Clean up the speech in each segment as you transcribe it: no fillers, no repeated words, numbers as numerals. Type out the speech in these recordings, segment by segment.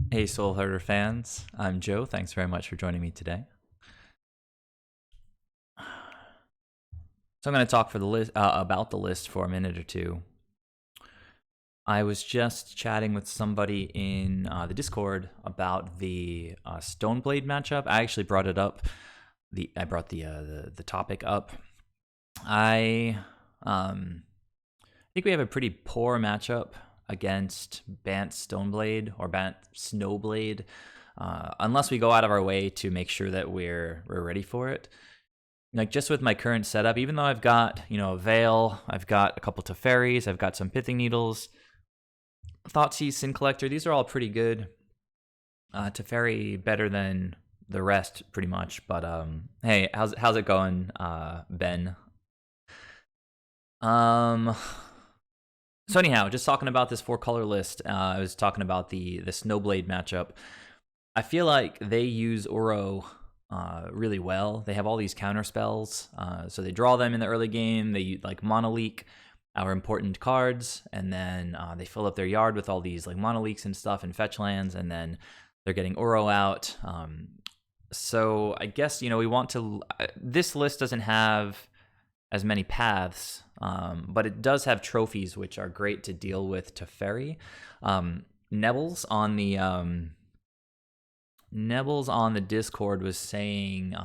Hey, Soul Herder fans. I'm Joe. Thanks very much for joining me today. So I'm going to talk for the list about the list for a minute or two. I was just chatting with somebody in the Discord about the Stoneblade matchup. I actually brought it up. I brought the topic up. I think we have a pretty poor matchup against Bant Stoneblade or Bant Snowblade, unless we go out of our way to make sure that we're ready for it. Like just with my current setup, even though I've got a Veil, I've got a couple Teferis, I've got some Pithing Needles, Thoughtseize, Sin Collector. These are all pretty good. Teferi better than the rest, pretty much. But hey, how's it going, Ben? So anyhow, just talking about this 4-color list, I was talking about the Snowblade matchup. I feel like they use Uro really well. They have all these counter spells, so they draw them in the early game. They like Mono Leak our important cards, and then they fill up their yard with all these like Mono Leaks and stuff and fetch lands, and then they're getting Uro out. So I guess we want to. This list doesn't have as many paths, but it does have trophies, which are great to deal with Teferi. Nebbles on the Discord was saying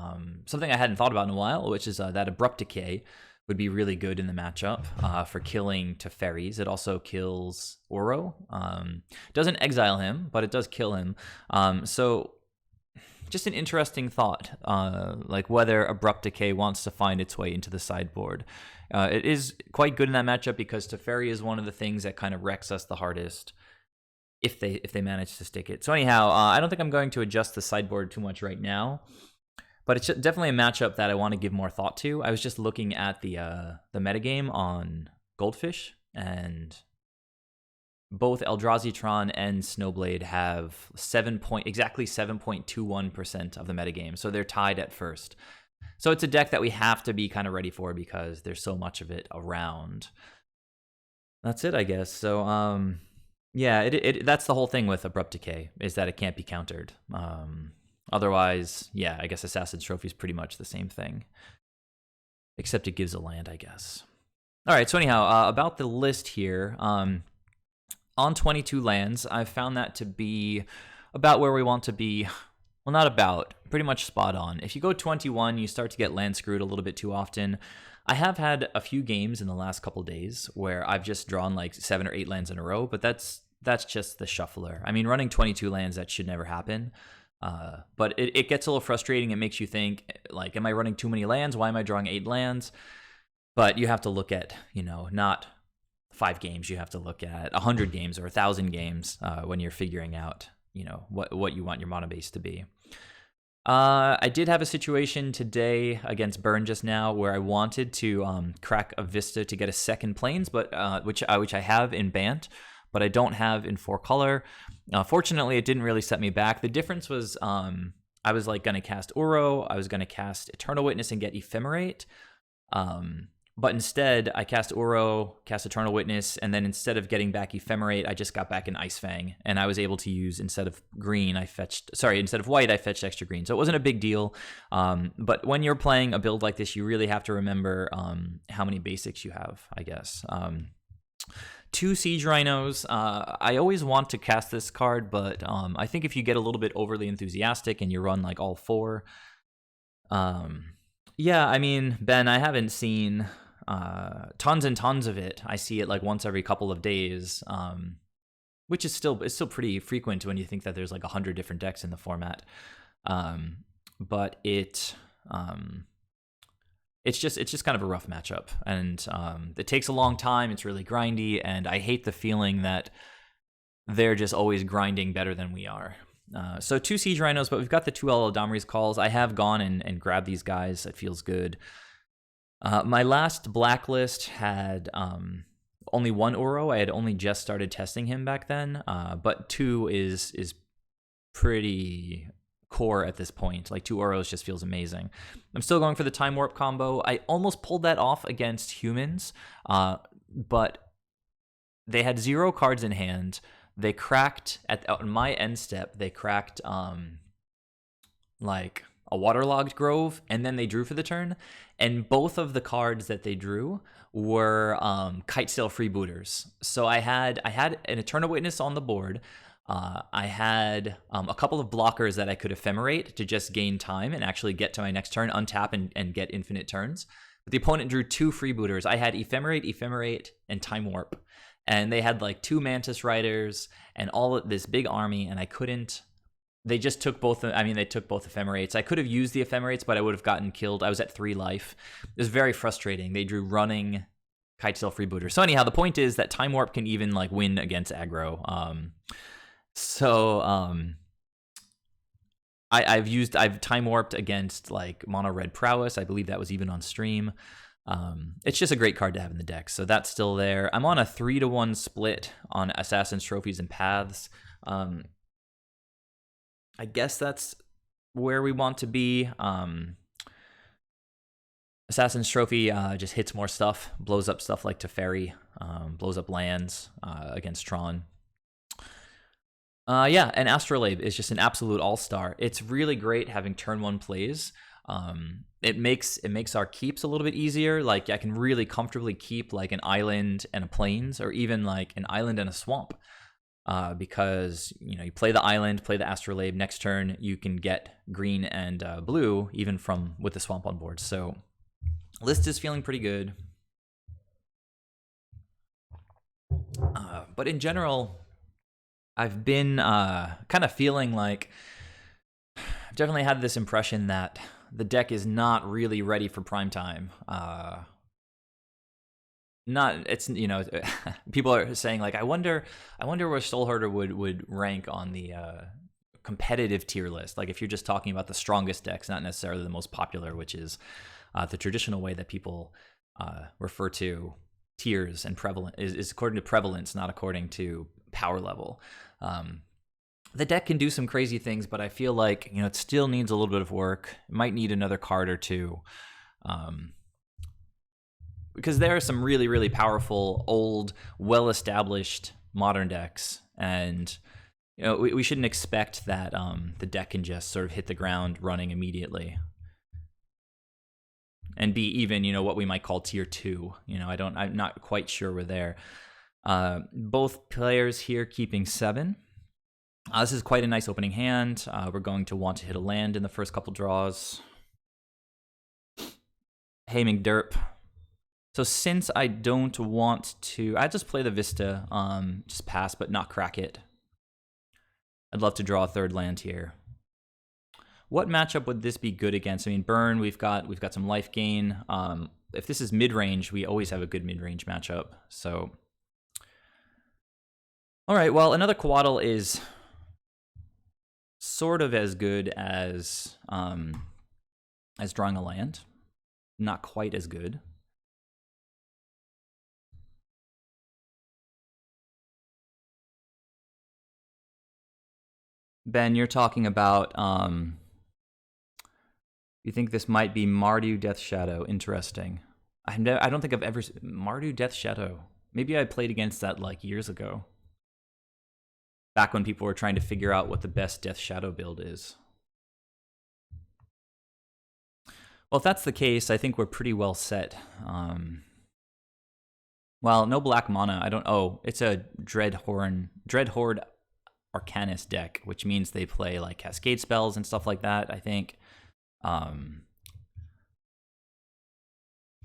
something I hadn't thought about in a while, which is that Abrupt Decay would be really good in the matchup for killing Teferis. It also kills Uro. Doesn't exile him, but it does kill him. So just an interesting thought, like whether Abrupt Decay wants to find its way into the sideboard. It is quite good in that matchup because Teferi is one of the things that kind of wrecks us the hardest if they manage to stick it. So anyhow, I don't think I'm going to adjust the sideboard too much right now, but it's definitely a matchup that I want to give more thought to. I was just looking at the metagame on Goldfish, and both Eldrazi-Tron and Snowblade have exactly 7.21% of the metagame, so they're tied at first. So it's a deck that we have to be kind of ready for because there's so much of it around. That's it, I guess. So yeah, that's the whole thing with Abrupt Decay, is that it can't be countered. Otherwise, yeah, I guess Assassin's Trophy is pretty much the same thing, except it gives a land, I guess. All right, so anyhow, about the list here. On 22 lands, I've found that to be about where we want to be. Well, not about, pretty much spot on. If you go 21, you start to get land screwed a little bit too often. I have had a few games in the last couple days where I've just drawn like 7 or 8 lands in a row, but that's just the shuffler. I mean, running 22 lands, that should never happen. But it gets a little frustrating. It makes you think, like, am I running too many lands? Why am I drawing 8 lands? But you have to look at, not 5 games. You have to look at 100 games or 1,000 games when you're figuring out, what you want your mana base to be. I did have a situation today against Burn just now where I wanted to crack a Vista to get a second Plains, but which I have in Bant, but I don't have in 4-color. Fortunately, it didn't really set me back. The difference was I was like going to cast Uro, I was going to cast Eternal Witness and get Ephemerate. But instead, I cast Uro, cast Eternal Witness, and then instead of getting back Ephemerate, I just got back an Ice Fang, and I was able to use, instead of white, I fetched extra green. So it wasn't a big deal. But when you're playing a build like this, you really have to remember how many basics you have, I guess. 2 Siege Rhinos. I always want to cast this card, but I think if you get a little bit overly enthusiastic and you run like all 4, yeah, I mean, Ben, I haven't seen tons and tons of it. I see it like once every couple of days, which is still pretty frequent when you think that there's like 100 different decks in the format. But it's just kind of a rough matchup, and it takes a long time. It's really grindy, and I hate the feeling that they're just always grinding better than we are. So 2 Siege Rhinos, but we've got the 2 Eladamri's Calls. I have gone and grabbed these guys. It feels good. My last blacklist had only 1 Uro. I had only just started testing him back then, but 2 is pretty core at this point. Like 2 Uros just feels amazing. I'm still going for the Time Warp combo. I almost pulled that off against humans, but they had 0 cards in hand. they cracked on my end step. They cracked like a waterlogged grove, and then they drew for the turn. And both of the cards that they drew were Kitesail freebooters. So I had an Eternal Witness on the board. I had a couple of blockers that I could ephemerate to just gain time and actually get to my next turn, untap and get infinite turns. But the opponent drew 2 freebooters. I had Ephemerate, and Time Warp. And they had like 2 Mantis Riders and all of this big army, and I couldn't. They just took both. I mean, they took both Ephemerates. I could have used the Ephemerates, but I would have gotten killed. I was at 3 life. It was very frustrating. They drew running Kitesail freebooter. So anyhow, the point is that Time Warp can even like win against aggro. I've Time Warped against like Mono Red Prowess. I believe that was even on stream. It's just a great card to have in the deck. So that's still there. I'm on a 3-to-1 split on Assassin's Trophies and Paths. I guess that's where we want to be. Assassin's Trophy just hits more stuff, blows up stuff like Teferi, blows up lands against Tron. Yeah, and Astrolabe is just an absolute all-star. It's really great having turn 1 plays. It makes our keeps a little bit easier. Like I can really comfortably keep like an island and a plains, or even like an island and a swamp. Because you know you play the island, play the Astrolabe. Next turn you can get green and blue even with the swamp on board. So list is feeling pretty good. But in general, I've been kind of feeling like I've definitely had this impression that the deck is not really ready for prime time. People are saying like, I wonder where Soulherder would rank on the competitive tier list. Like if you're just talking about the strongest decks, not necessarily the most popular, which is the traditional way that people refer to tiers and prevalent is according to prevalence, not according to power level. The deck can do some crazy things, but I feel like it still needs a little bit of work. It might need another card or two. Because there are some really, really powerful, old, well-established modern decks, and we shouldn't expect that the deck can just sort of hit the ground running immediately and be even, what we might call tier 2. I'm not quite sure we're there. Both players here keeping 7. This is quite a nice opening hand. We're going to want to hit a land in the first couple draws. Haming Derp. So since I don't want to, I just play the Vista, just pass, but not crack it. I'd love to draw a 3rd land here. What matchup would this be good against? I mean, burn. We've got some life gain. If this is mid range, we always have a good mid range matchup. So, all right. Well, another Coatl is sort of as good as drawing a land. Not quite as good. Ben, you're talking about, you think this might be Mardu Death Shadow. Interesting. I don't think I've ever... Mardu Death Shadow. Maybe I played against that like years ago. Back when people were trying to figure out what the best Death Shadow build is. Well, if that's the case, I think we're pretty well set. Well, no black mana. I don't... Oh, it's a Dreadhorde Arcanist deck, which means they play like Cascade spells and stuff like that, I think. All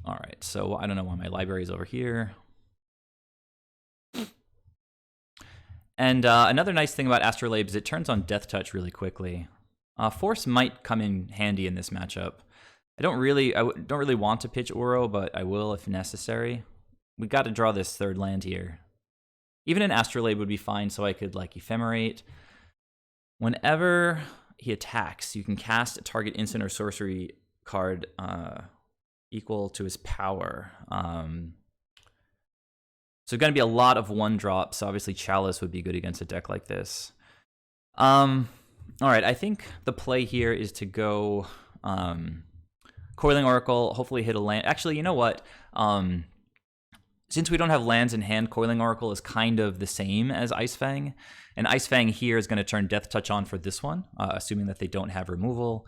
right, so I don't know why my library is over here. And another nice thing about Astrolabe is it turns on Death Touch really quickly. Force might come in handy in this matchup. I don't really want to pitch Uro, but I will if necessary. We got to draw this 3rd land here. Even an Astrolabe would be fine, so I could like Ephemerate. Whenever he attacks, you can cast a target instant or sorcery card equal to his power. So going to be a lot of 1-drops. Obviously, Chalice would be good against a deck like this. All right, I think the play here is to go Coiling Oracle, hopefully hit a land. Actually, you know what? Since we don't have lands in hand, Coiling Oracle is kind of the same as Ice Fang. And Ice Fang here is going to turn Death Touch on for this one, assuming that they don't have removal.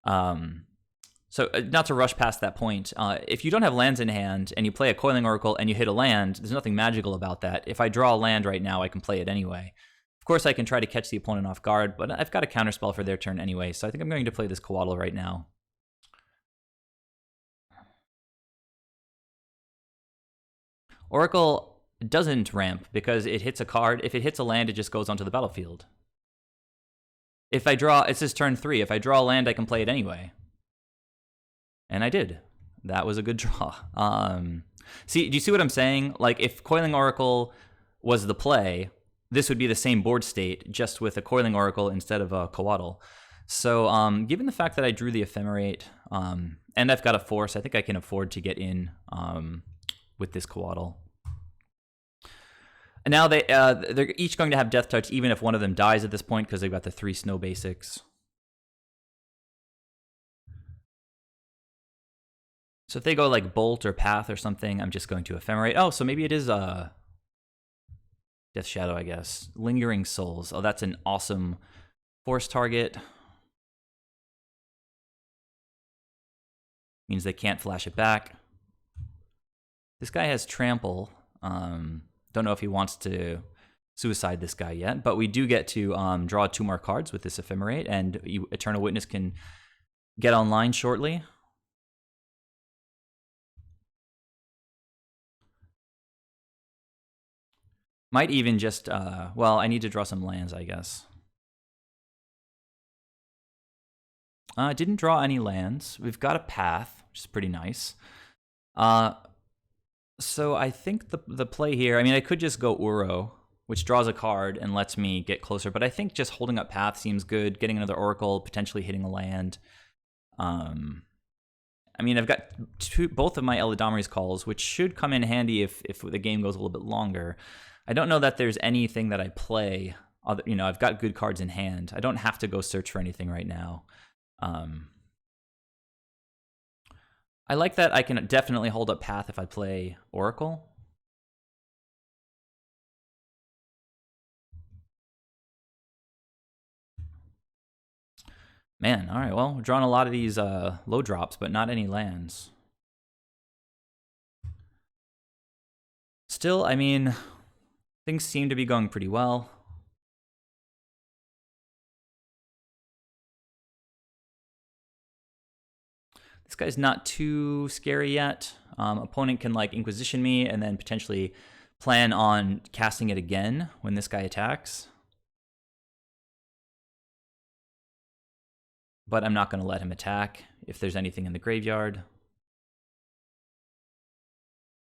So not to rush past that point, if you don't have lands in hand and you play a Coiling Oracle and you hit a land, there's nothing magical about that. If I draw a land right now, I can play it anyway. Of course, I can try to catch the opponent off guard, but I've got a counterspell for their turn anyway, so I think I'm going to play this Coatl right now. Oracle doesn't ramp because it hits a card. If it hits a land, it just goes onto the battlefield. If I draw, it's his turn 3. If I draw a land, I can play it anyway. And I did. That was a good draw. See, do you see what I'm saying? Like, if Coiling Oracle was the play, this would be the same board state, just with a Coiling Oracle instead of a Coatl. So, given the fact that I drew the Ephemerate, and I've got a Force, I think I can afford to get in with this Coatl. And now they're each going to have Death Touch, even if one of them dies at this point, because they've got the 3 snow basics. So if they go like Bolt or Path or something, I'm just going to Ephemerate. Oh, so maybe it is Death Shadow, I guess. Lingering Souls. Oh, that's an awesome Force target. Means they can't flash it back. This guy has Trample. Don't know if he wants to suicide this guy yet, but we do get to draw 2 more cards with this Ephemerate, and Eternal Witness can get online shortly. Might even just, well, I need to draw some lands, I guess. Didn't draw any lands. We've got a Path, which is pretty nice. So I think the play here, I mean, I could just go Uro, which draws a card and lets me get closer, but I think just holding up Path seems good, getting another Oracle, potentially hitting a land. I mean, I've got both of my Eladamri's calls, which should come in handy if the game goes a little bit longer. I don't know that there's anything that I play. You know, I've got good cards in hand. I don't have to go search for anything right now. I like that I can definitely hold up Path if I play Oracle. Man, all right, well, we're drawing a lot of these low drops, but not any lands. Still, I mean, things seem to be going pretty well. This guy's not too scary yet. Opponent can like Inquisition me and then potentially plan on casting it again when this guy attacks. But I'm not going to let him attack if there's anything in the graveyard.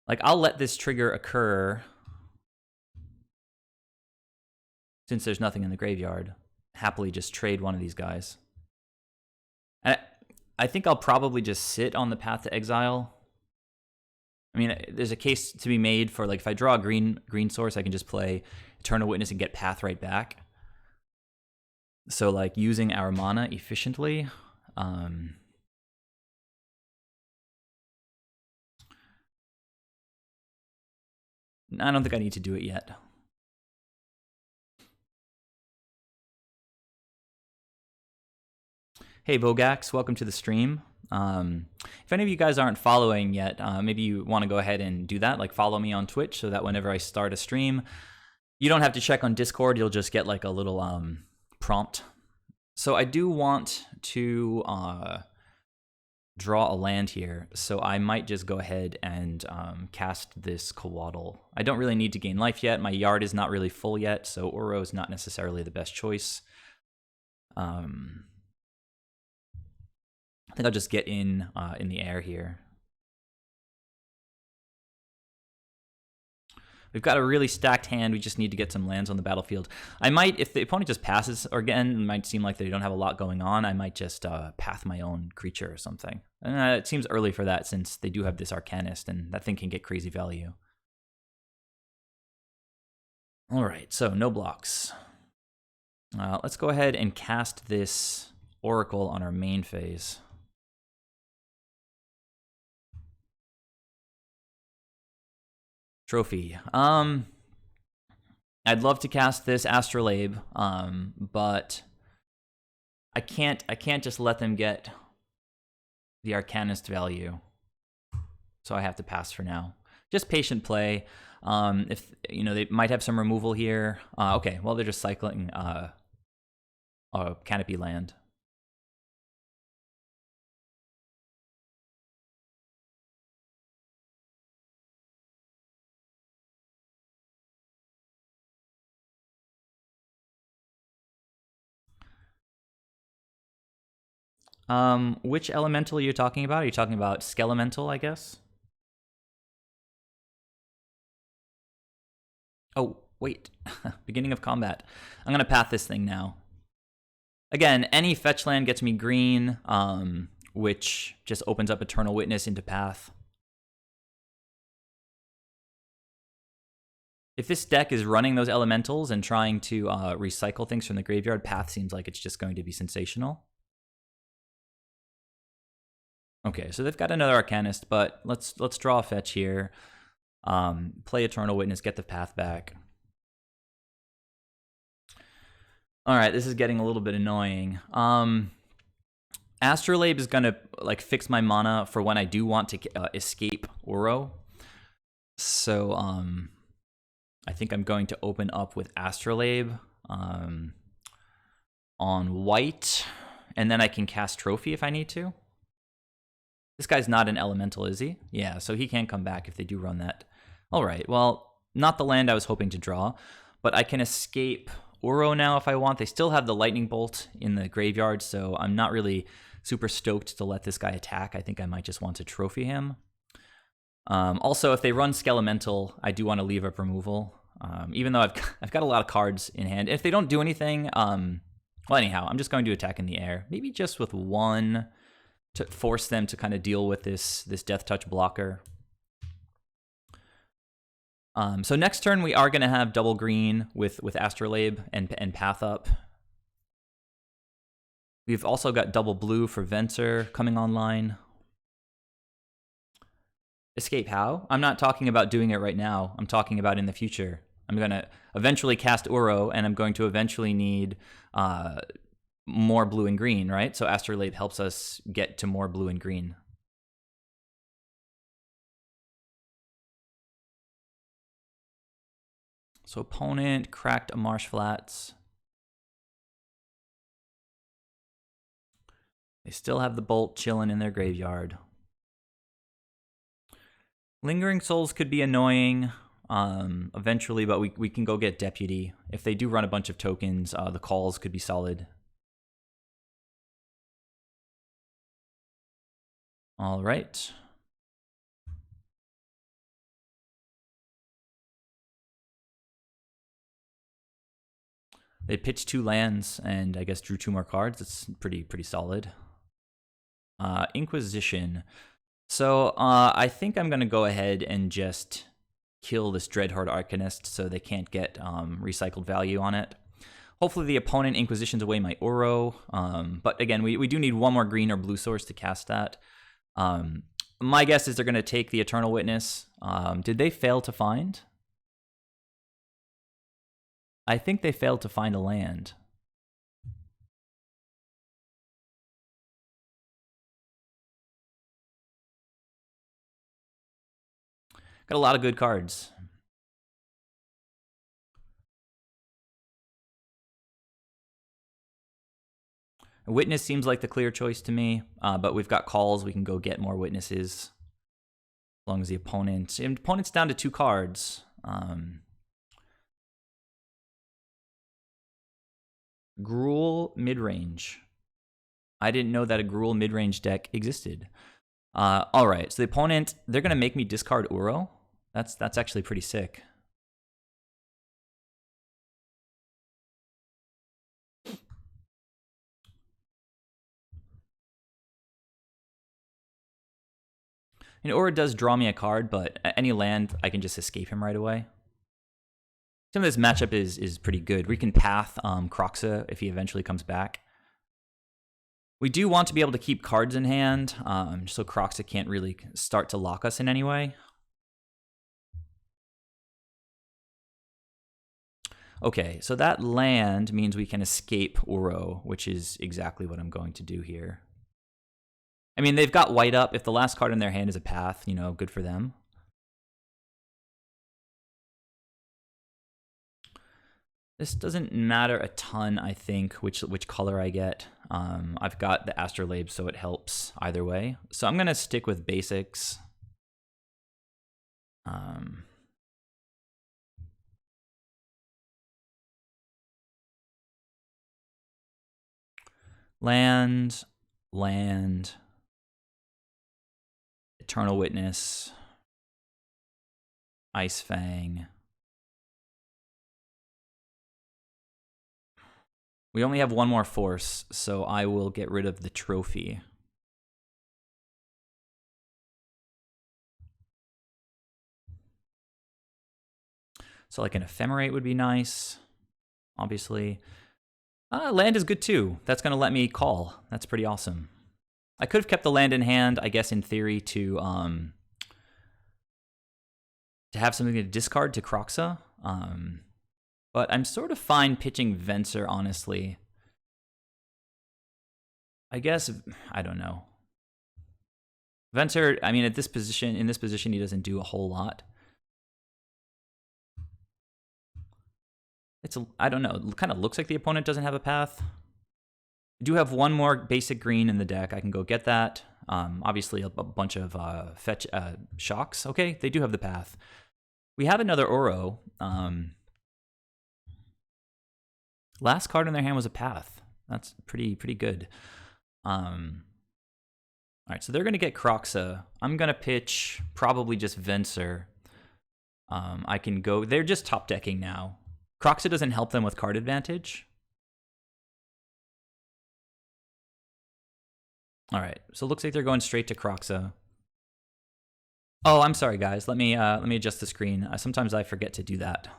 Like, I'll let this trigger occur since there's nothing in the graveyard. Happily just trade one of these guys. And I think I'll probably just sit on the Path to Exile. I mean, there's a case to be made for, like, if I draw a green source, I can just play Eternal Witness and get Path right back. So, like, using our mana efficiently. I don't think I need to do it yet. Hey, Vogax, welcome to the stream. If any of you guys aren't following yet, maybe you want to go ahead and do that. Like, follow me on Twitch so that whenever I start a stream, you don't have to check on Discord. You'll just get like a little prompt. So I do want to draw a land here, so I might just go ahead and cast this Coatl. I don't really need to gain life yet. My yard is not really full yet, so Uro is not necessarily the best choice. I think I'll just get in the air here. We've got a really stacked hand. We just need to get some lands on the battlefield. I might, if the opponent just passes, or again, it might seem like they don't have a lot going on, I might just path my own creature or something. It seems early for that since they do have this Arcanist, and that thing can get crazy value. All right, so no blocks. Let's go ahead and cast this Oracle on our main phase. Trophy. I'd love to cast this Astrolabe, but I can't just let them get the Arcanist value. So I have to pass for now. Just patient play. If you know, they might have some removal here. Okay, well they're just cycling Canopy land. Which elemental are you talking about? Are you talking about Skelemental, I guess? Oh, wait. Beginning of combat. I'm going to path this thing now. Again, any fetch land gets me green, which just opens up Eternal Witness into path. If this deck is running those elementals and trying to recycle things from the graveyard, path seems like it's just going to be sensational. Okay, so they've got another Arcanist, but let's draw a fetch here. Play Eternal Witness, get the path back. All right, this is getting a little bit annoying. Astrolabe is gonna like fix my mana for when I do want to escape Uro. So I think I'm going to open up with Astrolabe on white, and then I can cast Trophy if I need to. This guy's not an elemental, is he? Yeah, so he can't come back if they do run that. All right, well, not the land I was hoping to draw, but I can escape Uro now if I want. They still have the Lightning Bolt in the graveyard, so I'm not really super stoked to let this guy attack. I think I might just want to trophy him. Also, if they run Skelemental, I do want to leave up removal, even though I've got a lot of cards in hand. If they don't do anything, well, anyhow, I'm just going to attack in the air. Maybe just with one to force them to kind of deal with this Death Touch blocker. So next turn we are going to have double green with Astrolabe and Path Up. We've also got double blue for Venser coming online. Escape how? I'm not talking about doing it right now. I'm talking about in the future. I'm going to eventually cast Uro, and I'm going to eventually need more blue and green, right? So Astrolabe helps us get to more blue and green. So opponent cracked a Marsh Flats. They still have the Bolt chilling in their graveyard. Lingering Souls could be annoying eventually, but we can go get Deputy. If they do run a bunch of tokens, the calls could be solid. All right. They pitched 2 lands and I guess drew 2 more cards. It's pretty solid. Inquisition. So I think I'm going to go ahead and just kill this Dreadhorde Arcanist so they can't get recycled value on it. Hopefully the opponent Inquisitions away my Uro. But again, we do need one more green or blue source to cast that. My guess is they're going to take the Eternal Witness. Did they fail to find? I think they failed to find a land. Got a lot of good cards. Witness seems like the clear choice to me, but we've got calls. We can go get more witnesses as long as the opponent's down to 2 cards. Gruul midrange. I didn't know that a Gruul midrange deck existed. All right, so the opponent, they're going to make me discard Uro. That's actually pretty sick. And Uro does draw me a card, but any land, I can just escape him right away. Some of this matchup is pretty good. We can path Kroxa if he eventually comes back. We do want to be able to keep cards in hand, so Kroxa can't really start to lock us in any way. Okay, so that land means we can escape Uro, which is exactly what I'm going to do here. I mean, they've got white up. If the last card in their hand is a path, you know, good for them. This doesn't matter a ton, I think, which color I get. I've got the Astrolabe, so it helps either way. So I'm going to stick with basics. Land, Eternal Witness, Ice Fang. We only have one more force, so I will get rid of the trophy. So like an Ephemerate would be nice, obviously. Land is good too. That's going to let me call. That's pretty awesome. I could have kept the land in hand, I guess, in theory, to have something to discard to Kroxa. But I'm sort of fine pitching Venser, honestly. I guess, I don't know. Venser, I mean, in this position, he doesn't do a whole lot. I don't know, it kind of looks like the opponent doesn't have a path. I do have one more basic green in the deck. I can go get that. Obviously, a bunch of fetch shocks. Okay, they do have the path. We have another Uro. Last card in their hand was a path. That's pretty good. All right, so they're going to get Kroxa. I'm going to pitch probably just Venser. I can go... They're just top decking now. Kroxa doesn't help them with card advantage. All right, so it looks like they're going straight to Kroxa. Oh, I'm sorry, guys. Let me adjust the screen. Sometimes I forget to do that.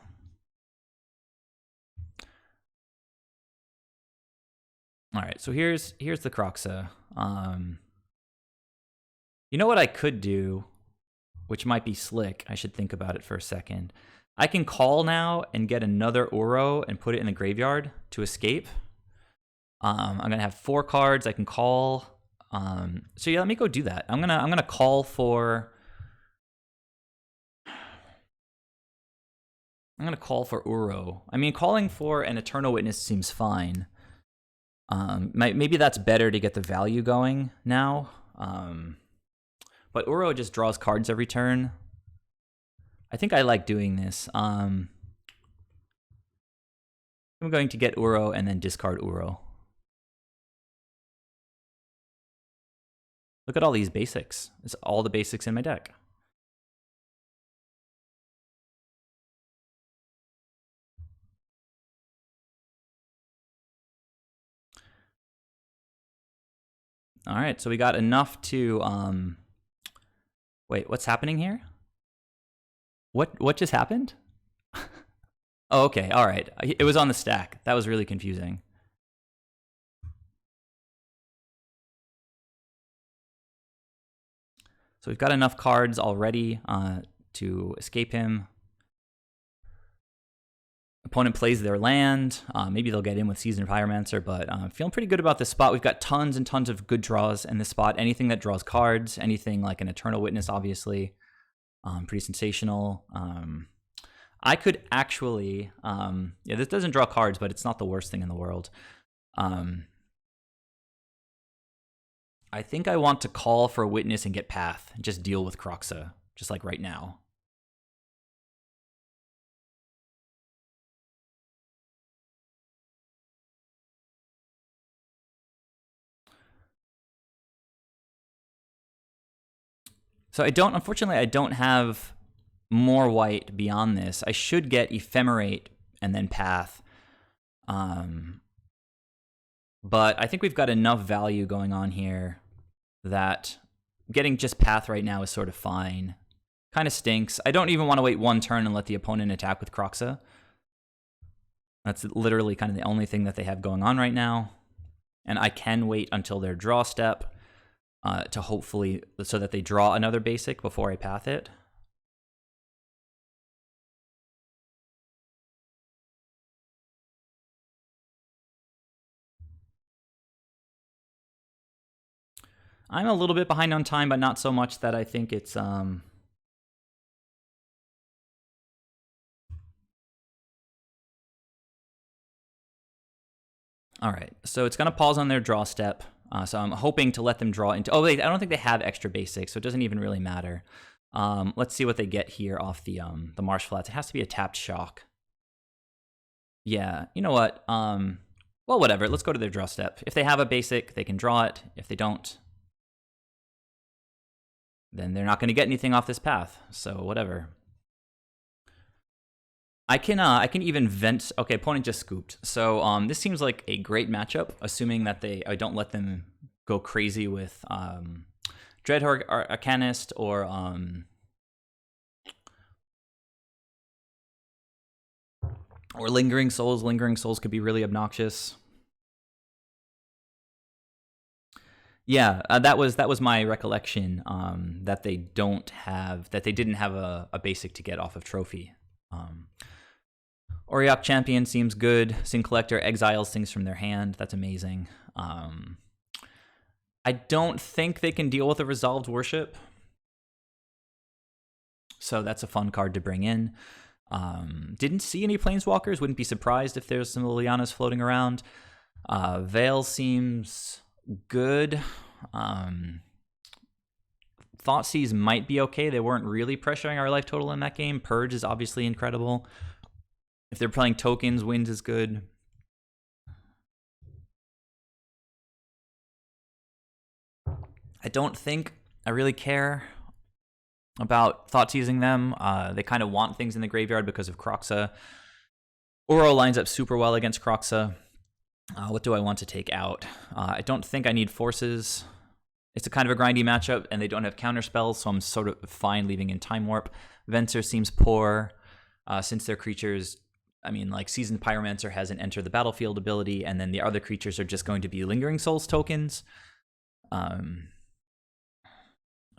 All right, so here's the Kroxa. You know what I could do, which might be slick. I should think about it for a second. I can call now and get another Uro and put it in the graveyard to escape. I'm gonna have 4 cards. I can call. So yeah, let me go do that. I'm gonna call for. I'm gonna call for Uro. I mean, calling for an Eternal Witness seems fine. Maybe that's better to get the value going now. But Uro just draws cards every turn. I think I like doing this. I'm going to get Uro and then discard Uro. Look at all these basics. It's all the basics in my deck. All right, so we got enough to... Wait, what's happening here? What just happened? Oh, okay, all right. It was on the stack. That was really confusing. So we've got enough cards already to escape him. Opponent plays their land. Maybe they'll get in with Seasoned Pyromancer, but I'm feeling pretty good about this spot. We've got tons and tons of good draws in this spot. Anything that draws cards, anything like an Eternal Witness, obviously. Pretty sensational. I could actually... yeah, this doesn't draw cards, but it's not the worst thing in the world. I think I want to call for a Witness and get Path. And just deal with Kroxa, just like right now. So unfortunately, I don't have more white beyond this. I should get Ephemerate and then Path. But I think we've got enough value going on here that getting just Path right now is sort of fine. Kind of stinks. I don't even want to wait one turn and let the opponent attack with Kroxa. That's literally kind of the only thing that they have going on right now. And I can wait until their draw step to hopefully, so that they draw another basic before I path it. I'm a little bit behind on time, but not so much that I think it's All right, so it's going to pause on their draw step. So I'm hoping to let them draw into... Oh, wait, I don't think they have extra basics, so it doesn't even really matter. Let's see what they get here off the marsh flats. It has to be a tapped shock. Yeah, you know what? Well, whatever. Let's go to their draw step. If they have a basic, they can draw it. If they don't, then they're not going to get anything off this path. So whatever. I can even vent. Okay, opponent just scooped. So this seems like a great matchup, assuming that I don't let them go crazy with Dreadhorde Arcanist or Lingering Souls. Lingering Souls could be really obnoxious. Yeah, that was my recollection. That they didn't have a basic to get off of Trophy. Auriok Champion seems good. Sin Collector exiles things from their hand. That's amazing. I don't think they can deal with a Resolved Worship. So that's a fun card to bring in. Didn't see any Planeswalkers. Wouldn't be surprised if there's some Lilianas floating around. Veil seems good. Thoughtseize might be okay. They weren't really pressuring our life total in that game. Purge is obviously incredible. If they're playing tokens, Wind is good. I don't think I really care about Thoughtseizing them. They kind of want things in the graveyard because of Kroxa. Uro lines up super well against Kroxa. What do I want to take out? I don't think I need forces. It's a kind of a grindy matchup, and they don't have counter spells, so I'm sort of fine leaving in Time Warp. Venser seems poor, since their creatures... I mean, like, Seasoned Pyromancer has an Enter the Battlefield ability, and then the other creatures are just going to be Lingering Souls tokens.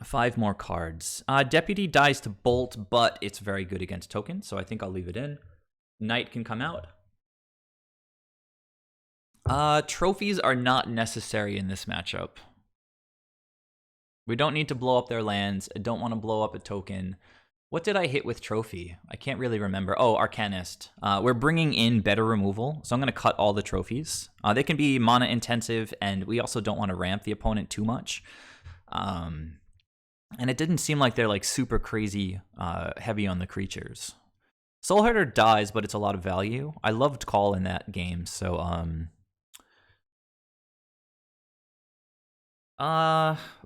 5 more cards. Deputy dies to Bolt, but it's very good against tokens, so I think I'll leave it in. Knight can come out. Trophies are not necessary in this matchup. We don't need to blow up their lands. I don't want to blow up a token. What did I hit with Trophy? I can't really remember. Oh, Arcanist. We're bringing in better removal, so I'm going to cut all the trophies. They can be mana intensive, and we also don't want to ramp the opponent too much. And it didn't seem like they're like super crazy heavy on the creatures. Soulherder dies, but it's a lot of value. I loved Call in that game, so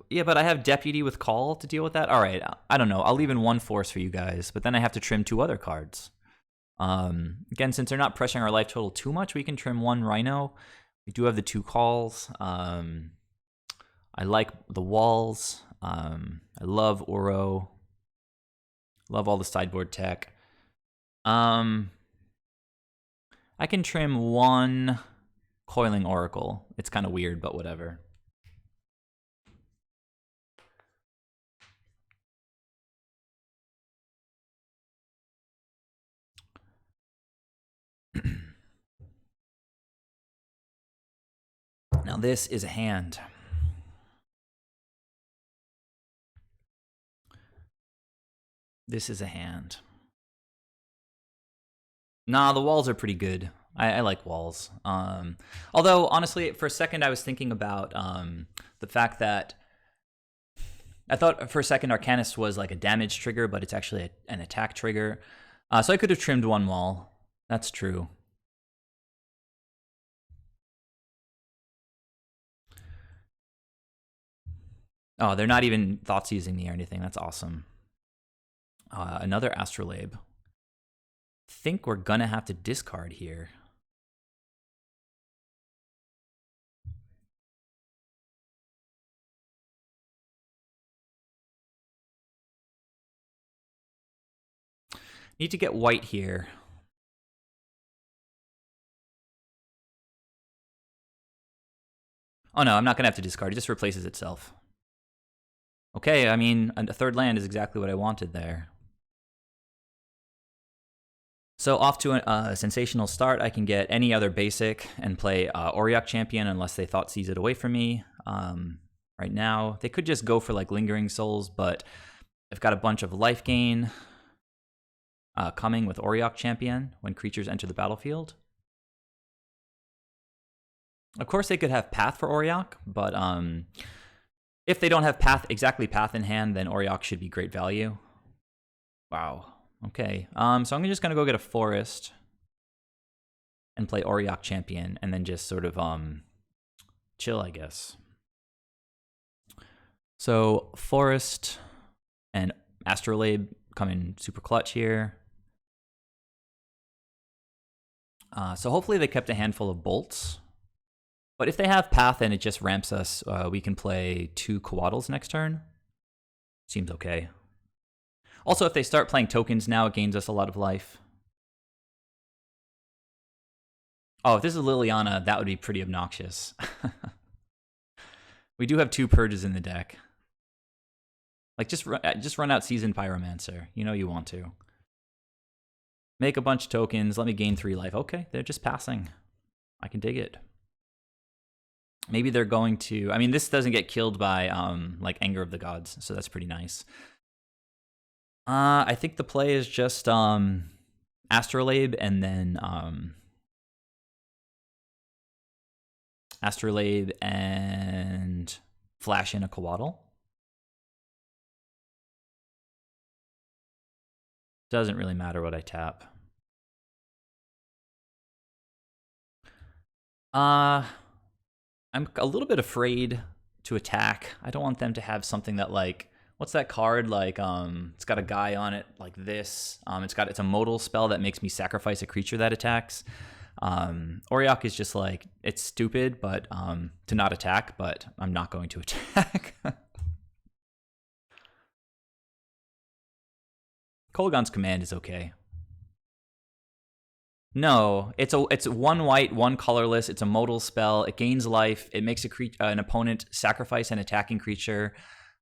yeah, but I have Deputy with Call to deal with that. All right, I don't know. I'll leave in 1 force for you guys, but then I have to trim 2 other cards. Again, since they're not pressuring our life total too much, we can trim 1 Rhino. We do have the 2 calls. I like the walls. I love Uro. Love all the sideboard tech. I can trim 1 Coiling Oracle. It's kind of weird, but whatever. Now this is a hand. This is a hand. Nah, the walls are pretty good. I like walls. Although, honestly, for a second I was thinking about the fact that I thought for a second Arcanist was like a damage trigger, but it's actually an attack trigger. So I could have trimmed 1 wall. That's true. Oh, they're not even Thoughtseizing me or anything. That's awesome. Another Astrolabe. Think we're gonna have to discard here. Need to get white here. Oh no, I'm not gonna have to discard. It just replaces itself. Okay, I mean, a 3rd land is exactly what I wanted there. So off to a sensational start. I can get any other basic and play Auriok Champion unless they Thoughtseize it away from me. right now. They could just go for like Lingering Souls, but I've got a bunch of life gain coming with Auriok Champion when creatures enter the battlefield. Of course, they could have Path for Auriok, but if they don't have exactly Path in hand, then Auriok should be great value. Wow. Okay. So I'm just gonna go get a Forest and play Auriok Champion, and then just sort of chill, I guess. So Forest and Astrolabe come in super clutch here. So hopefully they kept a handful of bolts. But if they have Path and it just ramps us, we can play 2 Coatls next turn. Seems okay. Also, if they start playing tokens now, it gains us a lot of life. Oh, if this is Liliana, that would be pretty obnoxious. We do have 2 Purges in the deck. Like, just run out Seasoned Pyromancer. You know you want to. Make a bunch of tokens. Let me gain 3 life. Okay, they're just passing. I can dig it. Maybe they're going to... I mean, this doesn't get killed by, like, Anger of the Gods, so that's pretty nice. I think the play is just Astrolabe and then... Astrolabe and flash in a Coatl. Doesn't really matter what I tap. I'm a little bit afraid to attack. I don't want them to have something that, like, what's that card? Like, it's got a guy on it like this. It's a modal spell that makes me sacrifice a creature that attacks. Auriok is just like, it's stupid, but to not attack, but I'm not going to attack. Kolaghan's Command is okay. No, it's 1 white, 1 colorless. It's a modal spell. It gains life. It makes an opponent sacrifice an attacking creature,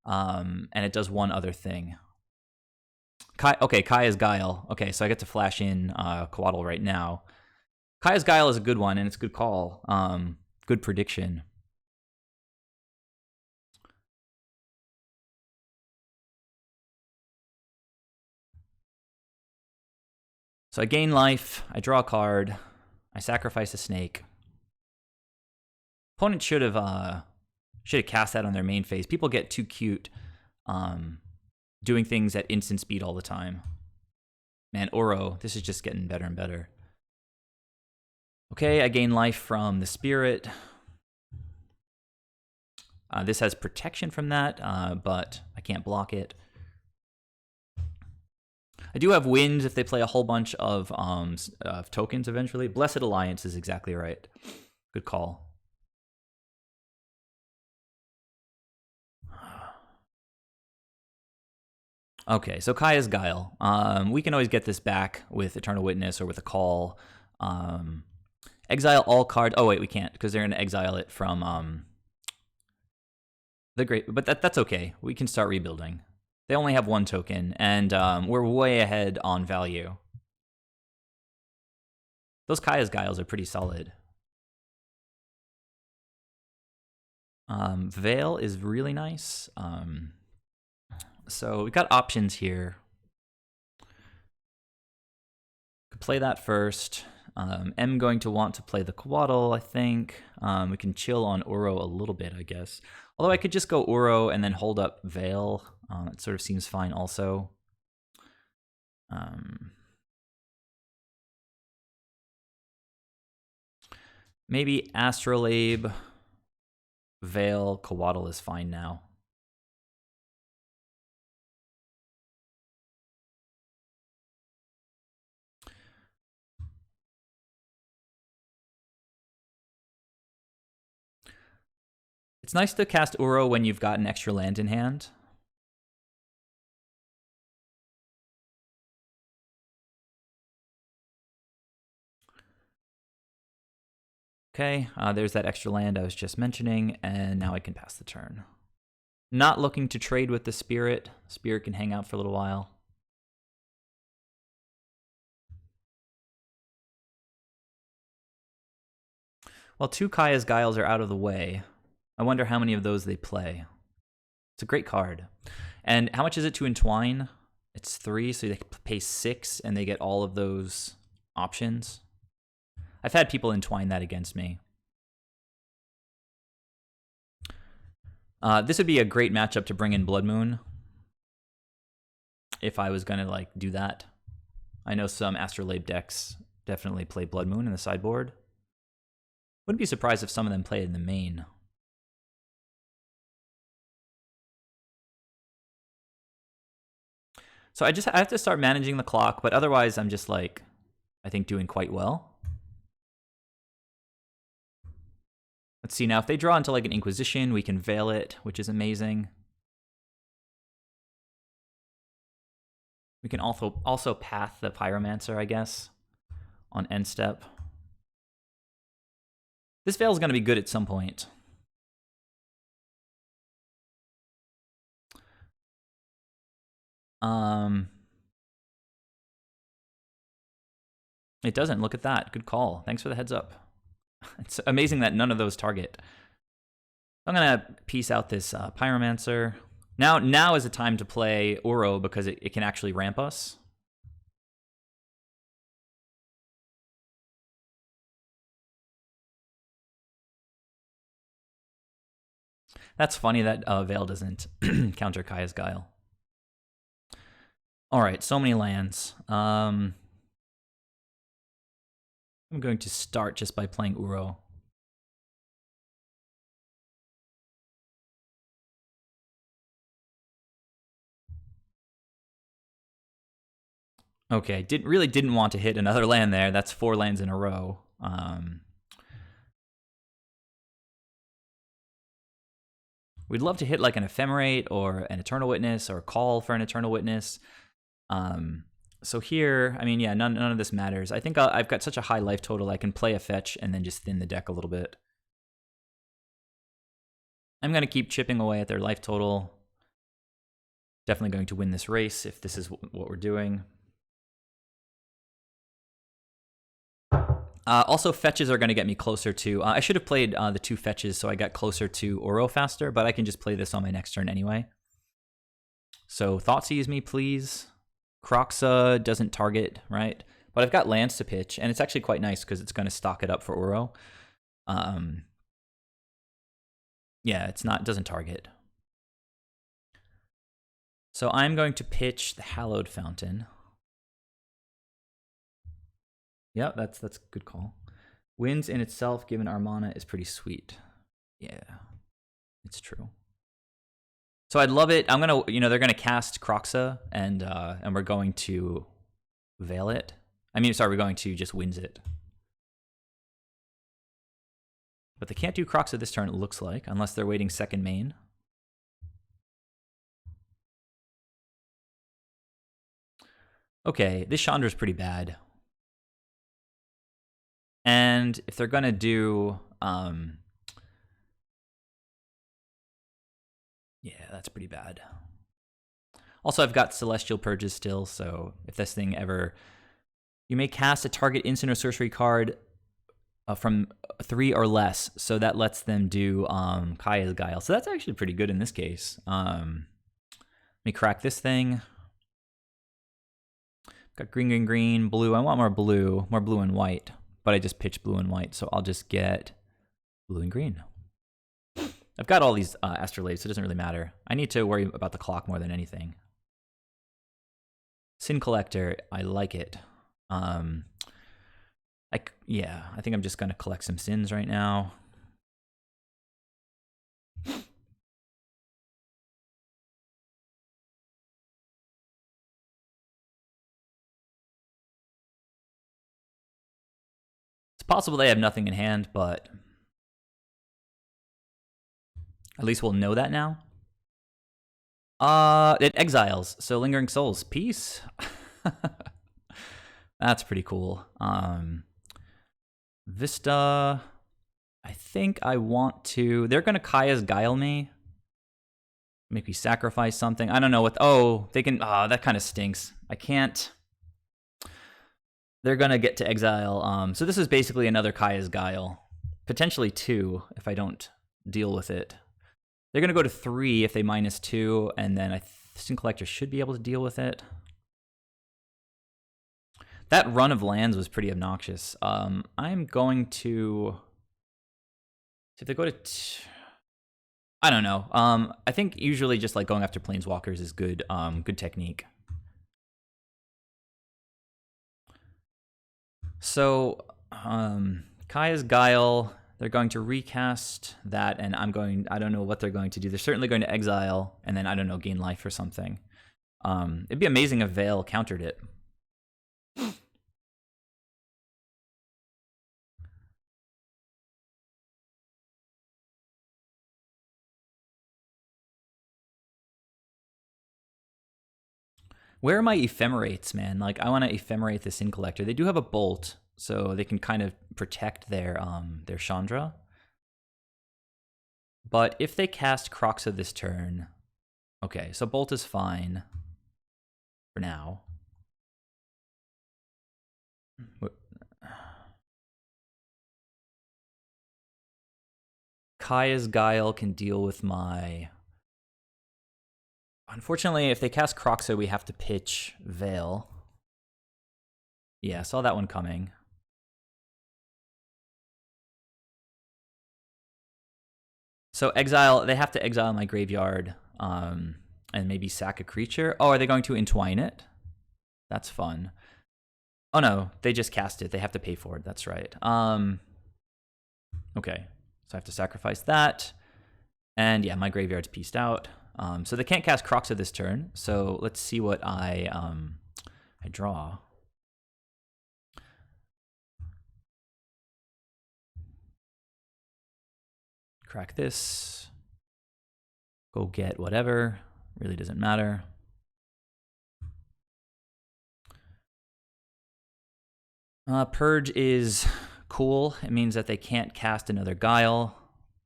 and it does 1 other thing. Kaya's Guile. Okay, so I get to flash in Coatl right now. Kaya's Guile is a good one, and it's a good call. Good prediction. So I gain life, I draw a card, I sacrifice a snake. Opponent should have cast that on their main phase. People get too cute doing things at instant speed all the time. Man, Oro, this is just getting better and better. Okay, I gain life from the Spirit. This has protection from that, but I can't block it. I do have Wind if they play a whole bunch of tokens eventually. Blessed Alliance is exactly right. Good call. Okay, so Kaya's Guile. We can always get this back with Eternal Witness or with a call. Exile all cards. Oh wait, we can't because they're going to exile it from the Great. But that's okay. We can start rebuilding. They only have 1 token, and we're way ahead on value. Those Kaya's Guiles are pretty solid. Veil is really nice. So we've got options here. Could play that first. I'm going to want to play the Coatl, I think. We can chill on Uro a little bit, I guess. Although I could just go Uro and then hold up Veil. It sort of seems fine also. Maybe Astrolabe, Veil, Coatl is fine now. It's nice to cast Uro when you've got an extra land in hand. Okay, there's that extra land I was just mentioning, and now I can pass the turn. Not looking to trade with the Spirit. Spirit can hang out for a little while. Well, 2 Kaya's Guiles are out of the way. I wonder how many of those they play. It's a great card. And how much is it to entwine? It's 3, so they pay 6 and they get all of those options. I've had people entwine that against me. This would be a great matchup to bring in Blood Moon if I was gonna like do that. I know some Astrolabe decks definitely play Blood Moon in the sideboard. Wouldn't be surprised if some of them play it in the main. So I have to start managing the clock, but otherwise I'm just like, I think doing quite well. Let's see now, if they draw into like an Inquisition, we can veil it, which is amazing. We can also path the Pyromancer, I guess, on end step. This veil is going to be good at some point. It doesn't. Look at that. Good call. Thanks for the heads up. It's amazing that none of those target. I'm going to piece out this Pyromancer. Now is the time to play Uro because it can actually ramp us. That's funny that Veil doesn't counter Kaya's Guile. All right, so many lands. I'm going to start just by playing Uro. Okay, really didn't want to hit another land there. That's 4 lands in a row. We'd love to hit like an Ephemerate or an Eternal Witness or call for an Eternal Witness. So here, I mean, yeah, none of this matters. I think I've got such a high life total, I can play a fetch and then just thin the deck a little bit. I'm going to keep chipping away at their life total. Definitely going to win this race if this is what we're doing. Also, fetches are going to get me closer to... I should have played the 2 fetches so I got closer to Uro faster, but I can just play this on my next turn anyway. So, Thoughtseize me, please. Croxa doesn't target, right? But I've got lands to pitch, and it's actually quite nice because it's going to stock it up for Uro. Yeah, it doesn't target. So I'm going to pitch the Hallowed Fountain. Yeah, that's a good call. Wins in itself, given our mana, is pretty sweet. Yeah, it's true. So I'd love it. I'm gonna, they're gonna cast Croxa, and we're going to veil it. I mean, sorry, we're going to just wins it. But they can't do Croxa this turn, it looks like, unless they're waiting second main. Okay, this Chandra's pretty bad. And if they're gonna do, yeah, that's pretty bad. Also, I've got Celestial Purges still, so if this thing ever, you may cast a target instant or sorcery card from 3 or less, so that lets them do Kaya's Guile. So that's actually pretty good in this case. Let me crack this thing. Got green, green, blue. I want more blue and white. But I just pitched blue and white, so I'll just get blue and green. I've got all these Astrolabes, so it doesn't really matter. I need to worry about the clock more than anything. Sin Collector, I like it. Yeah, I think I'm just going to collect some sins right now. It's possible they have nothing in hand, but at least we'll know that now. It exiles, so Lingering Souls. Peace. That's pretty cool. Vista, I think I want to... They're going to Kaya's Guile me. Make me sacrifice something. I don't know what... Oh, they can... that kind of stinks. I can't... They're going to get to exile. So this is basically another Kaya's Guile. Potentially 2 if I don't deal with it. They're going to go to 3 if they -2, and then I think Collector should be able to deal with it. That run of lands was pretty obnoxious. I'm going to... If they go to... I don't know. I think usually just like going after Planeswalkers is good, good technique. So, Kaya's Guile... They're going to recast that, and I don't know what they're going to do. They're certainly going to exile, and then, I don't know, gain life or something. It'd be amazing if Veil countered it. Where are my ephemerates, man? Like, I want to ephemerate this in Collector. They do have a bolt, so they can kind of protect their Chandra. But if they cast Kroxa this turn... Okay, so bolt is fine for now. Kaya's Guile can deal with my... Unfortunately, if they cast Kroxa, we have to pitch Veil. Yeah, saw that one coming. So exile, they have to exile my graveyard, and maybe sack a creature. Oh, are they going to entwine it? That's fun. Oh no, they just cast it. They have to pay for it. That's right. Okay, so I have to sacrifice that. And yeah, my graveyard's pieced out. So they can't cast Kroxa this turn. So let's see what I draw. Crack this. Go get whatever. Really doesn't matter. Purge is cool. It means that they can't cast another Guile.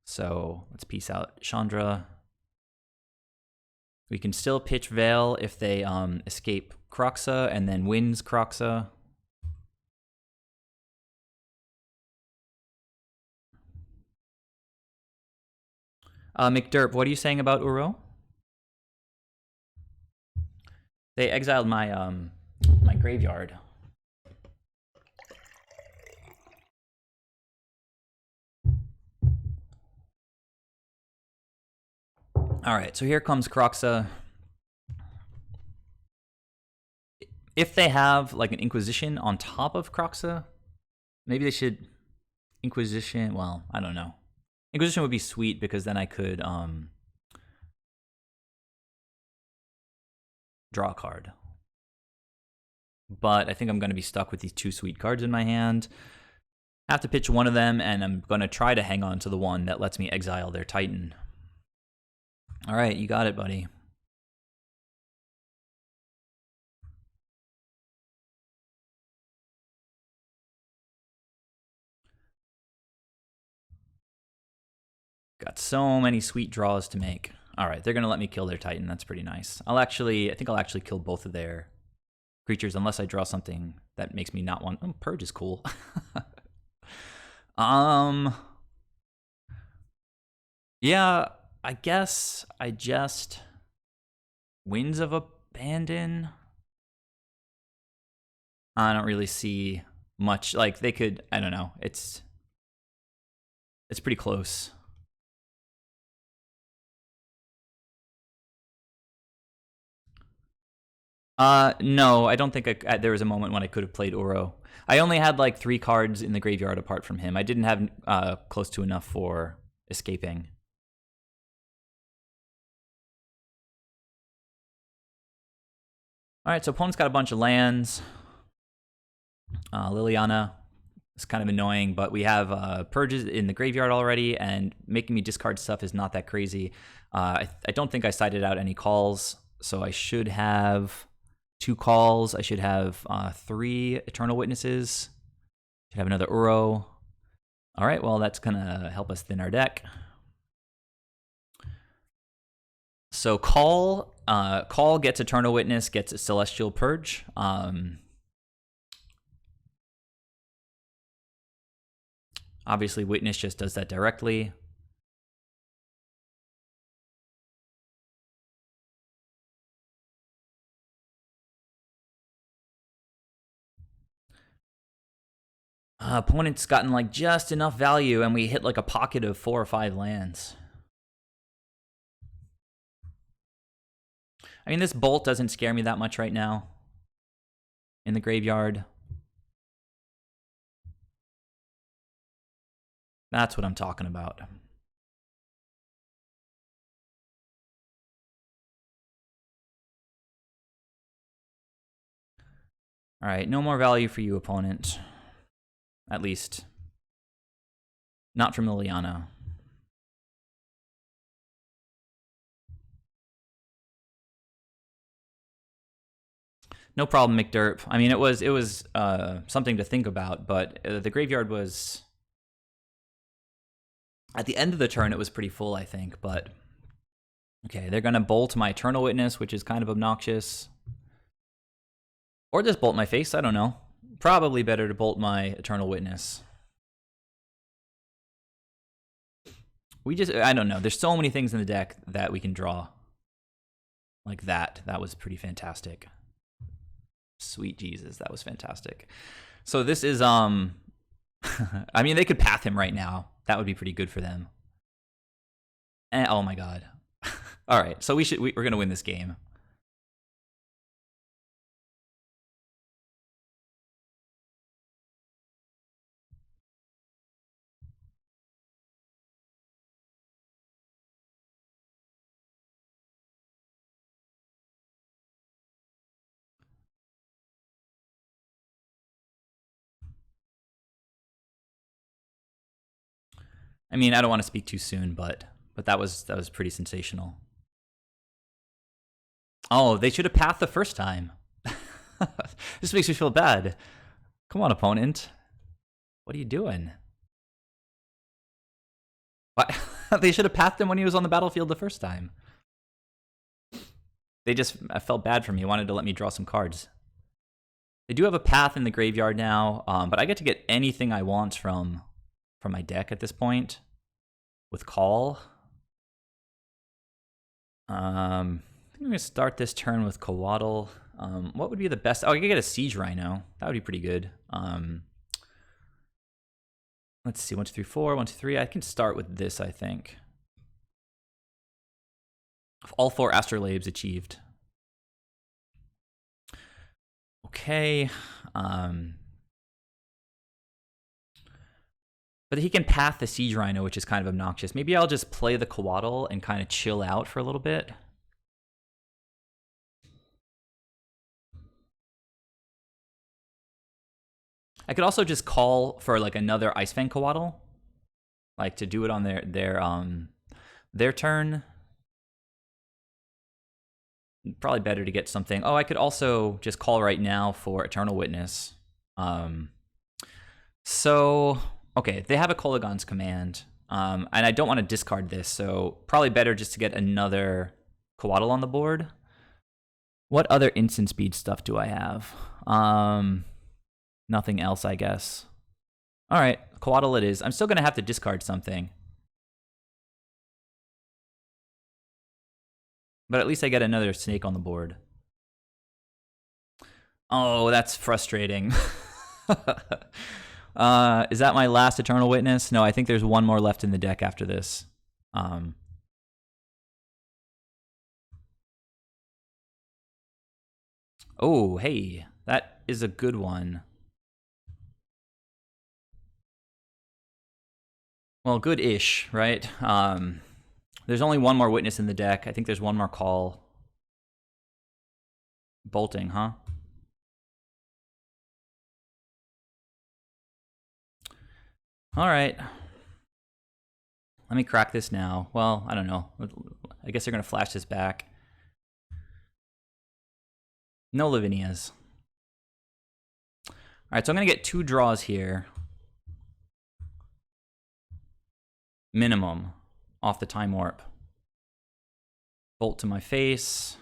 So let's piece out Chandra. We can still pitch Veil if they escape Kroxa and then wins Kroxa. McDerp, what are you saying about Uro? They exiled my my graveyard. All right, so here comes Kroxa. If they have like an Inquisition on top of Kroxa, maybe they should Inquisition. Well, I don't know. Inquisition would be sweet because then I could draw a card. But I think I'm going to be stuck with these 2 sweet cards in my hand. I have to pitch one of them, and I'm going to try to hang on to the one that lets me exile their Titan. All right, you got it, buddy. Got so many sweet draws to make. All right, they're going to let me kill their Titan. That's pretty nice. I think I'll actually kill both of their creatures unless I draw something that makes me not want... Oh, Purge is cool. Yeah, I guess I just... Winds of Abandon? I don't really see much. Like, they could... I don't know. It's pretty close. No, I don't think there was a moment when I could have played Uro. I only had like 3 cards in the graveyard apart from him. I didn't have close to enough for escaping. All right, so opponent's got a bunch of lands. Liliana is kind of annoying, but we have Purges in the graveyard already, and making me discard stuff is not that crazy. I don't think I sided out any calls, so I should have 2 calls. I should have 3 Eternal Witnesses. Should have another Uro. All right, well, that's going to help us thin our deck. So call gets Eternal Witness, gets a Celestial Purge. Obviously, Witness just does that directly. Opponent's gotten like just enough value, and we hit like a pocket of 4 or 5 lands. I mean, this bolt doesn't scare me that much right now in the graveyard. That's what I'm talking about. All right, no more value for you, opponent. At least. Not from Liliana. No problem, McDerp. I mean, it was something to think about, but the graveyard was... At the end of the turn, it was pretty full, I think, but... Okay, they're going to bolt my Eternal Witness, which is kind of obnoxious. Or just bolt my face, I don't know. Probably better to bolt my Eternal Witness. I don't know. There's so many things in the deck that we can draw. Like that. That was pretty fantastic. Sweet Jesus, that was fantastic. So this is, I mean, they could path him right now. That would be pretty good for them. And, oh my god. All right, so we're going to win this game. I mean, I don't want to speak too soon, but that was pretty sensational. Oh, they should have pathed the first time. This makes me feel bad. Come on, opponent. What are you doing? What? They should have pathed him when he was on the battlefield the first time. I felt bad for me. Wanted to let me draw some cards. They do have a path in the graveyard now, but I get to get anything I want from my deck at this point with call. I think I'm going to start this turn with Coatl. What would be the best? Oh, I could get a Siege Rhino. That would be pretty good. Let's see, 1, 2, 3, 4, 1, 2, 3. I can start with this, I think. All 4 Astrolabes achieved. Okay. But he can path the Siege Rhino, which is kind of obnoxious. Maybe I'll just play the Coatl and kind of chill out for a little bit. I could also just call for like another Ice Fang Coatl, like to do it on their turn. Probably better to get something. Oh, I could also just call right now for Eternal Witness. So okay, they have a Kolaghan's Command, and I don't want to discard this, so probably better just to get another Coatl on the board. What other instant speed stuff do I have? Nothing else, I guess. All right, Coatl it is. I'm still going to have to discard something. But at least I get another snake on the board. Oh, that's frustrating. Is that my last Eternal Witness? No, I think there's one more left in the deck after this. Oh, hey, that is a good one. Well, good-ish, right? There's only one more witness in the deck. I think there's one more call. Bolting, huh? All right. Let me crack this now. Well, I don't know. I guess they're going to flash this back. No Lavinias. All right, so I'm going to get 2 draws here. Minimum off the Time Warp. Bolt to my face.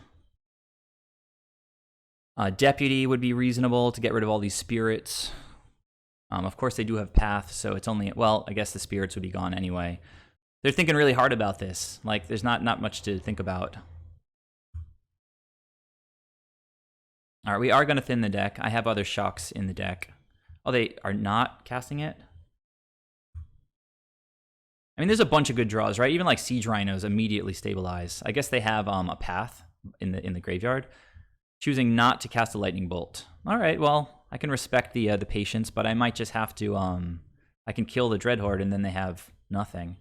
Deputy would be reasonable to get rid of all these spirits. Of course, they do have Path, so it's only... Well, I guess the spirits would be gone anyway. They're thinking really hard about this. Like, there's not much to think about. All right, we are going to thin the deck. I have other shocks in the deck. Oh, they are not casting it? I mean, there's a bunch of good draws, right? Even like Siege Rhinos immediately stabilize. I guess they have a path in the graveyard. Choosing not to cast a Lightning Bolt. All right, well, I can respect the patience, but I might just have to I can kill the Dreadhorde and then they have nothing.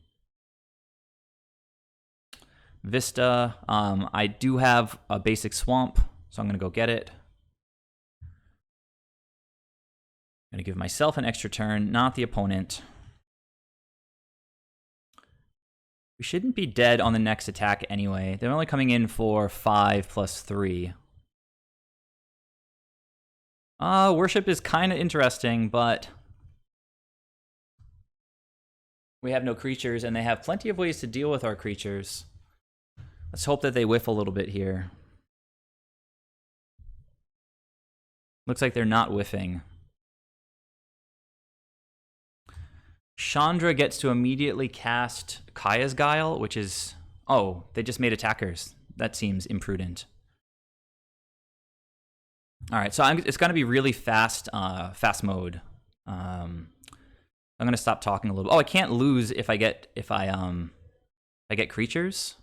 Vista. I do have a basic swamp, so I'm gonna go get it. I'm gonna give myself an extra turn, not the opponent. We shouldn't be dead on the next attack anyway. They're only coming in for 5 plus 3. Worship is kind of interesting, but we have no creatures, and they have plenty of ways to deal with our creatures. Let's hope that they whiff a little bit here. Looks like they're not whiffing. Chandra gets to immediately cast Kaya's Guile, which is... Oh, they just made attackers. That seems imprudent. All right, so it's going to be really fast mode. I'm going to stop talking a little. Oh, I can't lose if I get creatures.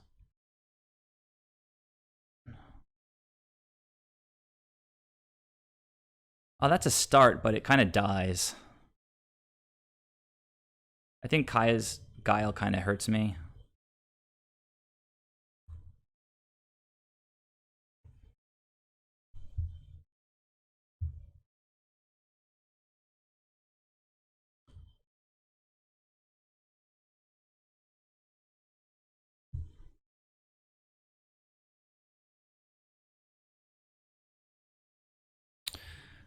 Oh, that's a start, but it kind of dies. I think Kaya's Guile kind of hurts me.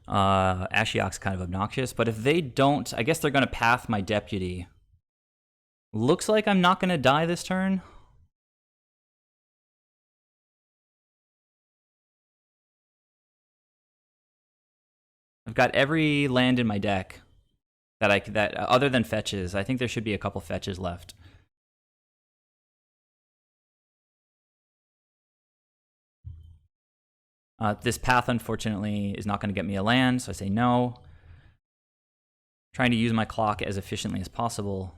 Ashiok's kind of obnoxious, but if they don't, I guess they're going to path my deputy. Looks like I'm not going to die this turn. I've got every land in my deck that other than fetches. I think there should be a couple fetches left. This path, unfortunately, is not going to get me a land, so I say no. Trying to use my clock as efficiently as possible.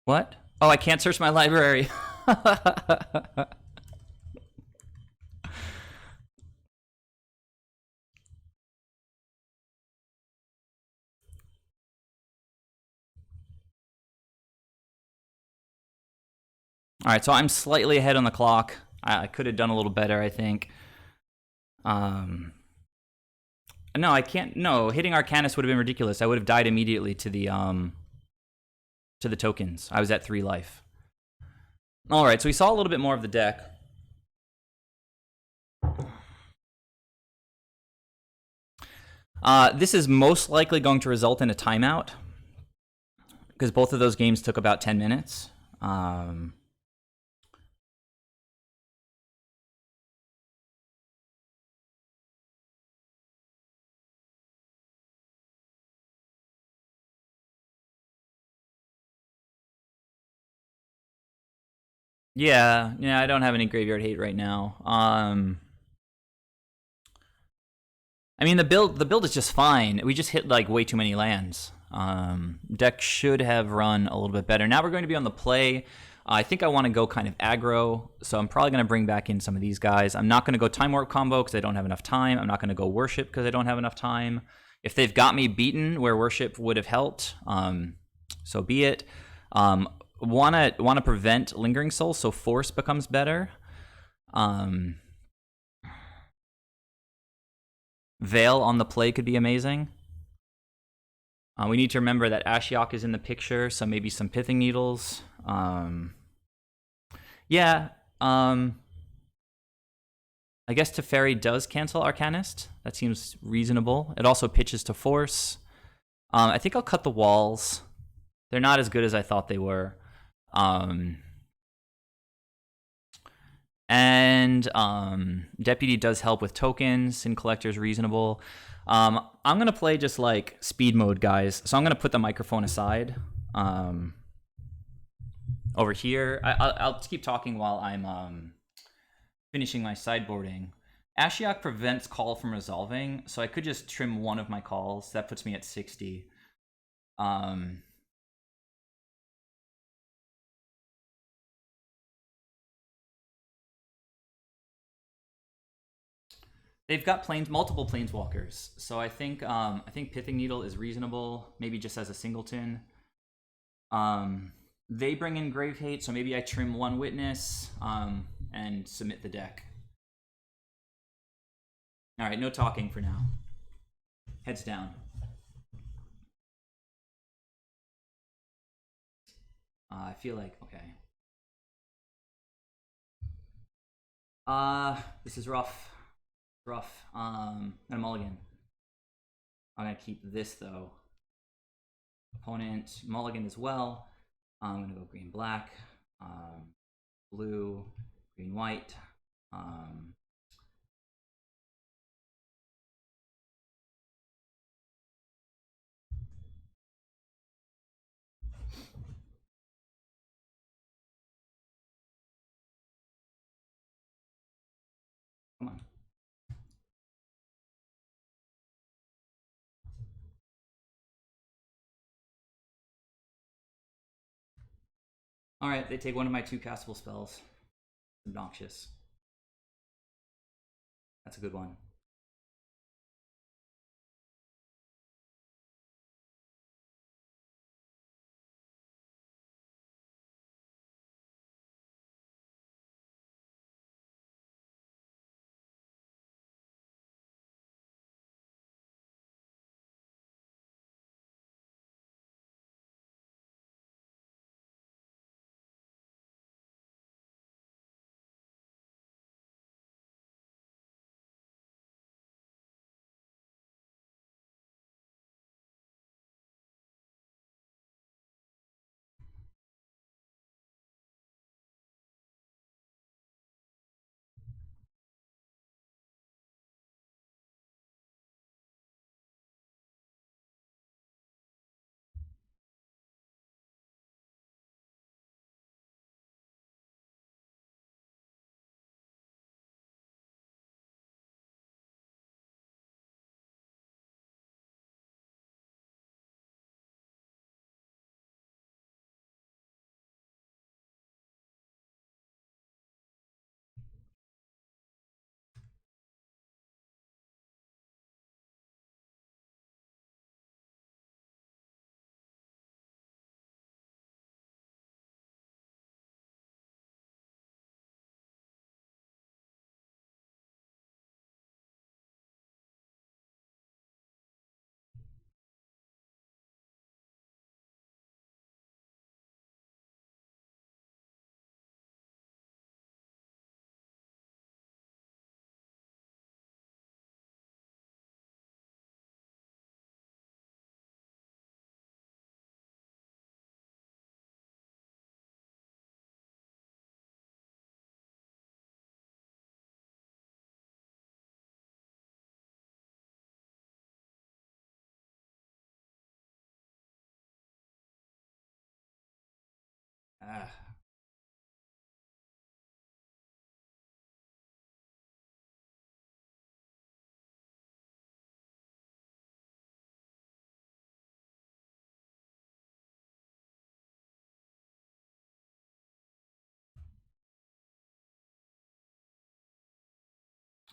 What? Oh, I can't search my library. All right, so I'm slightly ahead on the clock. I could have done a little better, I think. No, I can't. No, hitting Arcanist would have been ridiculous. I would have died immediately to the tokens. I was at 3 life. All right, so we saw a little bit more of the deck. This is most likely going to result in a timeout because both of those games took about 10 minutes. Yeah, I don't have any graveyard hate right now. I mean, the build is just fine. We just hit like way too many lands. Deck should have run a little bit better. Now we're going to be on the play. I think I want to go kind of aggro, so I'm probably going to bring back in some of these guys. I'm not going to go Time Warp combo because I don't have enough time. I'm not going to go Worship because I don't have enough time. If they've got me beaten where Worship would have helped, so be it. Want to prevent Lingering Soul, so Force becomes better. Veil on the play could be amazing. We need to remember that Ashiok is in the picture, so maybe some Pithing Needles. Yeah. I guess Teferi does cancel Arcanist. That seems reasonable. It also pitches to Force. I think I'll cut the walls. They're not as good as I thought they were. And Deputy does help with tokens, and Collector's reasonable. I'm going to play just like speed mode, guys. So I'm going to put the microphone aside over here. I'll keep talking while I'm finishing my sideboarding. Ashiok prevents call from resolving, so I could just trim one of my calls. That puts me at 60. They've got multiple planeswalkers, so I think Pithing Needle is reasonable. Maybe just as a singleton. They bring in Grave Hate, so maybe I trim one witness and submit the deck. All right, no talking for now. Heads down. I feel like okay. This is rough. Rough. And a mulligan. I'm gonna keep this though. Opponent mulligan as well. I'm gonna go green black, blue, green white. Come on. All right, they take one of my 2 castable spells. Obnoxious. That's a good one. Ah.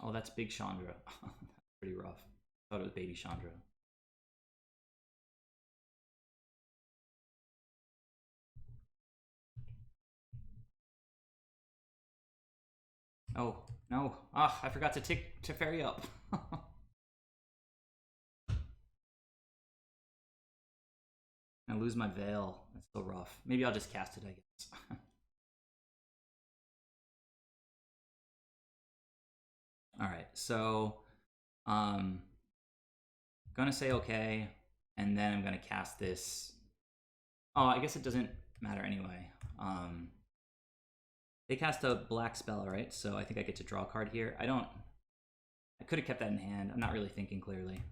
Oh, that's Big Chandra. That's pretty rough. I thought it was Baby Chandra. Oh, no. Ah, I forgot to tick Teferi up. I lose my veil. That's so rough. Maybe I'll just cast it, I guess. All right, so gonna say okay, and then I'm gonna cast this. Oh, I guess it doesn't matter anyway. They cast a black spell, right? So I think I get to draw a card here. I don't... I could have kept that in hand. I'm not really thinking clearly.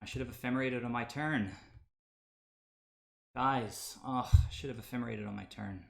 I should have ephemerated on my turn. Guys, oh, I should have ephemerated on my turn.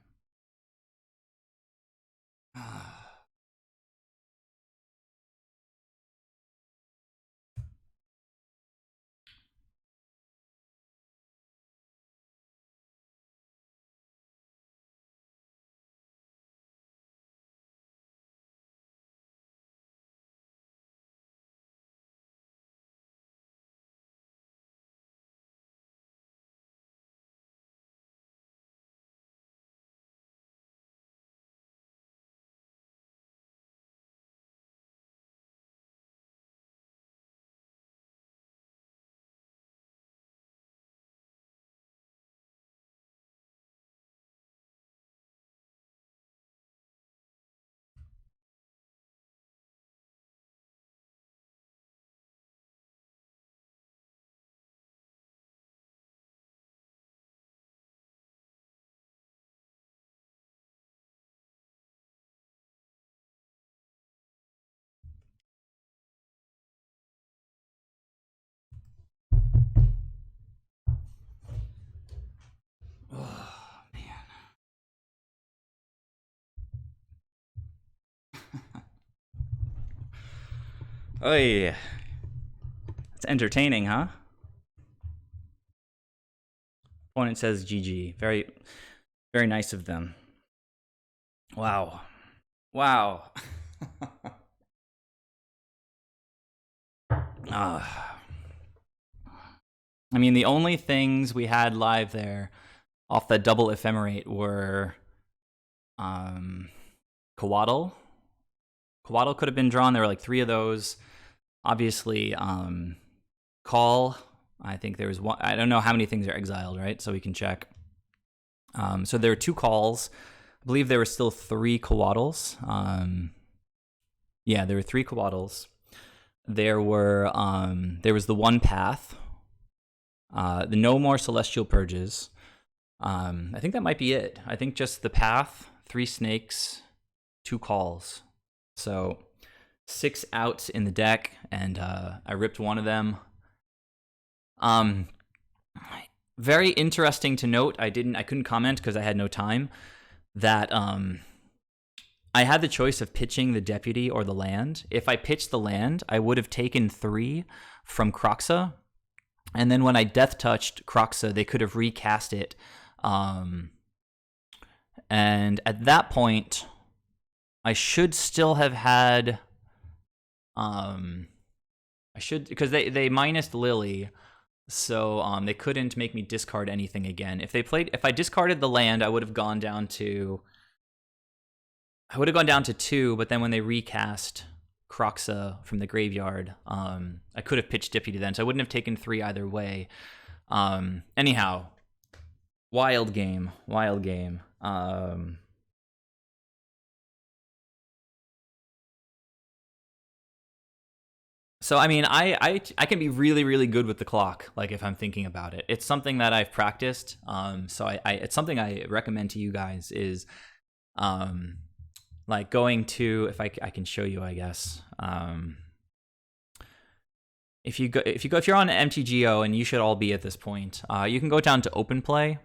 Oy. It's entertaining, huh? Opponent says GG. Very, very nice of them. Wow. Wow. I mean, the only things we had live there off the double ephemerate were Coatl. Coatl could have been drawn. There were like 3 of those. Obviously, Call. I think there was one. I don't know how many things are exiled, right? So we can check. So there were 2 calls. I believe there were still 3 Coatls. Yeah, there were 3 Coatls. There was the 1 path. The no more celestial purges. I think that might be it. I think just the path, 3 snakes, 2 calls. So 6 outs in the deck, and I ripped one of them. Very interesting to note. I couldn't comment because I had no time. That I had the choice of pitching the deputy or the land. If I pitched the land, I would have taken 3 from Croxa, and then when I death touched Croxa, they could have recast it. And at that point, I should still have had. Because they minused Lily, so they couldn't make me discard anything again. If I discarded the land, I would have gone down to 2. But then when they recast Croxa from the graveyard, I could have pitched Deputy then, so I wouldn't have taken 3 either way. Anyhow, wild game. So I mean, I can be really, really good with the clock. Like if I'm thinking about it, it's something that I've practiced. So it's something I recommend to you guys is, like going to, if I can show you, I guess. If you're on MTGO, and you should all be at this point, you can go down to open play,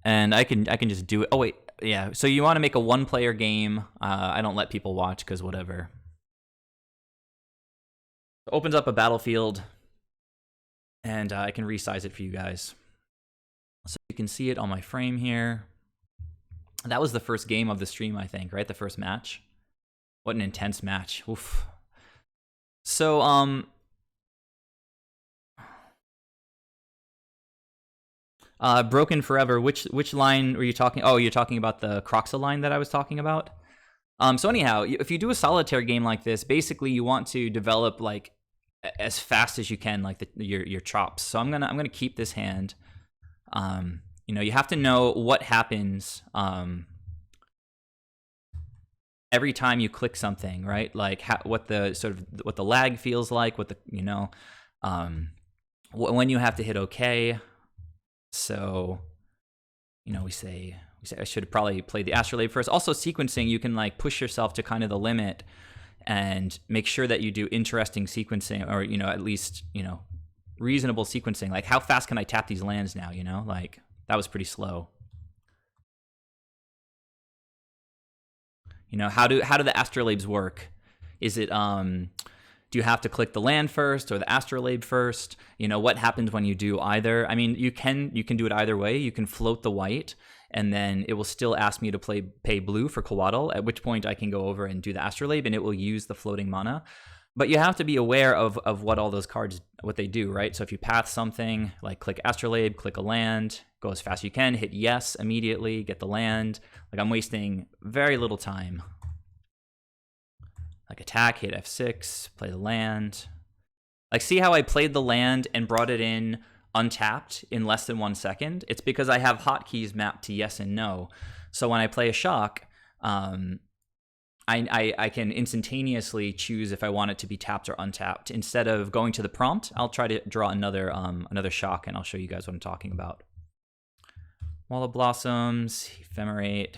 and I can just do it. Oh wait, yeah. So you want to make a 1-player game. I don't let people watch because whatever. It opens up a battlefield, and I can resize it for you guys. So you can see it on my frame here. That was the first game of the stream, I think, right? The first match. What an intense match. Oof. So, Broken Forever, which line were you talking? Oh, you're talking about the Croxa line that I was talking about? So anyhow, if you do a solitaire game like this, basically you want to develop like as fast as you can, like your chops. So I'm gonna keep this hand. You have to know what happens every time you click something, right? Like what the lag feels like, when you have to hit OK. So we say I should probably play the Astrolabe first. Also, sequencing, you can like push yourself to kind of the limit and make sure that you do interesting sequencing, or at least reasonable sequencing. Like how fast can I tap these lands now? Like that was pretty slow. How do the Astrolabes work? Is it do you have to click the land first or the Astrolabe first? What happens when you do either? I mean, you can do it either way. You can float the white, and then it will still ask me to pay blue for Coatl, at which point I can go over and do the Astrolabe, and it will use the floating mana. But you have to be aware of what all those cards, what they do, right? So if you path something, like click Astrolabe, click a land, go as fast as you can, hit yes immediately, get the land. Like I'm wasting very little time. Like attack, hit F6, play the land. Like see how I played the land and brought it in untapped in less than 1 second? It's because I have hotkeys mapped to yes and no. So when I play a shock, I can instantaneously choose if I want it to be tapped or untapped. Instead of going to the prompt, I'll try to draw another shock, and I'll show you guys what I'm talking about. Wall of Blossoms, Ephemerate,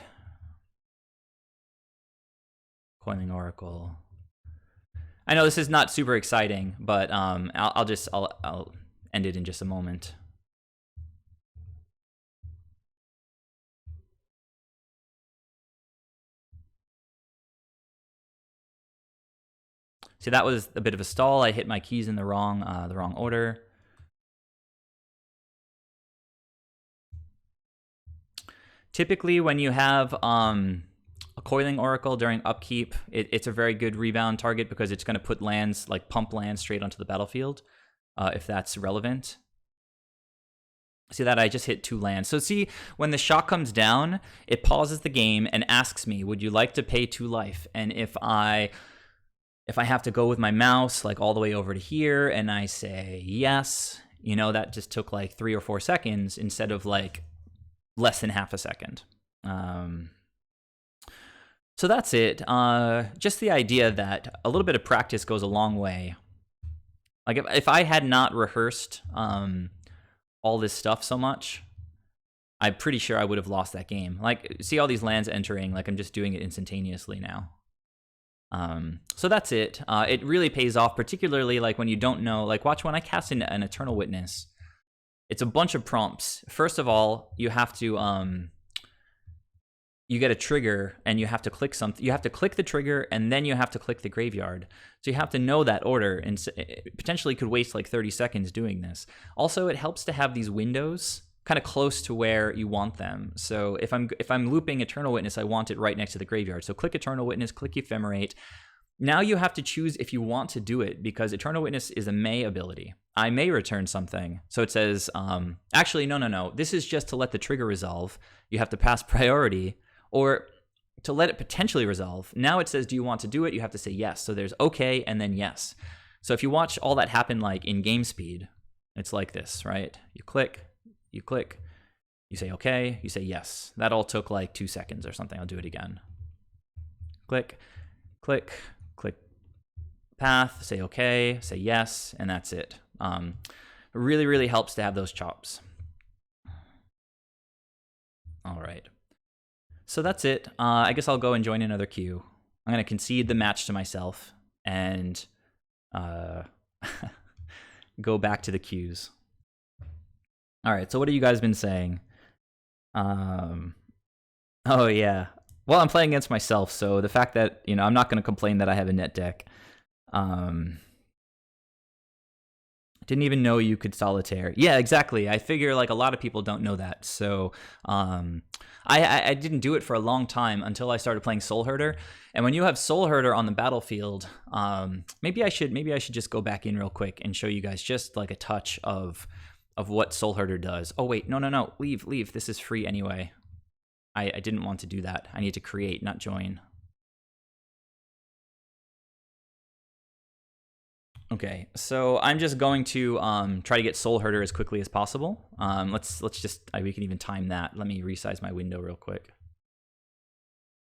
Coiling Oracle. I know this is not super exciting, but I'll end it in just a moment. See, that was a bit of a stall. I hit my keys in the wrong order. Typically, when you have a Coiling Oracle during upkeep, it's a very good rebound target because it's going to put lands, like pump lands, straight onto the battlefield, if that's relevant. See that? I just hit 2 lands. So see, when the shot comes down, it pauses the game and asks me, would you like to pay 2 life? And if I have to go with my mouse like all the way over to here and I say yes, you know, that just took like 3 or 4 seconds instead of like less than half a second. So that's it. Just the idea that a little bit of practice goes a long way. Like if I had not rehearsed all this stuff so much, I'm pretty sure I would have lost that game. Like, see all these lands entering, like I'm just doing it instantaneously now. So that's it. It really pays off, particularly like when you don't know, like watch when I cast an Eternal Witness. It's a bunch of prompts. First of all, you have to you get a trigger and you have to click something. You have to click the trigger and then you have to click the graveyard. So you have to know that order, and potentially could waste like 30 seconds doing this. Also, it helps to have these windows kind of close to where you want them. So if I'm looping Eternal Witness, I want it right next to the graveyard. So click Eternal Witness, click Ephemerate. Now you have to choose if you want to do it, because Eternal Witness is a may ability. I may return something. So it says, actually, no. This is just to let the trigger resolve. You have to pass priority, or to let it potentially resolve. Now it says, do you want to do it? You have to say yes. So there's okay and then yes. So if you watch all that happen like in game speed, it's like this, right? You click, you say okay, you say yes. That all took like 2 seconds or something. I'll do it again. Click, path, say okay, say yes, and that's it. It really, really helps to have those chops. All right. So that's it. I guess I'll go and join another queue. I'm going to concede the match to myself and go back to the queues. All right, so what have you guys been saying? Oh, yeah. Well, I'm playing against myself, so the fact that, you know, I'm not going to complain that I have a net deck. Didn't even know you could solitaire. Yeah, exactly. I figure like a lot of people don't know that. So I didn't do it for a long time until I started playing Rhinoherder. And when you have Rhinoherder on the battlefield, maybe I should just go back in real quick and show you guys just like a touch of what Rhinoherder does. Oh wait, no. Leave. This is free anyway. I didn't want to do that. I need to create, not join. Okay, so I'm just going to try to get Rhinoherder as quickly as possible. Let's just we can even time that. Let me resize my window real quick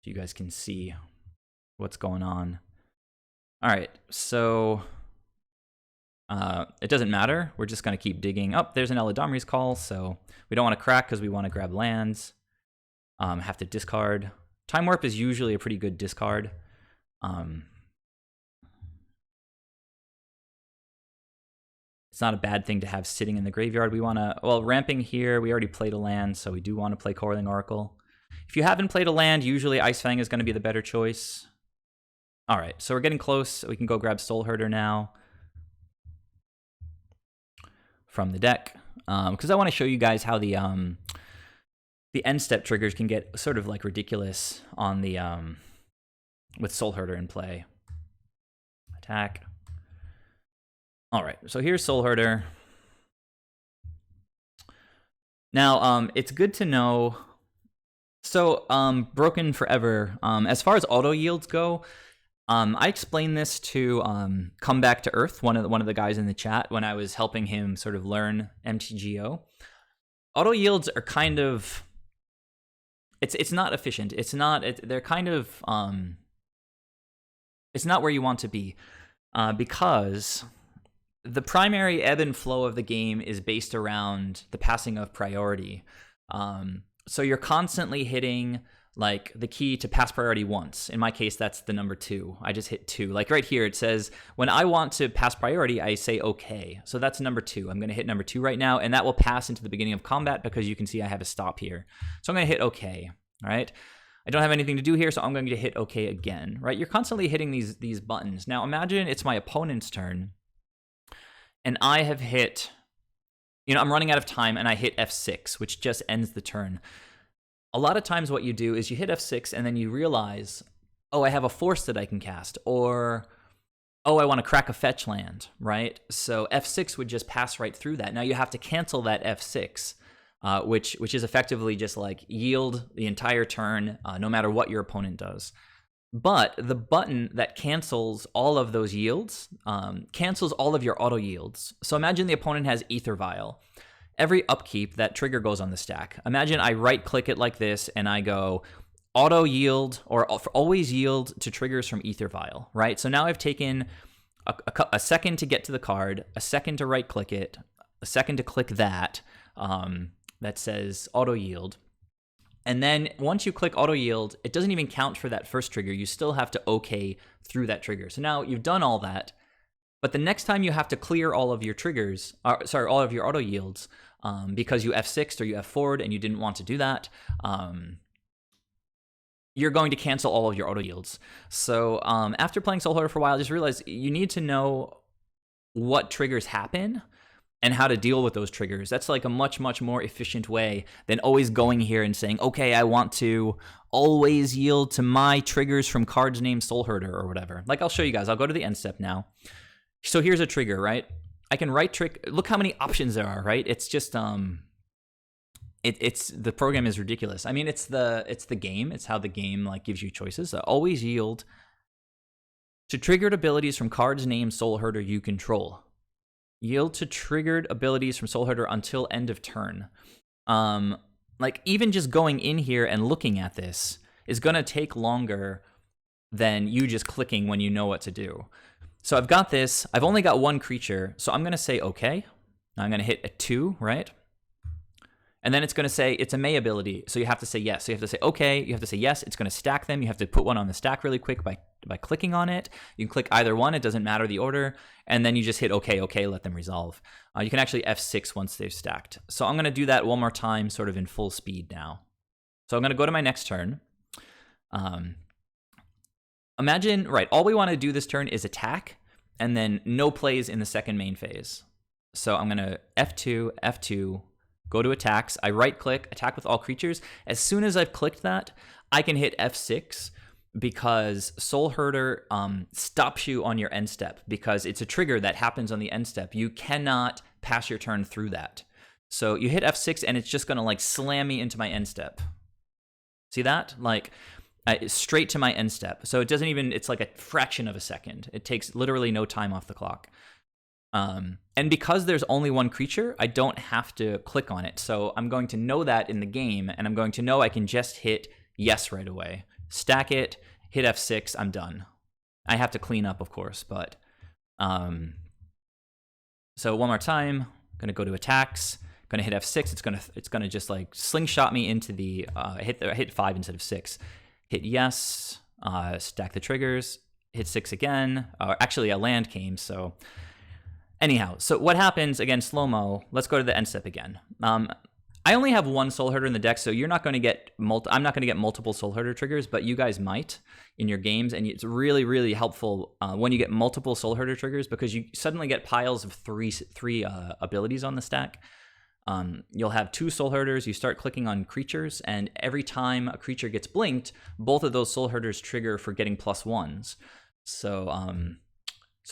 so you guys can see what's going on. All right, so it doesn't matter. We're just going to keep digging. Oh, there's an Eladamri's Call, so we don't want to crack because we want to grab lands. Have to discard. Time Warp is usually a pretty good discard. It's not a bad thing to have sitting in the graveyard. We want to, well, ramping here, we already played a land, so we do want to play Coiling Oracle. If you haven't played a land, usually Ice Fang is going to be the better choice. All right, so we're getting close. We can go grab Rhinoherder now from the deck, because I want to show you guys how the end step triggers can get sort of like ridiculous on the with Rhinoherder in play. Attack. All right, so here's Rhinoherder. Now, it's good to know. So, Broken Forever. As far as auto yields go, I explained this to Come Back to Earth, one of the guys in the chat, when I was helping him sort of learn MTGO. Auto yields are kind of, it's not efficient. They're kind of it's not where you want to be, because the primary ebb and flow of the game is based around the passing of priority. So you're constantly hitting like the key to pass priority once. In my case, that's the number 2. I just hit 2. Like right here, it says, when I want to pass priority, I say okay. So that's number 2. I'm going to hit number 2 right now, and that will pass into the beginning of combat because you can see I have a stop here. So I'm going to hit okay, all right? I don't have anything to do here, so I'm going to hit OK again, right? You're constantly hitting these buttons. Now imagine it's my opponent's turn, and I have hit, I'm running out of time, and I hit F6, which just ends the turn. A lot of times what you do is you hit F6, and then you realize, oh, I have a force that I can cast, or, oh, I want to crack a fetch land, right? So F6 would just pass right through that. Now you have to cancel that F6, which is effectively just like yield the entire turn, no matter what your opponent does. But the button that cancels all of those yields cancels all of your auto yields. So imagine the opponent has Ether Vial. Every upkeep, that trigger goes on the stack. Imagine I right-click it like this, and I go auto yield or always yield to triggers from Ether Vial, right? So now I've taken a second to get to the card, a second to right-click it, a second to click that says auto yield. And then once you click auto yield, it doesn't even count for that first trigger. You still have to OK through that trigger. So now you've done all that, but the next time you have to clear all of your triggers, all of your auto yields, because you F6'd or you F4'd and you didn't want to do that, you're going to cancel all of your auto yields. So after playing Soulherder for a while, just realize you need to know what triggers happen and how to deal with those triggers. That's like a much, much more efficient way than always going here and saying, okay, I want to always yield to my triggers from cards named Soulherder or whatever. Like, I'll show you guys. I'll go to the end step now. So here's a trigger, right? I can right trick. Look how many options there are, right? It's just it's the program is ridiculous. I mean, it's the game. It's how the game like gives you choices. So always yield to triggered abilities from cards named Soulherder you control. Yield to triggered abilities from Soulherder until end of turn. Like even just going in here and looking at this is gonna take longer than you just clicking when you know what to do. So I've got this. I've only got one creature, so I'm gonna say okay. I'm gonna hit a 2, right? And then it's going to say it's a May ability, so you have to say yes. So you have to say okay, you have to say yes, it's going to stack them. You have to put one on the stack really quick by clicking on it. You can click either one, it doesn't matter the order, and then you just hit okay, let them resolve. You can actually F6 once they've stacked. So I'm going to do that one more time, sort of in full speed now. So I'm going to go to my next turn. Imagine, right, all we want to do this turn is attack, and then no plays in the second main phase. So I'm going to F2, go to attacks. I right-click, attack with all creatures. As soon as I've clicked that, I can hit F6 because Soulherder stops you on your end step because it's a trigger that happens on the end step. You cannot pass your turn through that. So you hit F6 and it's just going to like slam me into my end step. See that? Like straight to my end step. So it doesn't even, it's like a fraction of a second. It takes literally no time off the clock. And because there's only one creature, I don't have to click on it. So I'm going to know that in the game, and I'm going to know I can just hit yes right away. Stack it, hit F6, I'm done. I have to clean up, of course, but so one more time, I'm gonna go to attacks, gonna hit F6, it's gonna just like slingshot me into the hit 5 instead of 6. Hit yes, stack the triggers, hit 6 again, or actually a land came, so anyhow, so what happens, again, slow-mo, let's go to the end step again. I only have one Soulherder in the deck, so you're not going to get I'm not going to get multiple Soulherder triggers, but you guys might in your games, and it's really, really helpful when you get multiple Soulherder triggers because you suddenly get piles of three abilities on the stack. You'll have 2 Soulherders, you start clicking on creatures, and every time a creature gets blinked, both of those Soulherders trigger for getting +1s. So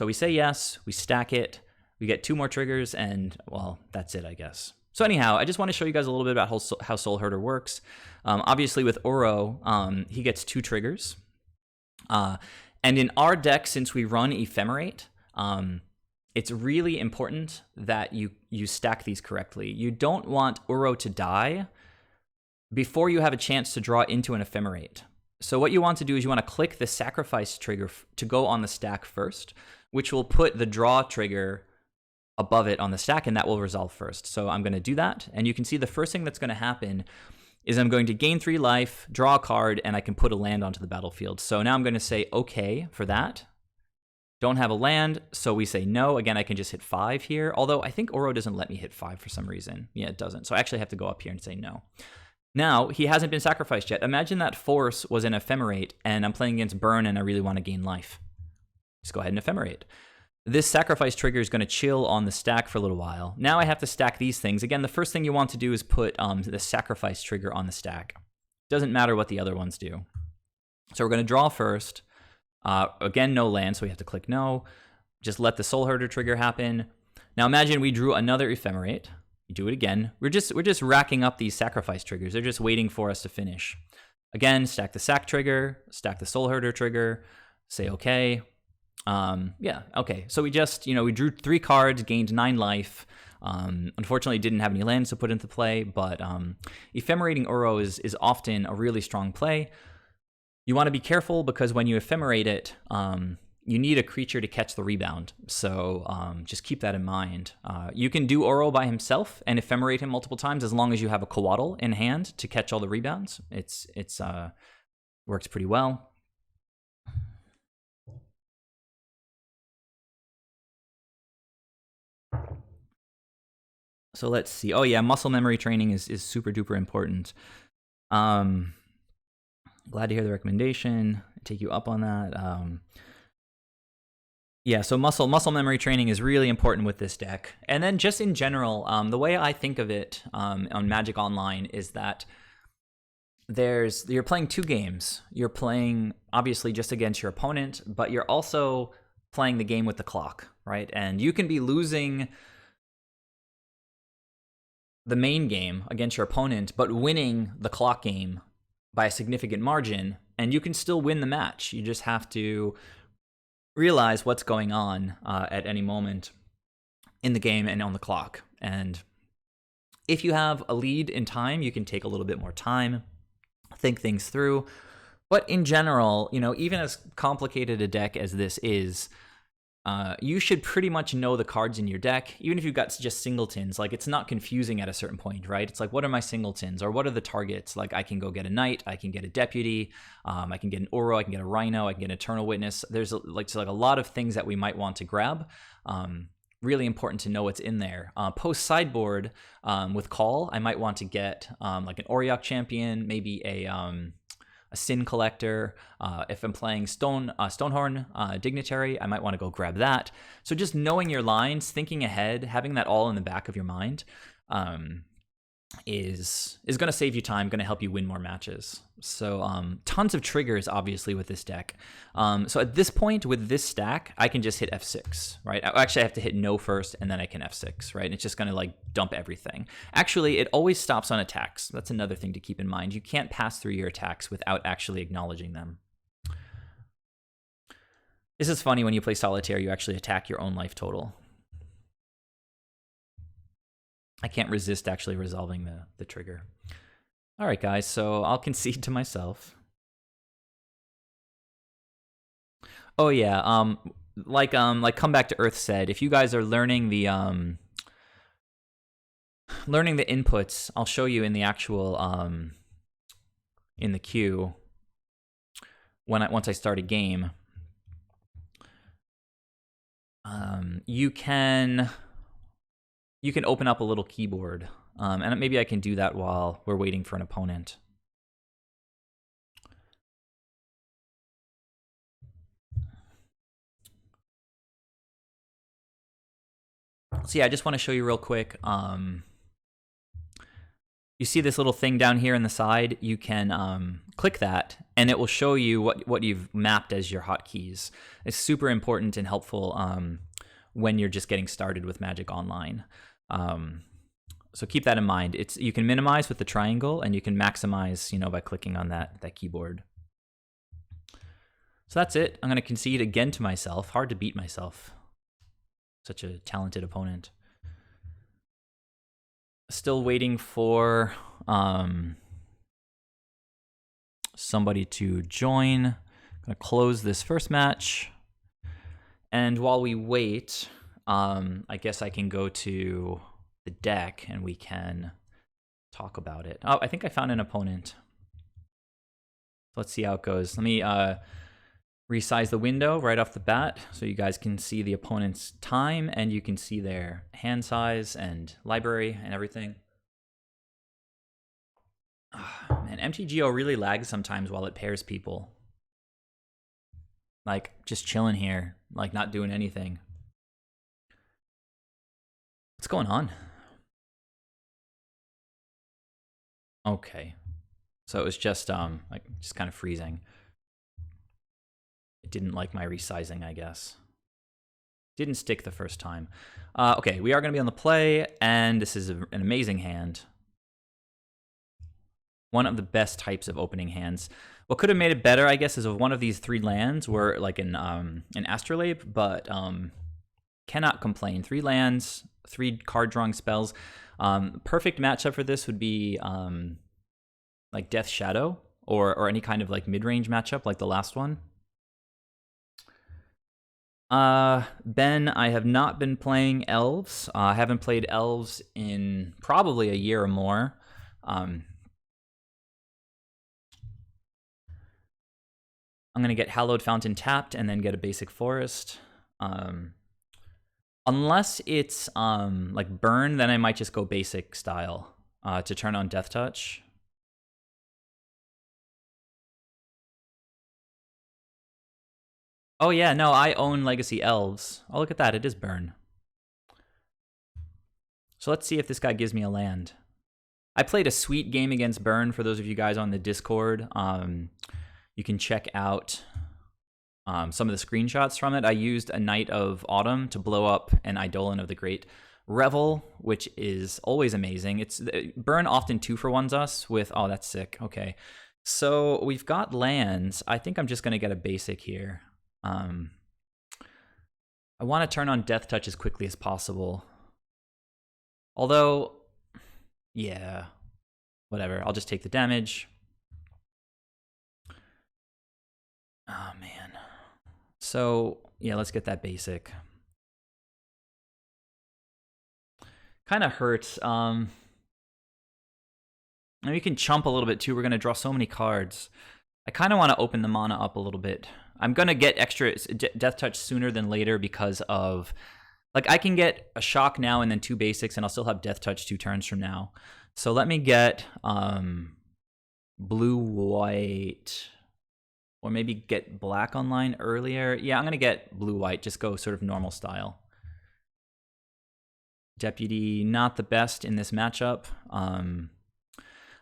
we say yes, we stack it, we get 2 more triggers, and, well, that's it, I guess. So anyhow, I just want to show you guys a little bit about how Soulherder works. Obviously, with Uro, he gets 2 triggers. And in our deck, since we run Ephemerate, it's really important that you stack these correctly. You don't want Uro to die before you have a chance to draw into an Ephemerate. So what you want to do is you want to click the sacrifice trigger to go on the stack first, which will put the draw trigger above it on the stack, and that will resolve first. So I'm going to do that, and you can see the first thing that's going to happen is I'm going to gain 3 life, draw a card, and I can put a land onto the battlefield. So now I'm going to say okay for that. Don't have a land, so we say no. Again, I can just hit 5 here, although I think Uro doesn't let me hit 5 for some reason. Yeah, it doesn't. So I actually have to go up here and say no. Now, he hasn't been sacrificed yet. Imagine that force was an ephemerate, and I'm playing against burn, and I really want to gain life. Just go ahead and ephemerate. This sacrifice trigger is going to chill on the stack for a little while. Now I have to stack these things. Again, the first thing you want to do is put the sacrifice trigger on the stack. Doesn't matter what the other ones do. So we're going to draw first. Again, no land, so we have to click no. Just let the Rhinoherder trigger happen. Now imagine we drew another ephemerate. You do it again. We're just racking up these sacrifice triggers. They're just waiting for us to finish. Again, stack the sack trigger, stack the Rhinoherder trigger, say okay. Yeah, okay. So we just, we drew 3 cards, gained 9 life. Unfortunately, didn't have any lands to put into play, but ephemerating Uro is often a really strong play. You want to be careful because when you ephemerate it, you need a creature to catch the rebound. So just keep that in mind. You can do Uro by himself and ephemerate him multiple times as long as you have a Coatl in hand to catch all the rebounds. It's works pretty well. So let's see. Oh yeah, muscle memory training is super duper important. Glad to hear the recommendation. Take you up on that. Yeah, so muscle memory training is really important with this deck. And then just in general, the way I think of it on Magic Online is that you're playing 2 games. You're playing obviously just against your opponent, but you're also playing the game with the clock, right? And you can be losing the main game against your opponent, but winning the clock game by a significant margin, and you can still win the match. You just have to realize what's going on at any moment in the game and on the clock. And if you have a lead in time, you can take a little bit more time, think things through. But in general, even as complicated a deck as this is, you should pretty much know the cards in your deck, even if you've got just singletons. Like, it's not confusing at a certain point, right? It's like, what are my singletons, or what are the targets? Like, I can go get a knight, I can get a deputy, I can get an Uro, I can get a Rhino, I can get an Eternal Witness. There's a lot of things that we might want to grab. Really important to know what's in there. Post sideboard with Call, I might want to get like an Auriok Champion, maybe a Sin Collector. If I'm playing Stonehorn Dignitary, I might want to go grab that. So just knowing your lines, thinking ahead, having that all in the back of your mind is going to save you time, going to help you win more matches. So tons of triggers, obviously, with this deck. So at this point, with this stack, I can just hit F6, right? Actually, I have to hit no first, and then I can F6, right? And it's just going to dump everything. Actually, it always stops on attacks. That's another thing to keep in mind. You can't pass through your attacks without actually acknowledging them. This is funny. When you play Solitaire, you actually attack your own life total. I can't resist actually resolving the trigger. All right, guys, so I'll concede to myself. Oh yeah, like Come Back to Earth said, if you guys are learning the inputs, I'll show you in the actual in the queue once I start a game. You can open up a little keyboard, and maybe I can do that while we're waiting for an opponent. So yeah, I just want to show you real quick. You see this little thing down here in the side? You can click that, and it will show you what you've mapped as your hotkeys. It's super important and helpful when you're just getting started with Magic Online. So keep that in mind. You can minimize with the triangle, and you can maximize, by clicking on that keyboard. So that's it. I'm going to concede again to myself. Hard to beat myself. Such a talented opponent. Still waiting for somebody to join. I'm going to close this first match. And while we wait, I guess I can go to the deck and we can talk about it. Oh, I think I found an opponent. Let's see how it goes. Let me resize the window right off the bat so you guys can see the opponent's time and you can see their hand size and library and everything. Man, MTGO really lags sometimes while it pairs people. Like, just chilling here, like not doing anything. What's going on? Okay. So it was just like just kind of freezing. It didn't like my resizing, I guess. Didn't stick the first time. Okay, we are going to be on the play, and this is an amazing hand. One of the best types of opening hands. What could have made it better, I guess, is if one of these 3 lands were like an Astrolabe, but cannot complain. 3 lands, 3 card drawing spells. Perfect matchup for this would be like Death Shadow or any kind of like mid-range matchup like the last one. Ben, I have not been playing Elves. I haven't played Elves in probably a year or more. I'm going to get Hallowed Fountain tapped and then get a basic forest. Unless it's like burn, then I might just go basic style to turn on Death Touch. Oh yeah, no, I own Legacy Elves. Oh, look at that, it is burn. So let's see if this guy gives me a land. I played a sweet game against burn for those of you guys on the Discord. You can check out some of the screenshots from it. I used a Knight of Autumn to blow up an Eidolon of the Great Revel, which is always amazing. It's burn often 2-for-1s us with, oh, that's sick. Okay. So we've got lands. I think I'm just going to get a basic here. I want to turn on Death Touch as quickly as possible. Although, yeah, whatever. I'll just take the damage. Oh, man. So, yeah, let's get that basic. Kind of hurts. And we can chump a little bit, too. We're going to draw so many cards. I kind of want to open the mana up a little bit. I'm going to get extra Death Touch sooner than later because of... Like, I can get a shock now and then 2 basics, and I'll still have Death Touch 2 turns from now. So let me get blue-white... Or maybe get black online earlier. Yeah, I'm going to get blue-white. Just go sort of normal style. Deputy, not the best in this matchup. I'm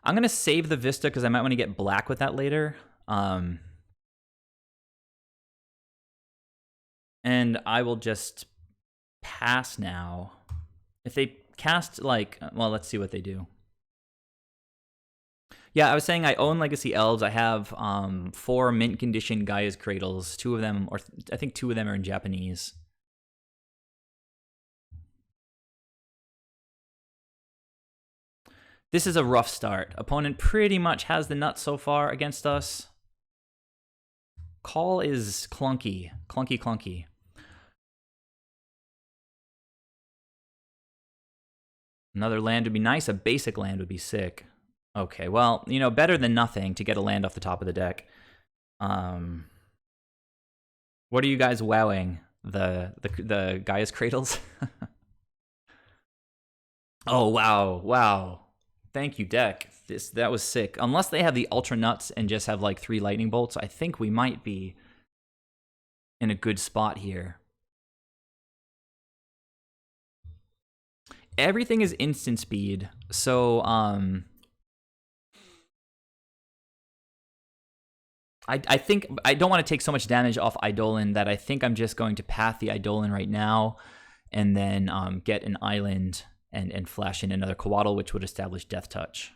going to save the Vista because I might want to get black with that later. And I will just pass now. If they cast, like... Well, let's see what they do. Yeah, I was saying I own Legacy Elves. I have 4 mint condition Gaia's Cradles. 2 of them, or I think 2 of them are in Japanese. This is a rough start. Opponent pretty much has the nuts so far against us. Call is clunky. Clunky. Another land would be nice. A basic land would be sick. Okay, well, you know, better than nothing to get a land off the top of the deck. What are you guys wowing? The Gaia's Cradles? Oh, wow. Thank you, deck. That was sick. Unless they have the Ultra Nuts and just have like 3 Lightning Bolts, I think we might be in a good spot here. Everything is instant speed, so I think I don't want to take so much damage off Eidolon that I think I'm just going to path the Eidolon right now and then get an island and flash in another Coatl, which would establish Death Touch.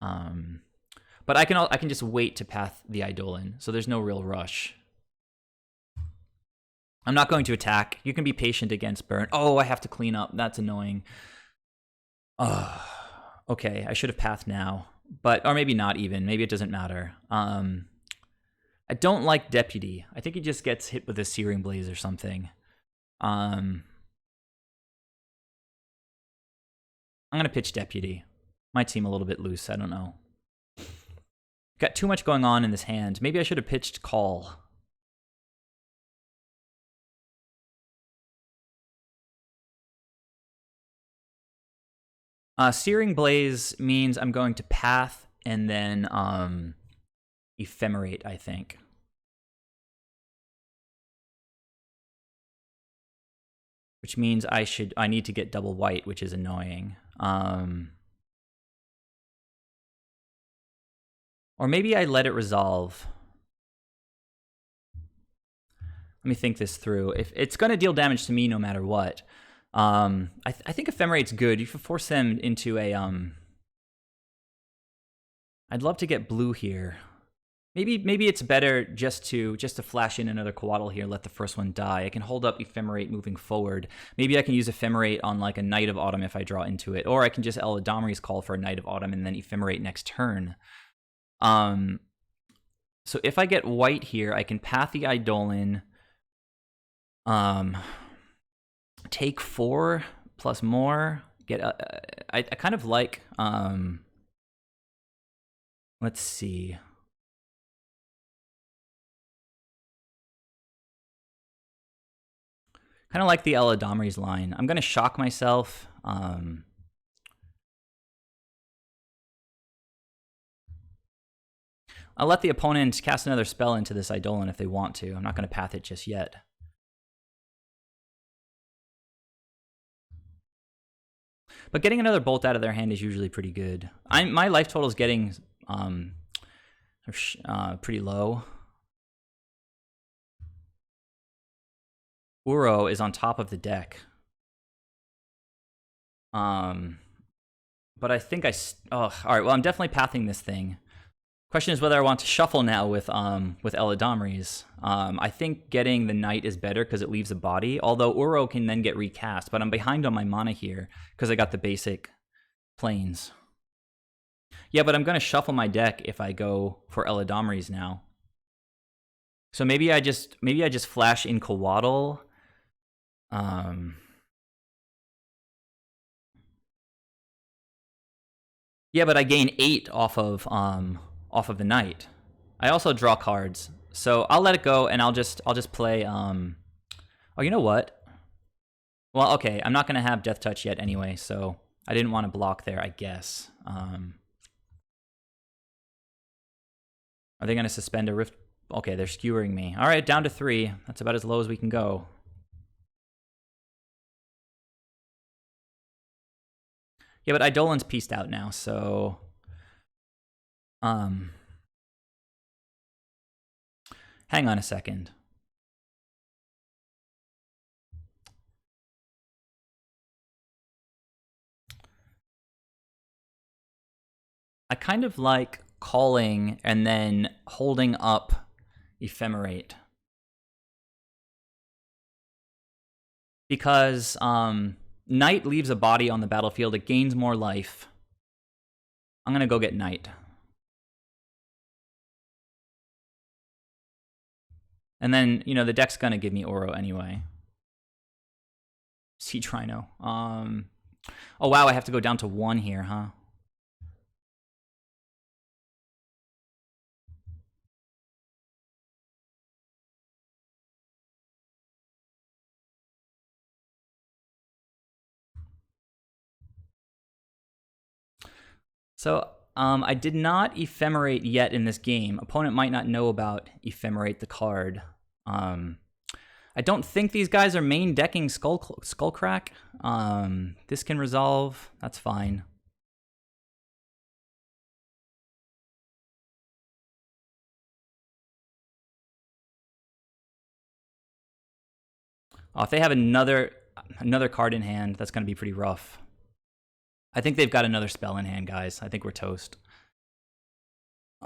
But I can just wait to path the Eidolon, so there's no real rush. I'm not going to attack. You can be patient against burn. Oh, I have to clean up. That's annoying. Okay, I should have pathed now. But, or maybe not even. Maybe it doesn't matter. I don't like Deputy. I think he just gets hit with a Searing Blaze or something. I'm going to pitch Deputy. Might seem a little bit loose. I don't know. Got too much going on in this hand. Maybe I should have pitched Call. Searing Blaze means I'm going to path and then ephemerate, I think. Which means I need to get double white, which is annoying. Or maybe I let it resolve. Let me think this through. If it's going to deal damage to me no matter what. I think Ephemerate's good. You can force them into a... I'd love to get blue here. Maybe it's better just to flash in another Coatl here, let the first one die. I can hold up Ephemerate moving forward. Maybe I can use Ephemerate on like a Knight of Autumn if I draw into it. Or I can just Eladamri's Call for a Knight of Autumn and then Ephemerate next turn. So if I get white here, I can path the Eidolon. Take 4 plus more. Get I kind of like let's see. Kind of like the Eladamri's line. I'm gonna shock myself. I'll let the opponent cast another spell into this Eidolon if they want to. I'm not gonna path it just yet. But getting another bolt out of their hand is usually pretty good. My life total is getting pretty low. Uro is on top of the deck. But I think all right, well, I'm definitely pathing this thing. Question is whether I want to shuffle now with Eladamri's. I think getting the Knight is better because it leaves a body, although Uro can then get recast, but I'm behind on my mana here because I got the basic planes. Yeah, but I'm going to shuffle my deck if I go for Eladamri's now. So maybe I just flash in Coatl. Yeah, but I gain 8 off of the Knight. I also draw cards, so I'll let it go, and I'll just play. Oh, you know what? Well, okay, I'm not gonna have Death Touch yet anyway, so I didn't want to block there. I guess. Are they gonna suspend a Rift? Okay, they're skewering me. All right, down to 3. That's about as low as we can go. Yeah, but Eidolon's pieced out now, so hang on a second. I kind of like calling and then holding up Ephemerate. Because Knight leaves a body on the battlefield, it gains more life. I'm gonna go get Knight. And then, you know, the deck's gonna give me Uro anyway. Siege Rhino. Oh wow, I have to go down to 1 here, huh? So I did not Ephemerate yet in this game. Opponent might not know about Ephemerate the card. I don't think these guys are main decking Skullcrack. This can resolve. That's fine. Oh, if they have another card in hand, that's going to be pretty rough. I think they've got another spell in hand, guys. I think we're toast.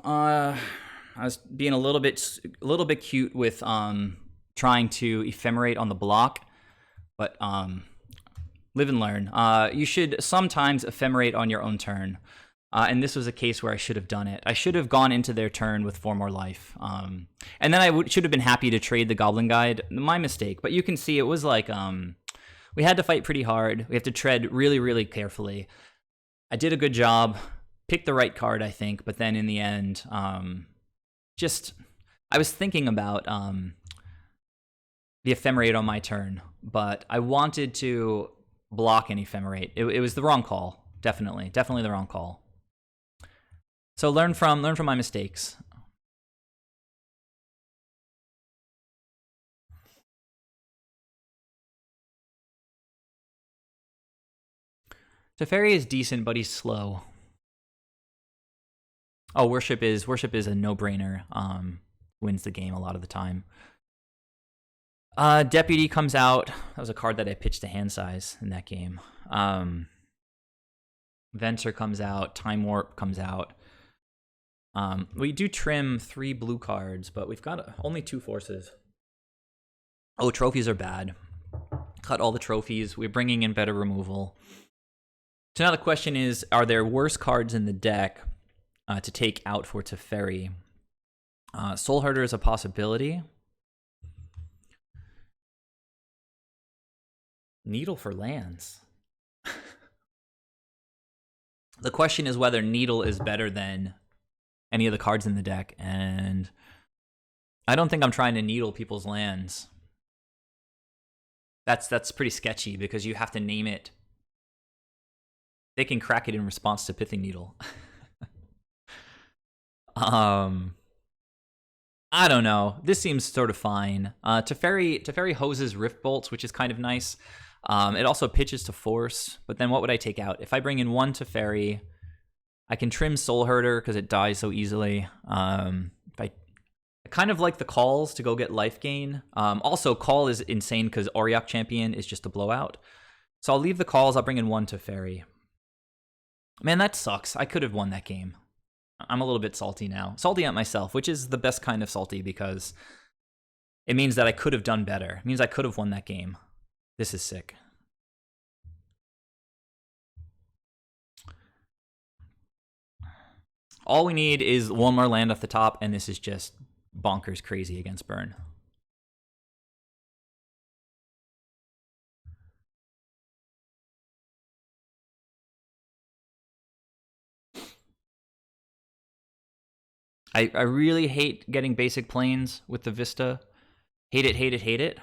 I was being a little bit cute with trying to Ephemerate on the block, but live and learn. You should sometimes Ephemerate on your own turn. And this was a case where I should have done it. I should have gone into their turn with 4 more life. And then I should have been happy to trade the Goblin Guide. My mistake. But you can see it was like... we had to fight pretty hard. We have to tread really, really carefully. I did a good job. Picked the right card, I think. But then in the end, I was thinking about the Ephemerate on my turn. But I wanted to block an Ephemerate. It was the wrong call Definitely the wrong call. So learn from my mistakes. Teferi is decent, but he's slow. Oh, worship is a no-brainer. Wins the game a lot of the time. Deputy comes out. That was a card that I pitched to hand size in that game. Venser comes out. Time Warp comes out. We do trim 3 blue cards, but we've got only 2 forces. Oh, trophies are bad. Cut all the trophies. We're bringing in better removal. So now the question is, are there worse cards in the deck to take out for Teferi? Soulherder is a possibility. Needle for lands. The question is whether Needle is better than any of the cards in the deck, and I don't think I'm trying to needle people's lands. That's pretty sketchy because you have to name it. They can crack it in response to Pithing Needle. I don't know. This seems sort of fine. Teferi hoses Rift Bolts, which is kind of nice. It also pitches to Force, but then what would I take out? If I bring in 1 Teferi, I can trim Soulherder because it dies so easily. I kind of like the calls to go get life gain. Also, call is insane because Auriok Champion is just a blowout. So I'll leave the calls. I'll bring in 1 Teferi. Man, that sucks. I could have won that game. I'm a little bit salty now. Salty at myself, which is the best kind of salty because it means that I could have done better. It means I could have won that game. This is sick. All we need is 1 more land off the top, and this is just bonkers crazy against burn. I really hate getting basic planes with the Vista. Hate it, hate it, hate it.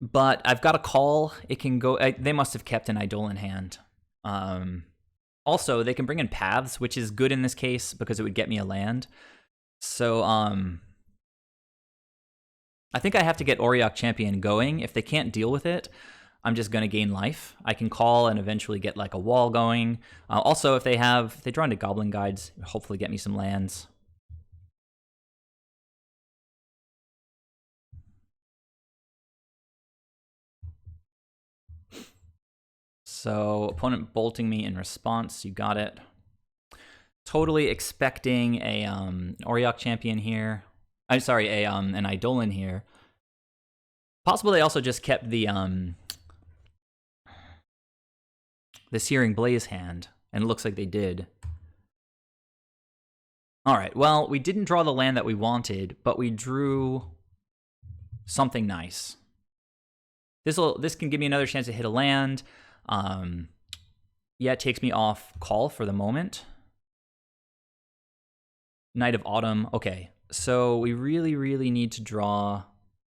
But I've got a call. It can go... they must have kept an Idol in hand. Also, they can bring in Paths, which is good in this case because it would get me a land. So, I think I have to get Auriok Champion going. If they can't deal with it, I'm just going to gain life. I can call and eventually get like a wall going. Also, if they draw into Goblin Guides, hopefully get me some lands. So, opponent bolting me in response. You got it. Totally expecting a Auriok Champion here. I'm sorry, an Eidolon here. Possible they also just kept the Searing Blaze hand, and it looks like they did. All right, well, we didn't draw the land that we wanted, but we drew something nice. This can give me another chance to hit a land. Yeah, it takes me off call for the moment. Night of Autumn. Okay, so we really need to draw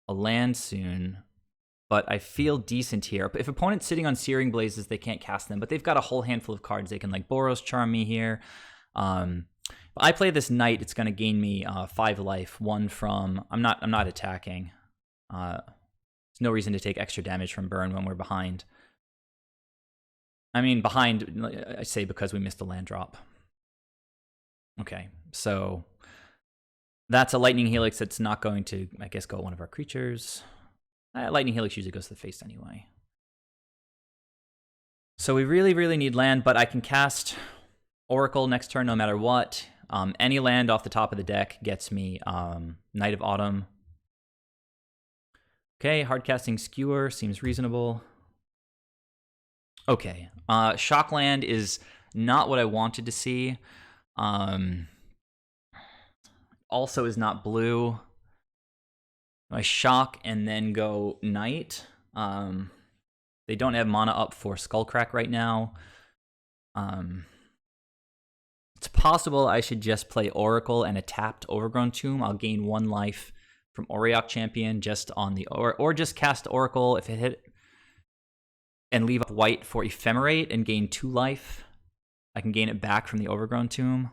a land soon, but I feel decent here. But if opponent's sitting on Searing Blazes, they can't cast them, but they've got a whole handful of cards. They can like Boros Charm me here. But I play this Knight, it's going to gain me 5 life. 1 from... I'm not attacking. There's no reason to take extra damage from burn when we're behind. I mean, behind, I say because we missed a land drop. Okay, so that's a Lightning Helix that's not going to, I guess, go one of our creatures. Lightning Helix usually goes to the face anyway. So we really need land, but I can cast Oracle next turn no matter what. Any land off the top of the deck gets me Night of Autumn. Okay, hard casting Skewer seems reasonable. Okay, Shockland is not what I wanted to see. Also is not blue. I shock and then go Knight. They don't have mana up for Skullcrack right now. It's possible I should just play Oracle and a tapped Overgrown Tomb. I'll gain 1 life from Auriok Champion just on the... Or just cast Oracle if it hit... and leave up white for Ephemerate and gain 2 life. I can gain it back from the Overgrown Tomb.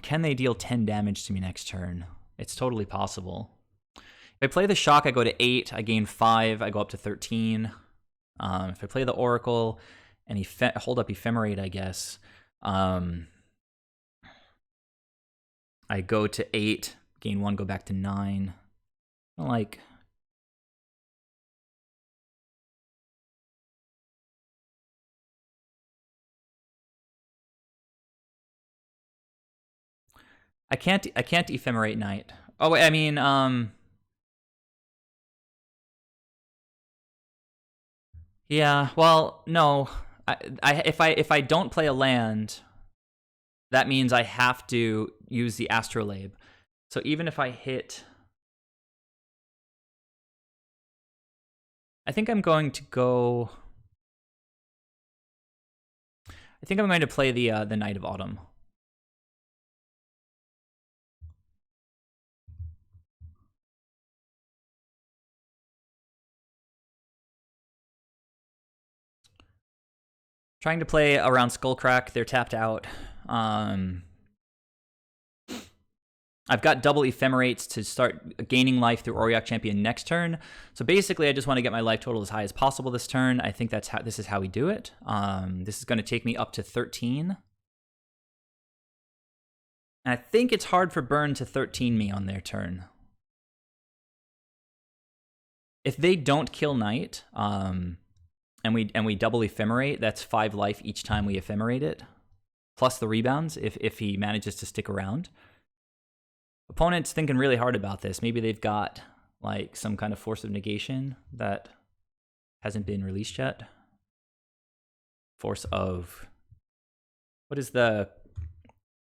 Can they deal 10 damage to me next turn? It's totally possible. If I play the Shock, I go to 8. I gain 5. I go up to 13. If I play the Oracle and hold up Ephemerate, I guess, I go to 8, gain 1, go back to 9. Like, I can't Ephemerate Knight. Oh wait, I mean, yeah. Well, no. If I don't play a land, that means I have to use the Astrolabe. So even if I hit, I think I'm going to go. I think I'm going to play the Knight of Autumn. Trying to play around Skullcrack. They're tapped out. I've got double Ephemerates to start gaining life through Auriok Champion next turn. So basically, I just want to get my life total as high as possible this turn. I think this is how we do it. This is going to take me up to 13. And I think it's hard for Burn to 13 me on their turn. If they don't kill Knight, and we double Ephemerate, that's 5 life each time we Ephemerate it, plus the rebounds if he manages to stick around. Opponent's thinking really hard about this. Maybe they've got like some kind of Force of Negation that hasn't been released yet. Force of, what is the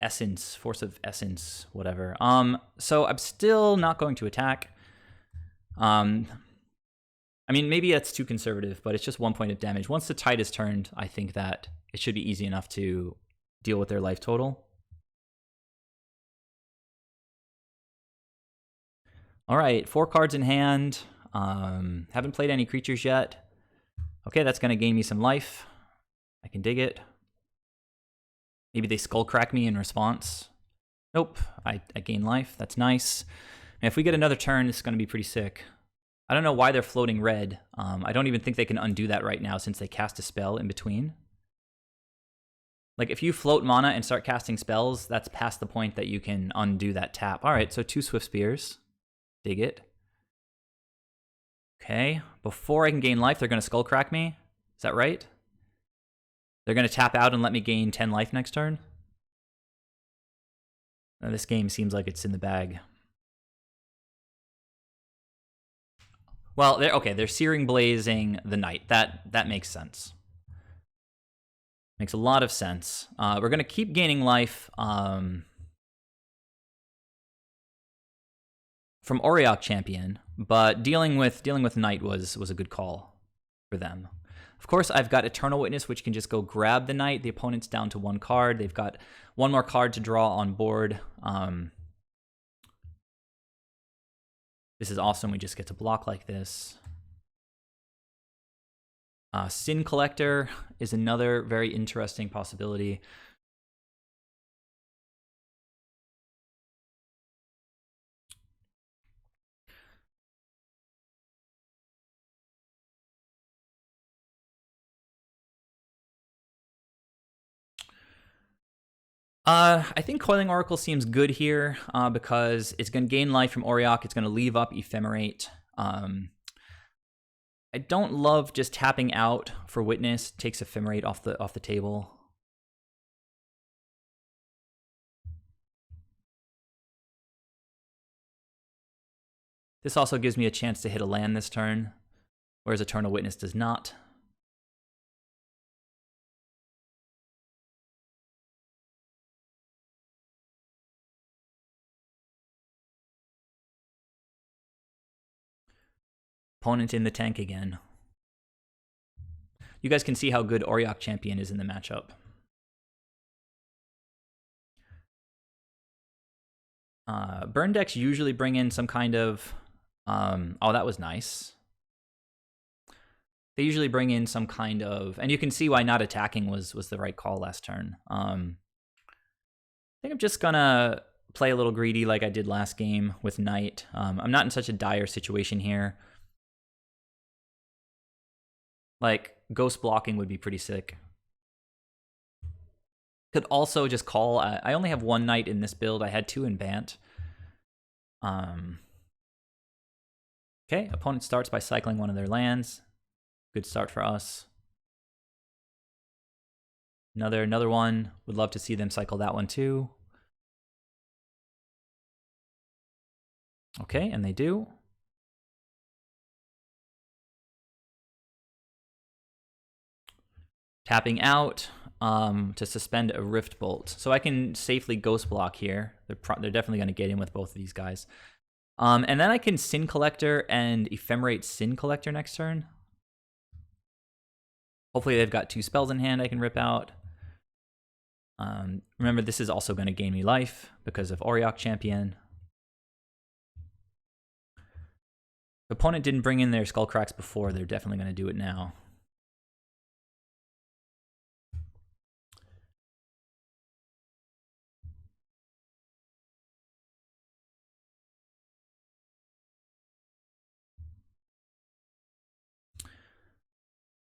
essence? Force of Essence, whatever. So I'm still not going to attack. I mean, maybe that's too conservative, but it's just 1 point of damage. Once the tide is turned, I think that it should be easy enough to deal with their life total. All right, 4 cards in hand. Haven't played any creatures yet. Okay, that's going to gain me some life. I can dig it. Maybe they Skullcrack me in response. Nope, I gain life. That's nice. And if we get another turn, it's going to be pretty sick. I don't know why they're floating red. I don't even think they can undo that right now since they cast a spell in between. Like, if you float mana and start casting spells, that's past the point that you can undo that tap. All right, so 2 Swift Spears. Dig it. Okay, before I can gain life, they're going to Skullcrack me. Is that right? They're going to tap out and let me gain 10 life next turn? Now, this game seems like it's in the bag. Well, they're Searing Blazing the Knight. That makes sense. Makes a lot of sense. We're going to keep gaining life from Auriok Champion, but dealing with Knight was a good call for them. Of course, I've got Eternal Witness, which can just go grab the Knight. The opponent's down to 1 card. They've got 1 more card to draw on board. This is awesome. We just get to block like this. Sin Collector is another very interesting possibility. I think Coiling Oracle seems good here because it's going to gain life from Auriok. It's going to leave up Ephemerate. I don't love just tapping out for Witness. Takes Ephemerate off the table. This also gives me a chance to hit a land this turn, whereas Eternal Witness does not. Opponent in the tank again. You guys can see how good Auriok Champion is in the matchup. Burn decks usually bring in some kind of... oh, that was nice. They usually bring in some kind of, and you can see why not attacking was the right call last turn. I think I'm just gonna play a little greedy like I did last game with Knight. I'm not in such a dire situation here. Like, ghost blocking would be pretty sick. Could also just call. I only have one Knight in this build. I had 2 in Bant. Okay, opponent starts by cycling one of their lands. Good start for us. Another one. Would love to see them cycle that one too. Okay, and they do. Tapping out to suspend a Rift Bolt. So I can safely Ghost Block here. They're definitely going to get in with both of these guys. And then I can Sin Collector and Ephemerate Sin Collector next turn. Hopefully they've got 2 spells in hand I can rip out. Remember, this is also going to gain me life because of Auriok Champion. If opponent didn't bring in their Skullcracks before, they're definitely going to do it now.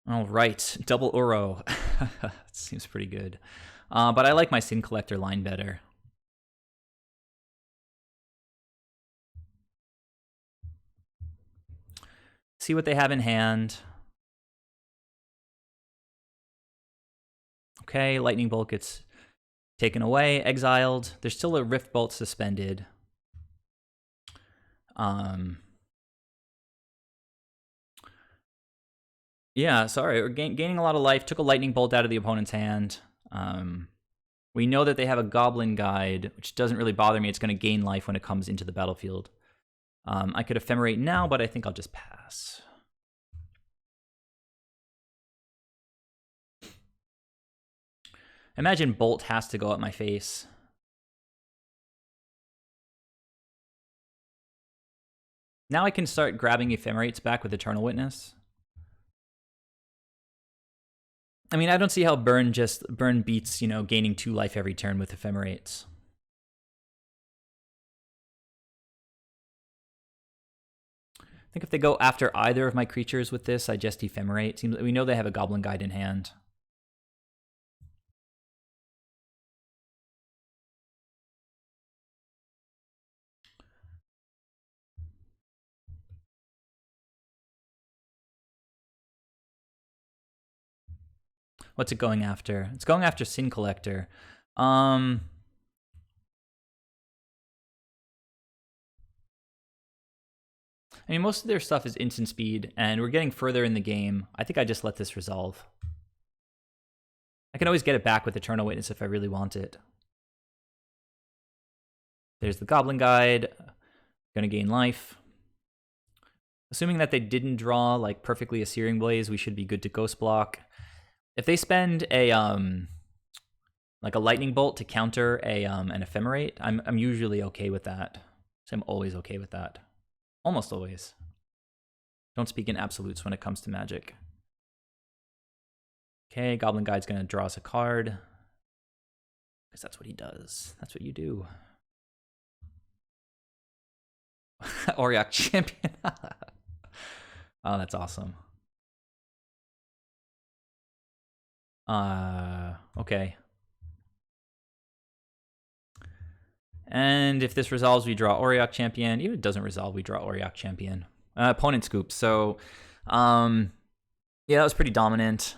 All right, double Uro. Seems pretty good. But I like my Sin Collector line better. See what they have in hand. Okay, Lightning Bolt gets taken away, exiled. There's still a Rift Bolt suspended. Yeah, sorry, we're gaining a lot of life. Took a Lightning Bolt out of the opponent's hand. We know that they have a Goblin Guide, which doesn't really bother me. It's going to gain life when it comes into the battlefield. I could Ephemerate now, but I think I'll just pass. Imagine Bolt has to go at my face. Now I can start grabbing Ephemerates back with Eternal Witness. I mean, I don't see how Burn beats, gaining 2 life every turn with Ephemerates. I think if they go after either of my creatures with this, I just Ephemerate. We know they have a Goblin Guide in hand. What's it going after? It's going after Sin Collector. I mean, most of their stuff is instant speed, and we're getting further in the game. I think I just let this resolve. I can always get it back with Eternal Witness if I really want it. There's the Goblin Guide. Gonna gain life. Assuming that they didn't draw like perfectly a Searing Blaze, we should be good to Ghost Block. If they spend a like a Lightning Bolt to counter an Ephemerate, I'm usually okay with that. So I'm always okay with that. Almost always. Don't speak in absolutes when it comes to Magic. Okay, Goblin Guide's gonna draw us a card. Because that's what he does. That's what you do. Auriok Champion. Oh, that's awesome. Okay. And if this resolves, we draw Auriok Champion. Even if it doesn't resolve, we draw Auriok Champion. Opponent scoops. So, yeah, that was pretty dominant.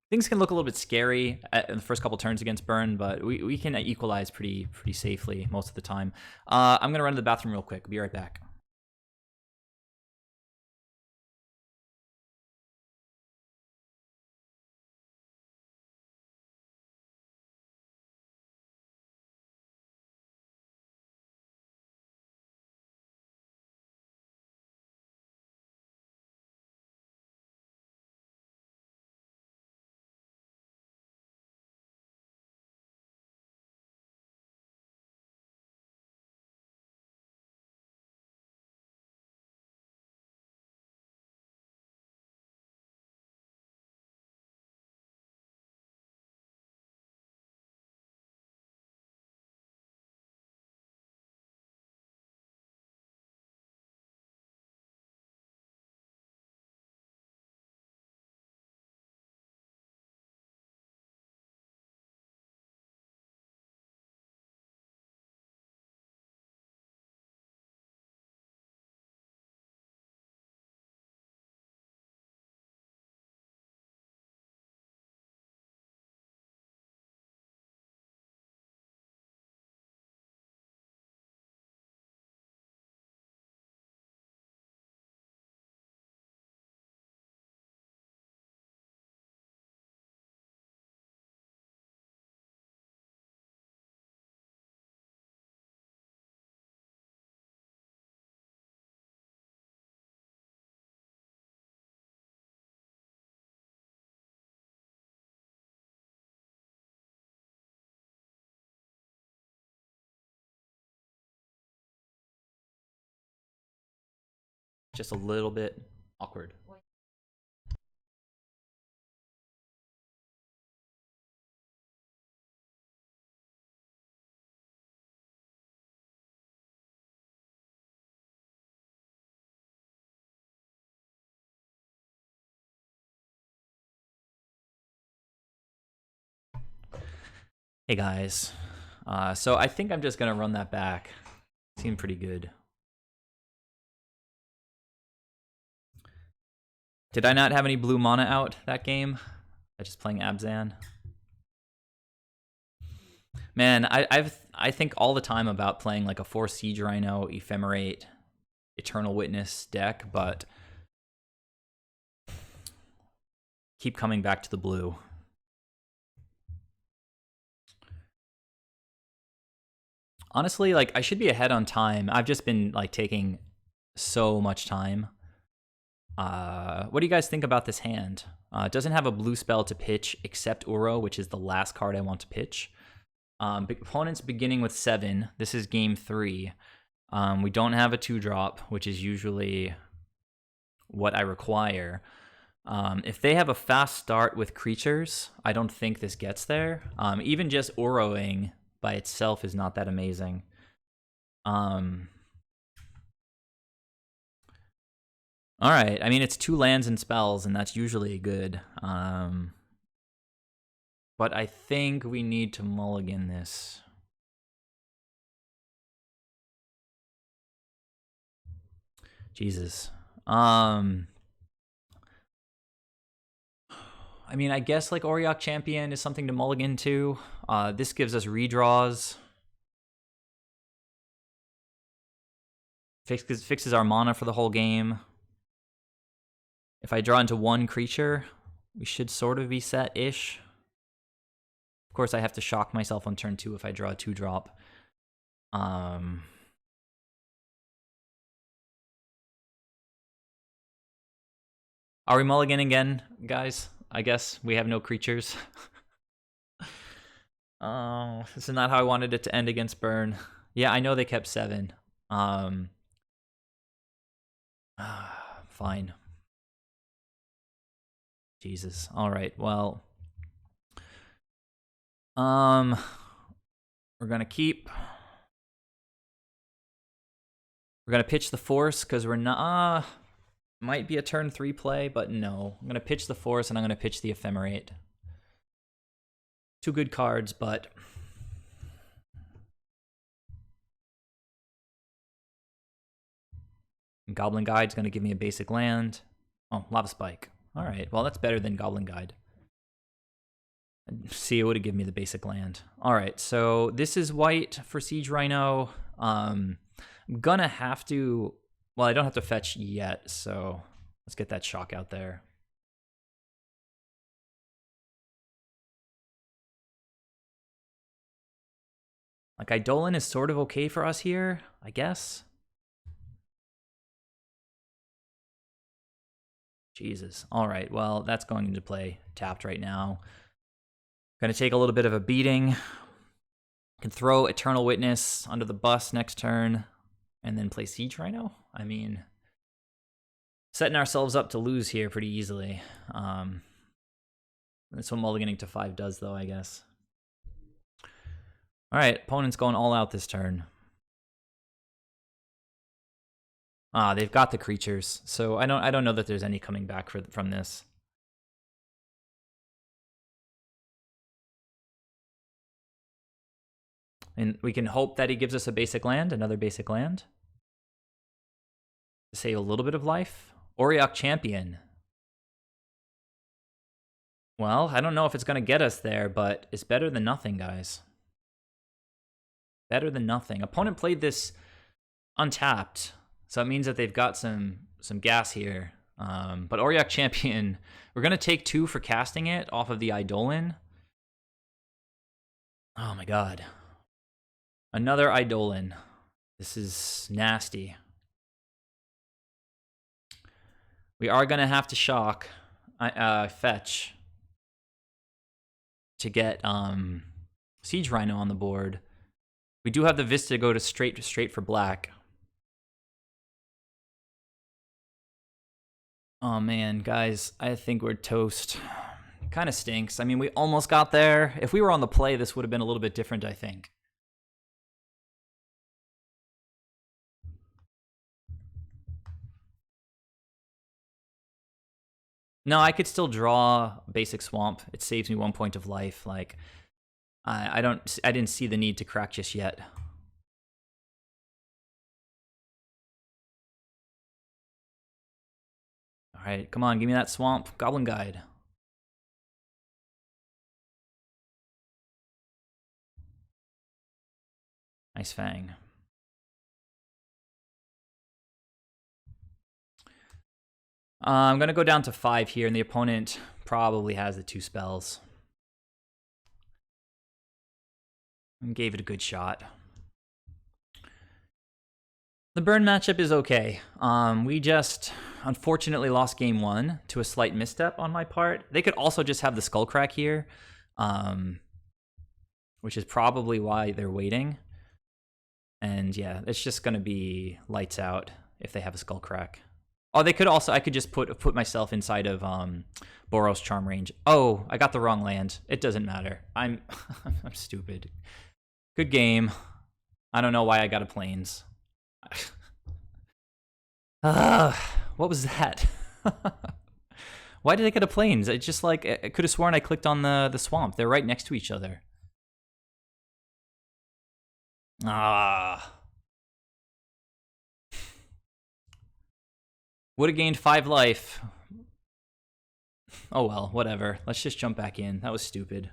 Things can look a little bit scary in the first couple turns against Burn, but we can equalize pretty safely most of the time. I'm gonna run to the bathroom real quick. Be right back. just a little bit awkward. Hey guys, so I think I'm just gonna run that back. Seemed pretty good. Did I not have any blue mana out that game? I just playing Abzan. Man, I think all the time about playing like a 4 Siege Rhino, Ephemerate, Eternal Witness deck, but keep coming back to the blue. Honestly, like I should be ahead on time. I've just been like taking so much time. What do you guys think about this hand? It doesn't have a blue spell to pitch except Uro, which is the last card I want to pitch. Opponent's beginning with 7. This is game 3. We don't have a 2-drop, which is usually what I require. If they have a fast start with creatures, I don't think this gets there. Even just Uroing by itself is not that amazing. All right, I mean, it's 2 lands and spells, and that's usually good. But I think we need to mulligan this. Jesus. I mean, I guess like Auriok Champion is something to mulligan to. This gives us redraws. Fixes our mana for the whole game. If I draw into 1 creature, we should sort of be set-ish. Of course, I have to shock myself on turn 2 if I draw a 2-drop. Are we mulliganing again, guys? I guess we have no creatures. Oh, this is not how I wanted it to end against Burn. Yeah, I know they kept 7. Fine. Jesus. All right. Well, we're gonna keep. We're gonna pitch the Force because we're not. Might be a turn 3 play, but no. I'm gonna pitch the Force and I'm gonna pitch the Ephemerate. 2 good cards, but Goblin Guide's gonna give me a basic land. Oh, Lava Spike. All right, well, that's better than Goblin Guide. See, it would have given me the basic land. All right, so this is white for Siege Rhino. I'm gonna have to... Well, I don't have to fetch yet, so let's get that shock out there. Like, Eidolon is sort of okay for us here, I guess. Jesus. All right, well, that's going into play tapped right now. Gonna take a little bit of a beating. Can throw Eternal Witness under the bus next turn and then play Siege Rhino. I mean, setting ourselves up to lose here pretty easily. That's what mulliganing to 5 does, though, I guess. All right, opponent's going all out this turn. They've got the creatures, so I don't know that there's any coming back from this. And we can hope that he gives us a basic land, another basic land. To save a little bit of life. Auriok Champion. Well, I don't know if it's going to get us there, but it's better than nothing, guys. Better than nothing. Opponent played this untapped, so it means that they've got some gas here. But Auriok Champion, we're going to take 2 for casting it off of the Eidolon. Oh my god. Another Eidolon. This is nasty. We are going to have to shock, fetch, to get Siege Rhino on the board. We do have the Vista to go to straight for black. Oh man, guys, I think we're toast. Kind of stinks. I mean, we almost got there. If we were on the play, this would have been a little bit different, I think. No, I could still draw basic swamp. It saves me 1 point of life. Like, I didn't see the need to crack just yet. All right, come on, give me that swamp. Goblin Guide. Nice Fang. I'm going to go down to 5 here, and the opponent probably has the 2 spells. And gave it a good shot. The burn matchup is okay. We just unfortunately lost game 1 to a slight misstep on my part. They could also just have the Skullcrack here, which is probably why they're waiting. And yeah, it's just going to be lights out if they have a Skullcrack. Oh, they could also, I could just put myself inside of Boros Charm range. Oh, I got the wrong land. It doesn't matter. I'm I'm stupid. Good game. I don't know why I got a Plains. What was that? Why did I get a Plains? It's just like, I could have sworn I clicked on the swamp. They're right next to each other. Would have gained 5 life. Oh well, whatever. Let's just jump back in. That was stupid.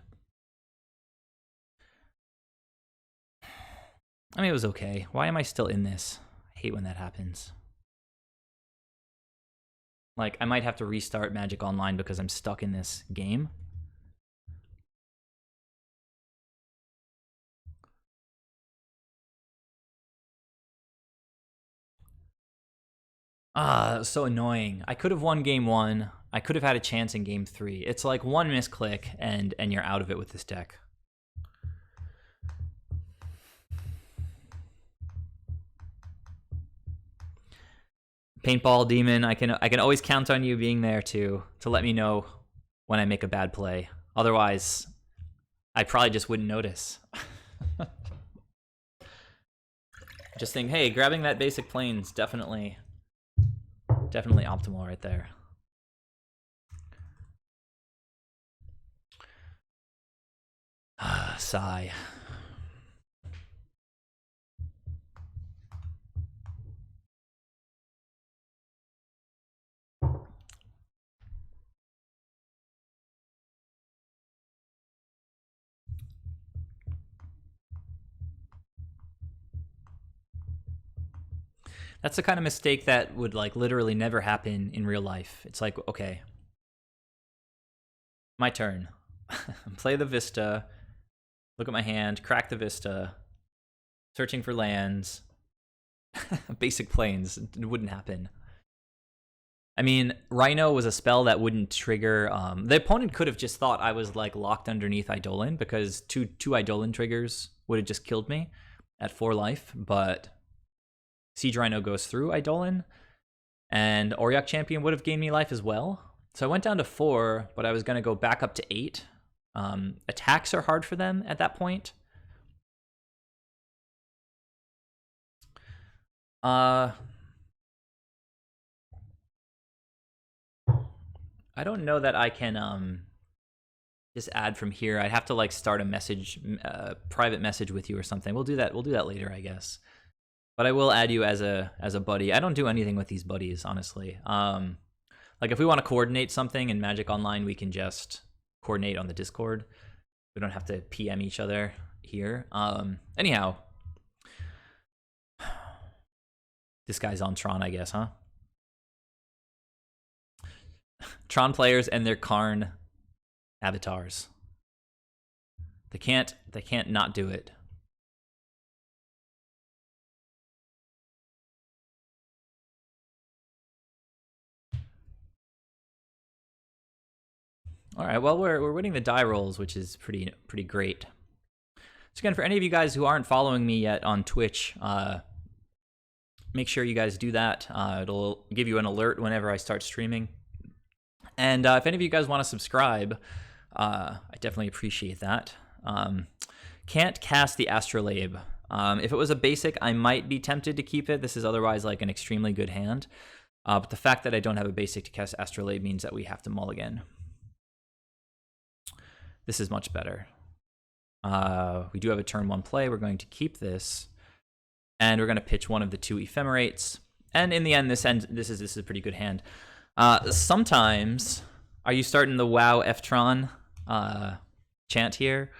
I mean, it was okay. Why am I still in this? I hate when that happens. Like, I might have to restart Magic Online because I'm stuck in this game. That was so annoying. I could have won game 1. I could have had a chance in game 3. It's like one misclick and you're out of it with this deck. Paintball Demon, I can always count on you being there to let me know when I make a bad play. Otherwise, I probably just wouldn't notice. Just think, hey, grabbing that basic Plains definitely optimal right there. Sigh. That's the kind of mistake that would like literally never happen in real life. It's like, okay, my turn. Play the Vista. Look at my hand. Crack the Vista. Searching for lands. Basic Plains. It wouldn't happen. I mean, Rhino was a spell that wouldn't trigger. The opponent could have just thought I was like locked underneath Eidolon because two Eidolon triggers would have just killed me at 4 life, but Siege Rhino goes through Eidolon, and Auriok Champion would have gained me life as well. So I went down to 4, but I was going to go back up to 8. Attacks are hard for them at that point. I don't know that I can just add from here. I'd have to like start a message, private message with you or something. We'll do that later, I guess. But I will add you as a buddy. I don't do anything with these buddies, honestly. Like if we want to coordinate something in Magic Online, we can just coordinate on the Discord. We don't have to PM each other here. Anyhow, this guy's on Tron, I guess, huh? Tron players and their Karn avatars. They can't not do it. All right, well, we're winning the die rolls, which is pretty great. So again, for any of you guys who aren't following me yet on Twitch, make sure you guys do that. It'll give you an alert whenever I start streaming. And if any of you guys want to subscribe, I definitely appreciate that. Can't cast the Astrolabe. If it was a basic, I might be tempted to keep it. This is otherwise like an extremely good hand. But the fact that I don't have a basic to cast Astrolabe means that we have to mulligan. This is much better. We do have a turn 1 play. We're going to keep this. And we're going to pitch one of the 2 Ephemerates. And in the end, this is a pretty good hand. Sometimes, are you starting the WoW F-Tron chant here?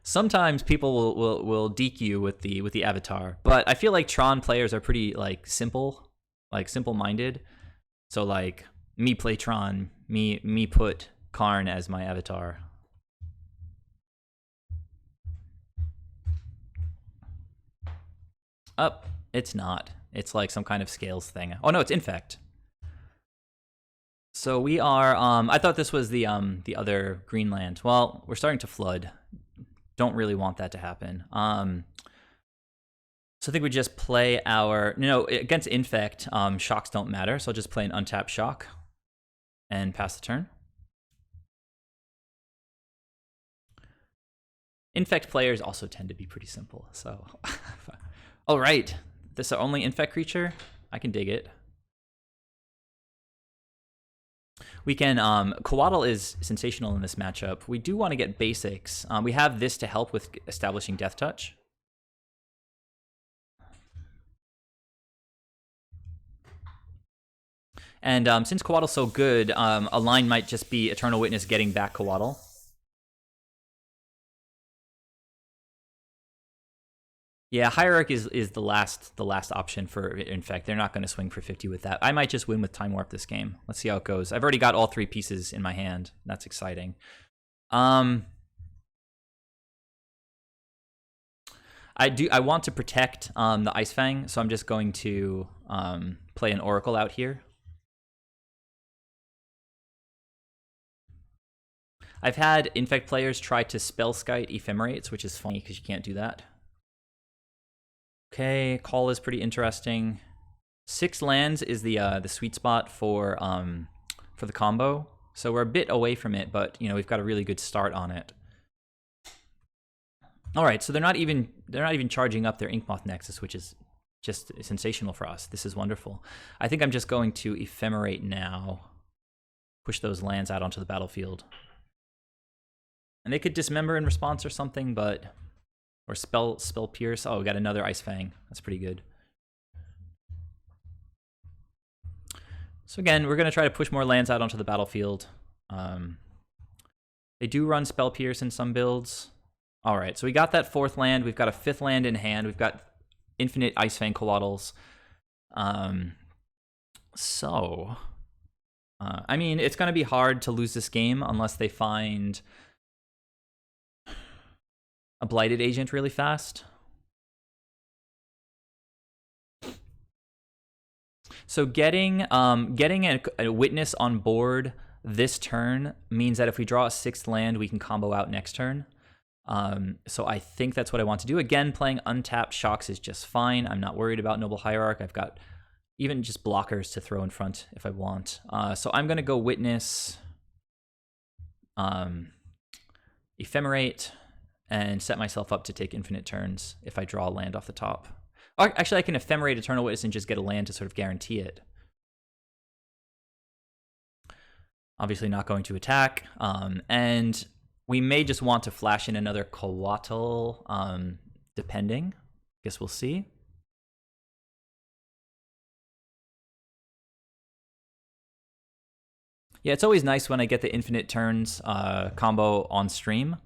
Sometimes people will deke you with the avatar, but I feel like Tron players are pretty like simple-minded. So like me play Tron, me put Karn as my avatar. It's not. It's like some kind of scales thing. Oh no, it's Infect. So we are. I thought this was the other Greenland. Well, we're starting to flood. Don't really want that to happen. So I think we just play our. Against Infect, shocks don't matter. So I'll just play an untapped shock, and pass the turn. Infect players also tend to be pretty simple. So, all right, this is our only Infect creature. I can dig it. We can, Coatl is sensational in this matchup. We do want to get basics. We have this to help with establishing Death Touch. And since Coatl's so good, a line might just be Eternal Witness getting back Coatl. Yeah, Hierarch is the last option for Infect. They're not going to swing for 50 with that. I might just win with Time Warp this game. Let's see how it goes. I've already got all 3 pieces in my hand. That's exciting. I want to protect the Ice Fang, so I'm just going to play an Oracle out here. I've had Infect players try to Spellskite Ephemerates, which is funny because you can't do that. Okay, Call is pretty interesting. 6 lands is the sweet spot for the combo. So we're a bit away from it, but we've got a really good start on it. All right, so they're not even charging up their Inkmoth Nexus, which is just sensational for us. This is wonderful. I think I'm just going to Ephemerate now. Push those lands out onto the battlefield. And they could Dismember in response or something, but or spell Pierce. Oh, we got another Ice Fang. That's pretty good. So again, we're going to try to push more lands out onto the battlefield. They do run Spell Pierce in some builds. All right, so we got that 4th land. We've got a 5th land in hand. We've got infinite Ice Fang Coatls. I mean, it's going to be hard to lose this game unless they find a Blighted Agent really fast. So getting a Witness on board this turn means that if we draw a 6th land, we can combo out next turn. So I think that's what I want to do. Again, playing untapped shocks is just fine. I'm not worried about Noble Hierarch. I've got even just blockers to throw in front if I want. So I'm going to go Witness, Ephemerate, and set myself up to take infinite turns if I draw a land off the top. Or actually, I can Ephemerate Eternal Witness and just get a land to sort of guarantee it. Obviously not going to attack. And we may just want to flash in another Coatl, depending. Guess we'll see. Yeah, it's always nice when I get the infinite turns combo on stream.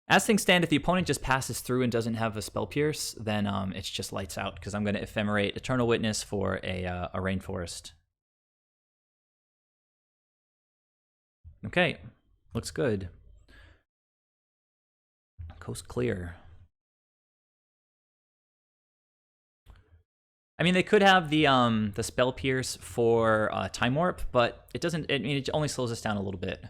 As things stand, if the opponent just passes through and doesn't have a Spell Pierce, then it's just lights out, because I'm going to Ephemerate Eternal Witness for a Rainforest. Okay, looks good. Coast clear. I mean, they could have the Spell Pierce for Time Warp, but it doesn't. I mean, it only slows us down a little bit.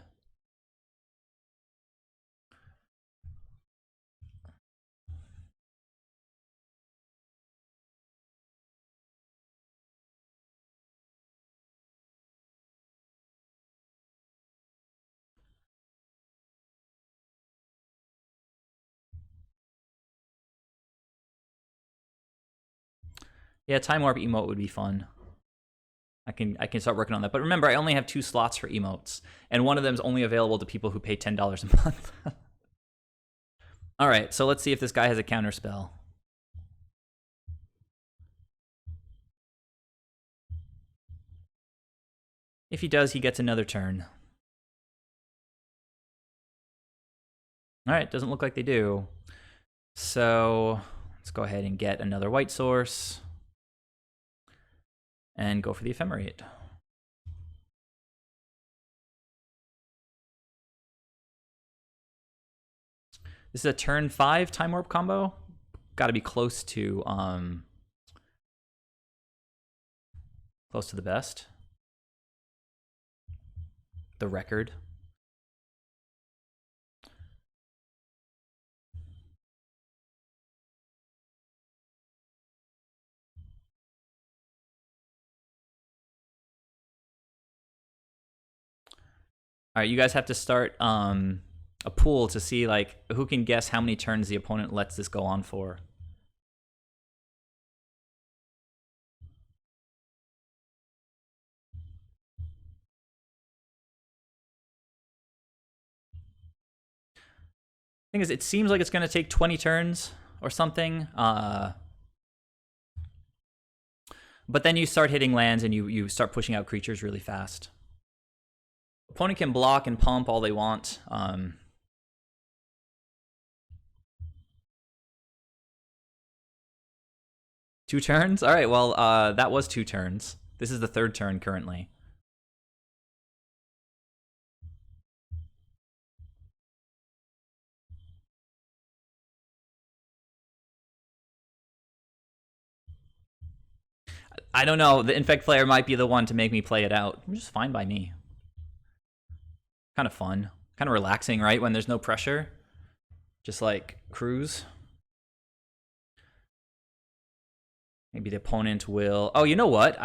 Yeah, Time Warp emote would be fun. I can start working on that. But remember, I only have 2 slots for emotes, and one of them is only available to people who pay $10 a month. All right, so let's see if this guy has a counter spell. If he does, he gets another turn. All right, doesn't look like they do. So let's go ahead and get another white source and go for the Ephemerate. This is a turn 5 Time Warp combo. Got to be close to the best. The record. All right, you guys have to start a pool to see like who can guess how many turns the opponent lets this go on for. Thing is, it seems like it's going to take 20 turns or something. But then you start hitting lands and you start pushing out creatures really fast. Opponent can block and pump all they want. 2 turns? All right, well, that was 2 turns. This is the 3rd turn currently. I don't know. The Infect player might be the one to make me play it out. Which is fine by me. Kind of fun. Kind of relaxing, right? When there's no pressure. Just like cruise. Maybe the opponent will... Oh, you know what?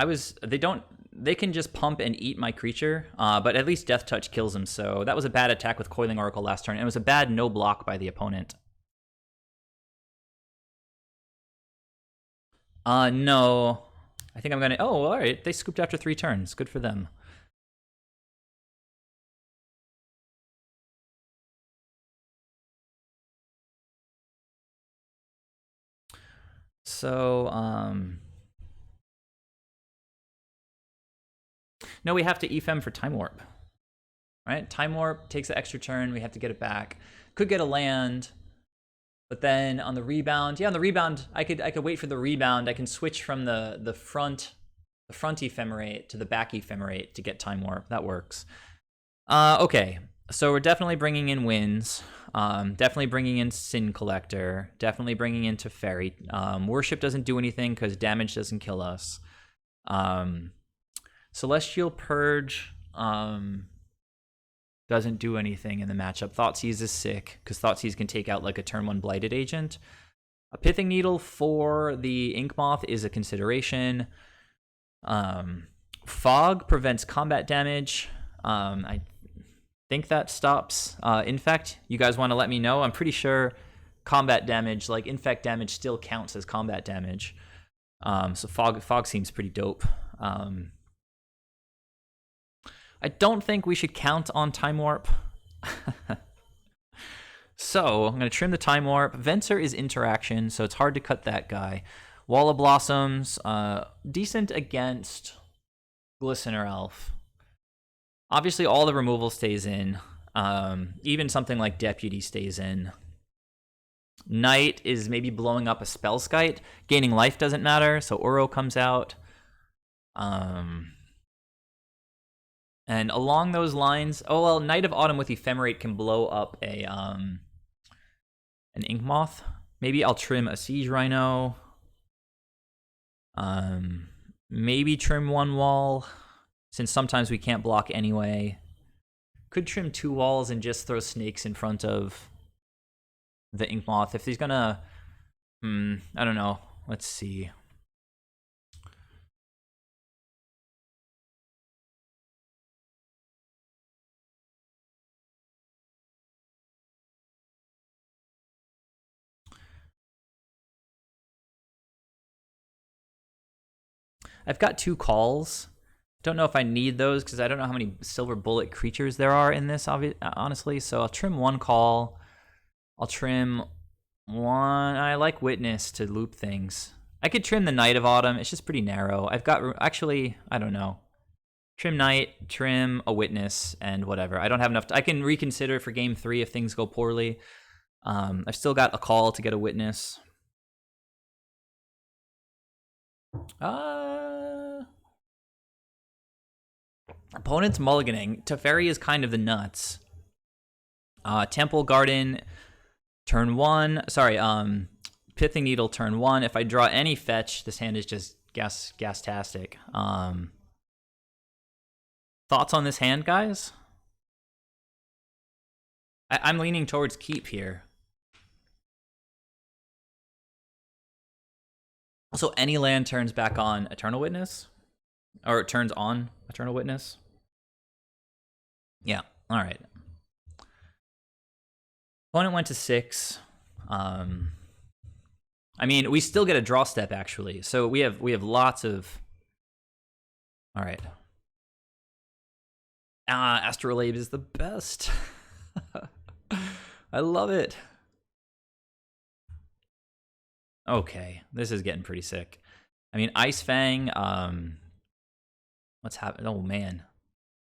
They can just pump and eat my creature, but at least Death Touch kills him, so that was a bad attack with Coiling Oracle last turn. It was a bad no block by the opponent. No. I think I'm gonna... Oh, alright. They scooped after 3 turns. Good for them. So, no, we have to Ephem for Time Warp. Right? Time Warp takes an extra turn. We have to get it back. Could get a land. But then on the rebound... Yeah, on the rebound, I could wait for the rebound. I can switch from the front Ephemerate to the back Ephemerate to get Time Warp. That works. Okay. So we're definitely bringing in Winds. Definitely bringing in Sin Collector. Definitely bringing in Teferi. Worship doesn't do anything because damage doesn't kill us. Celestial Purge doesn't do anything in the matchup. Thoughtseize is sick because Thoughtseize can take out like a turn 1 Blighted agent. A Pithing Needle for the Ink Moth is a consideration. Fog prevents combat damage. I think that stops Infect. You guys want to let me know? I'm pretty sure combat damage, like Infect damage, still counts as combat damage. So Fog seems pretty dope. I don't think we should count on Time Warp. So I'm going to trim the Time Warp. Venser is interaction, so it's hard to cut that guy. Wall of Blossoms, decent against Glistener Elf. Obviously, all the removal stays in. Even something like Deputy stays in. Knight is maybe blowing up a Spellskite. Gaining life doesn't matter, so Uro comes out. And along those lines, oh well, Knight of Autumn with Ephemerate can blow up an Ink Moth. Maybe I'll trim a Siege Rhino. Maybe trim 1 wall, since sometimes we can't block anyway. Could trim 2 walls and just throw snakes in front of the Ink Moth. If he's gonna... I don't know. Let's see. I've got 2 calls. Don't know if I need those because I don't know how many silver bullet creatures there are in this, honestly. So I'll trim 1 call. I'll trim 1. I like Witness to loop things. I could trim the Knight of Autumn. It's just pretty narrow. I've got, actually, I don't know. Trim Knight, trim a Witness, and whatever. I don't have enough. I can reconsider for game 3 if things go poorly. I've still got a call to get a Witness. Opponent's mulliganing. Teferi is kind of the nuts. Temple Garden, turn 1. Sorry, Pithing Needle, turn 1. If I draw any fetch, this hand is just gas-tastic. Thoughts on this hand, guys? I'm leaning towards keep here. Also, any land turns back on Eternal Witness? Or it turns on Eternal Witness? Yeah, alright. Opponent went to 6. I mean, we still get a draw step, actually. So we have lots of... Alright. Astrolabe is the best. I love it. Okay, this is getting pretty sick. I mean, Ice Fang, what's happening? Oh, man.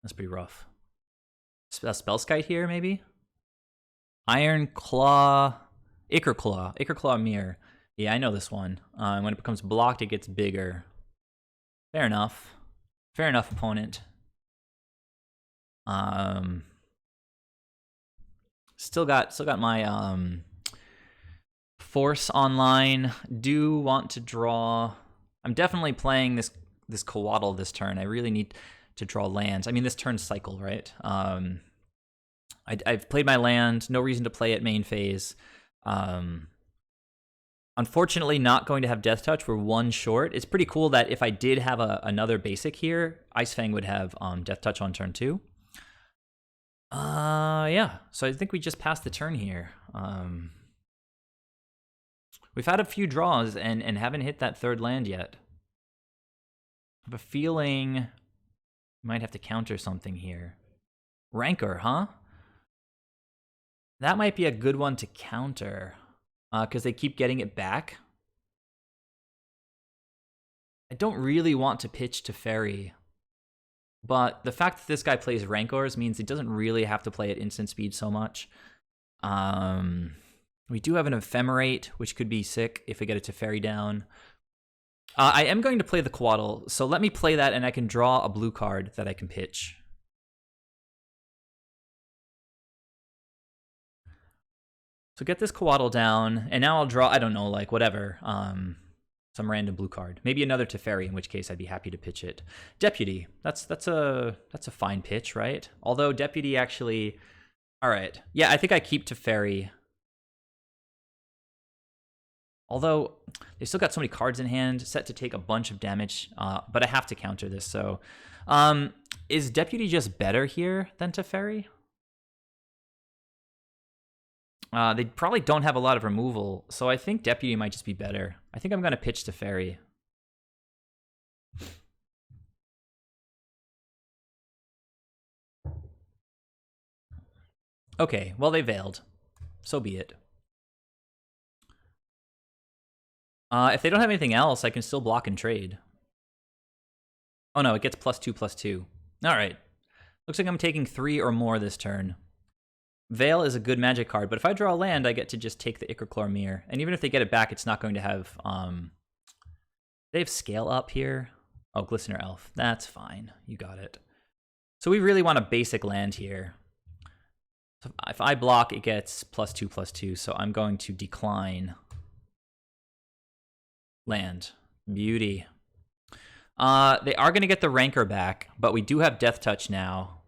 That's pretty rough. Spellskite here, maybe? Iron Claw, Ichor Claw Mirror. Yeah, I know this one. When it becomes blocked, it gets bigger. Fair enough. Fair enough, opponent. Still got my Force online. Do want to draw. I'm definitely playing this Coatl this turn. I really need to draw lands. I mean, this turn's cycle, right? I've played my land. No reason to play it main phase. Unfortunately, not going to have Death Touch. We're 1 short. It's pretty cool that if I did have another basic here, Ice Fang would have Death Touch on turn 2. Yeah. So I think we just passed the turn here. We've had a few draws and haven't hit that 3rd land yet. I have a feeling we might have to counter something here. Rancor, huh? That might be a good one to counter, because they keep getting it back. I don't really want to pitch to Teferi, but the fact that this guy plays Rancors means he doesn't really have to play at instant speed so much. We do have an Ephemerate, which could be sick if we get a Teferi down. I am going to play the Coatl, so let me play that and I can draw a blue card that I can pitch. So get this Coatl down, and now I'll draw, I don't know, like whatever, some random blue card. Maybe another Teferi, in which case I'd be happy to pitch it. Deputy, that's a fine pitch, right? Although Deputy actually, all right. Yeah, I think I keep Teferi. Although they've still got so many cards in hand, set to take a bunch of damage, but I have to counter this. So is Deputy just better here than Teferi? They probably don't have a lot of removal, so I think Deputy might just be better. I think I'm going to pitch Teferi. Okay, well, they veiled. So be it. If they don't have anything else, I can still block and trade. Oh no, it gets +2/+2. All right. Looks like I'm taking 3 or more this turn. Veil is a good magic card, but if I draw a land, I get to just take the Ichor Mirror. And even if they get it back, it's not going to have... they have Scale Up here. Oh, Glistener Elf. That's fine. You got it. So we really want a basic land here. So if I block, it gets +2/+2, so I'm going to decline land. Beauty. They are going to get the Rancor back, but we do have Death Touch now.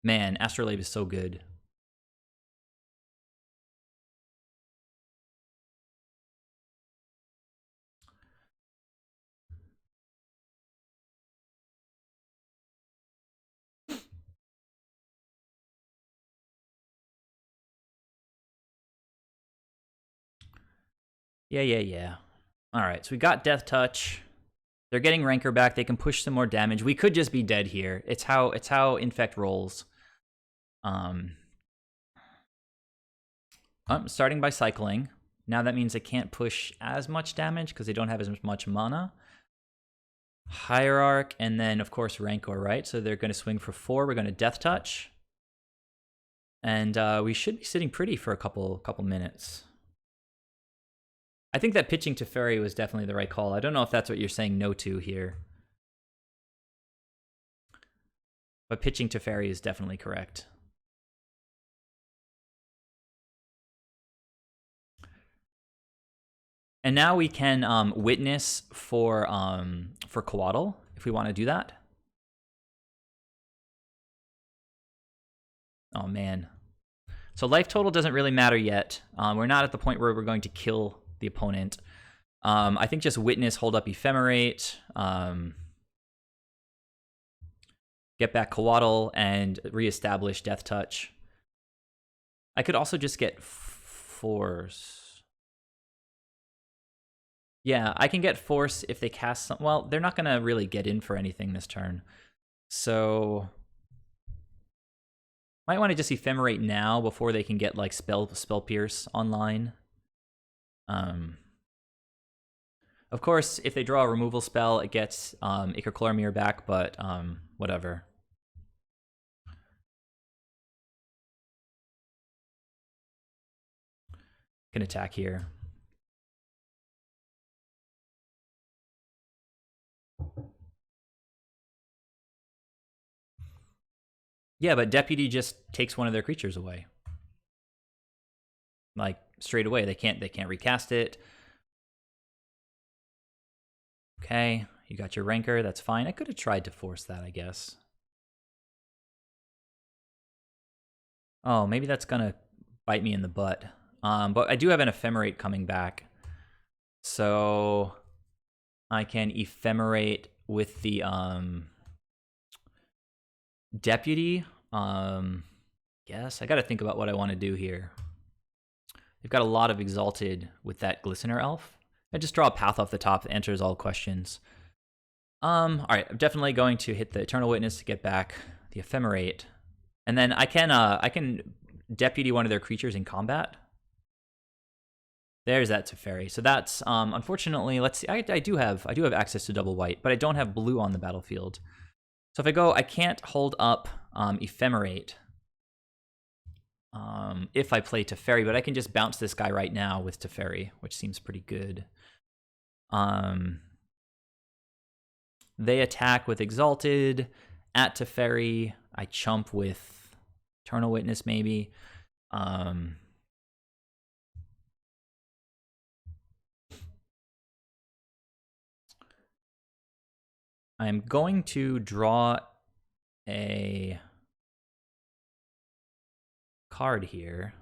Man, Astrolabe is so good. Yeah. All right, so we got Death Touch. They're getting Rancor back. They can push some more damage. We could just be dead here. It's how Infect rolls. I'm starting by cycling. Now that means they can't push as much damage because they don't have as much mana. Hierarch, and then, of course, Rancor, right? So they're going to swing for 4. We're going to Death Touch. And we should be sitting pretty for a couple minutes. I think that pitching Teferi was definitely the right call. I don't know if that's what you're saying no to here. But pitching Teferi is definitely correct. And now we can witness for Coatl if we want to do that. Oh man. So life total doesn't really matter yet. We're not at the point where we're going to kill the opponent. I think just witness, hold up Ephemerate, get back Coatl, and reestablish Death Touch. I could also just get Force. Yeah, I can get Force if they cast some. Well, they're not going to really get in for anything this turn. So might want to just Ephemerate now before they can get like Spell Pierce online. Of course, if they draw a removal spell, it gets Ichor Chlormere back, but whatever. Can attack here. Yeah, but Deputy just takes one of their creatures away. Like straight away. They can't recast it. Okay, you got your Rancor, that's fine. I could have tried to force that, I guess. Oh, maybe that's gonna bite me in the butt. But I do have an Ephemerate coming back. So I can Ephemerate with the Deputy. Yes, I gotta think about what I want to do here. They've got a lot of Exalted with that Glistener Elf. I just draw a path off the top that answers all questions. All right, I'm definitely going to hit the Eternal Witness to get back the Ephemerate, and then I can Deputy one of their creatures in combat. There's that Teferi. So that's unfortunately. Let's see. I do have access to double white, but I don't have blue on the battlefield. So if I go, I can't hold up Ephemerate if I play Teferi, but I can just bounce this guy right now with Teferi, which seems pretty good. They attack with Exalted at Teferi. I chump with Eternal Witness, maybe. I'm going to draw a card here.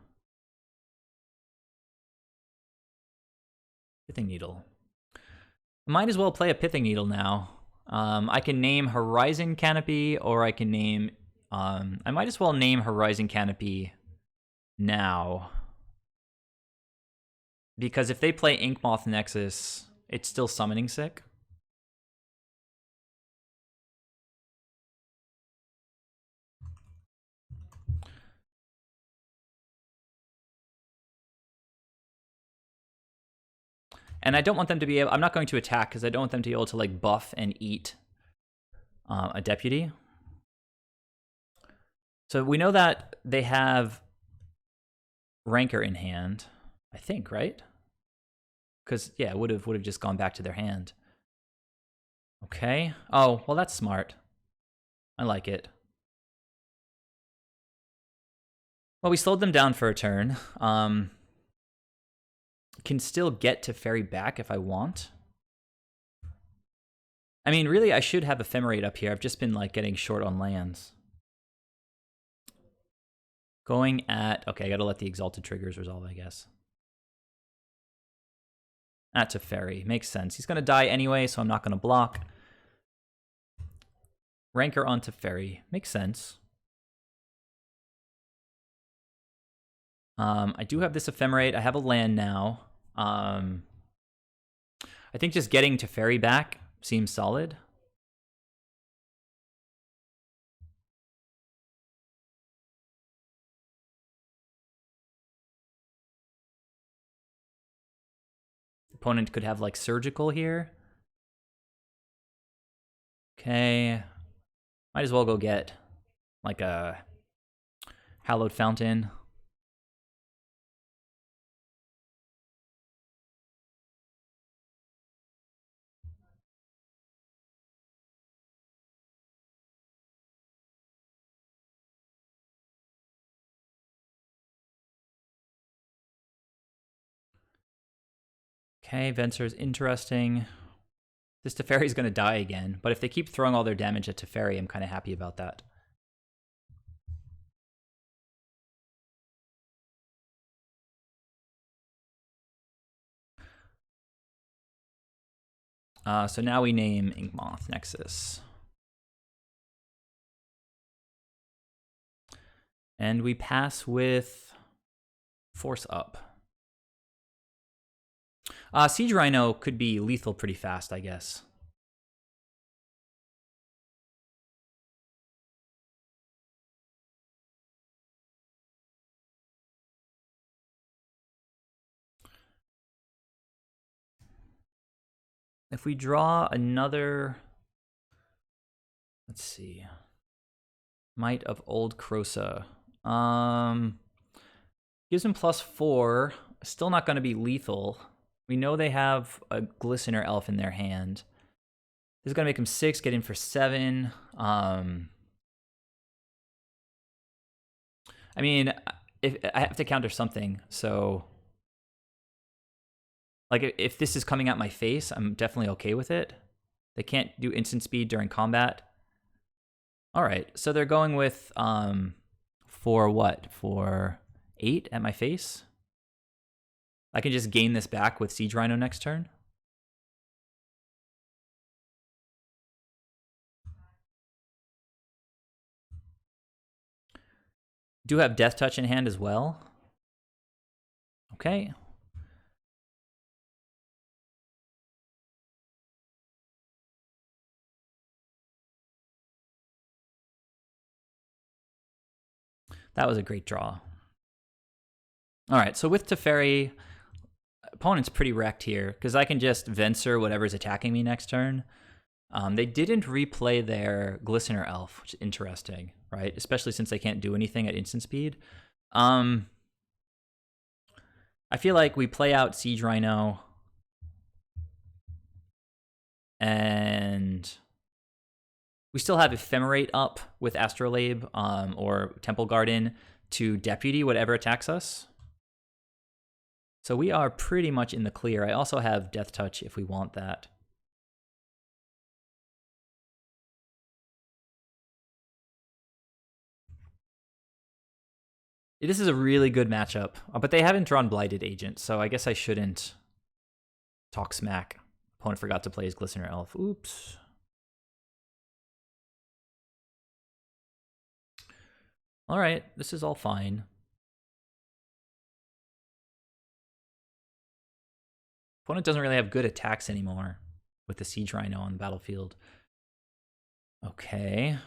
Pithing Needle. Might as well play a Pithing Needle now. I can name Horizon Canopy, or I can name... I might as well name Horizon Canopy now. Because if they play Inkmoth Nexus, it's still summoning sick. And I don't want them to be able... I'm not going to attack because I don't want them to be able to like buff and eat a Deputy. So we know that they have Rancor in hand, I think, right? Because, yeah, it would have just gone back to their hand. Okay. Oh, well, that's smart. I like it. Well, we slowed them down for a turn. Can still get Teferi back if I want. I mean, really, I should have Ephemerate up here. I've just been, like, getting short on lands. Going at... Okay, I gotta let the Exalted triggers resolve, I guess. At Teferi. Makes sense. He's gonna die anyway, so I'm not gonna block. Rancor on Teferi. Makes sense. I do have this Ephemerate. I have a land now. I think just getting Teferi back seems solid. Opponent could have like surgical here. Okay. Might as well go get like a hallowed fountain. Okay, Venser's interesting. This Teferi's going to die again, but if they keep throwing all their damage at Teferi, I'm kind of happy about that. So now we name Inkmoth Nexus. And we pass with Force Up. Siege Rhino could be lethal pretty fast, I guess. If we draw another, let's see, Might of Old Krosa. Gives him +4. Still not going to be lethal. We know they have a Glistener Elf in their hand. This is going to make him 6, get in for 7. I mean, if I have to counter something, so like if this is coming at my face, I'm definitely okay with it. They can't do instant speed during combat. All right, so they're going with for what? For 8 at my face? I can just gain this back with Siege Rhino next turn. Do have Death Touch in hand as well. Okay. That was a great draw. All right, so with Teferi, opponent's pretty wrecked here because I can just Venser whatever's attacking me next turn. They didn't replay their Glistener Elf, which is interesting, right? Especially since they can't do anything at instant speed. I feel like we play out Siege Rhino and we still have Ephemerate up with Astrolabe or Temple Garden to Deputy whatever attacks us. So we are pretty much in the clear. I also have Death Touch if we want that. This is a really good matchup, but they haven't drawn Blighted Agent, so I guess I shouldn't talk smack. Opponent forgot to play his Glistener Elf. Oops. All right, this is all fine. Opponent doesn't really have good attacks anymore with the Siege Rhino on the battlefield. Okay,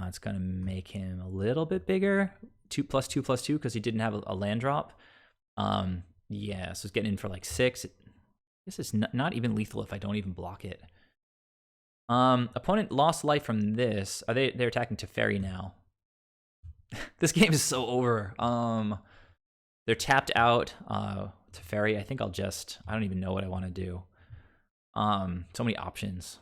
it's going to make him a little bit bigger. 2+2+2 because he didn't have a land drop. Yeah, so it's getting in for like 6. This is not even lethal if I don't even block it. Opponent lost life from this. They're attacking Teferi now. This game is so over. They're tapped out. Teferi, I think I don't even know what I want to do. So many options.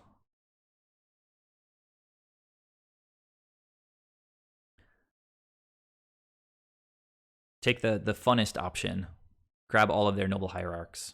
Take the funnest option. Grab all of their Noble Hierarchs.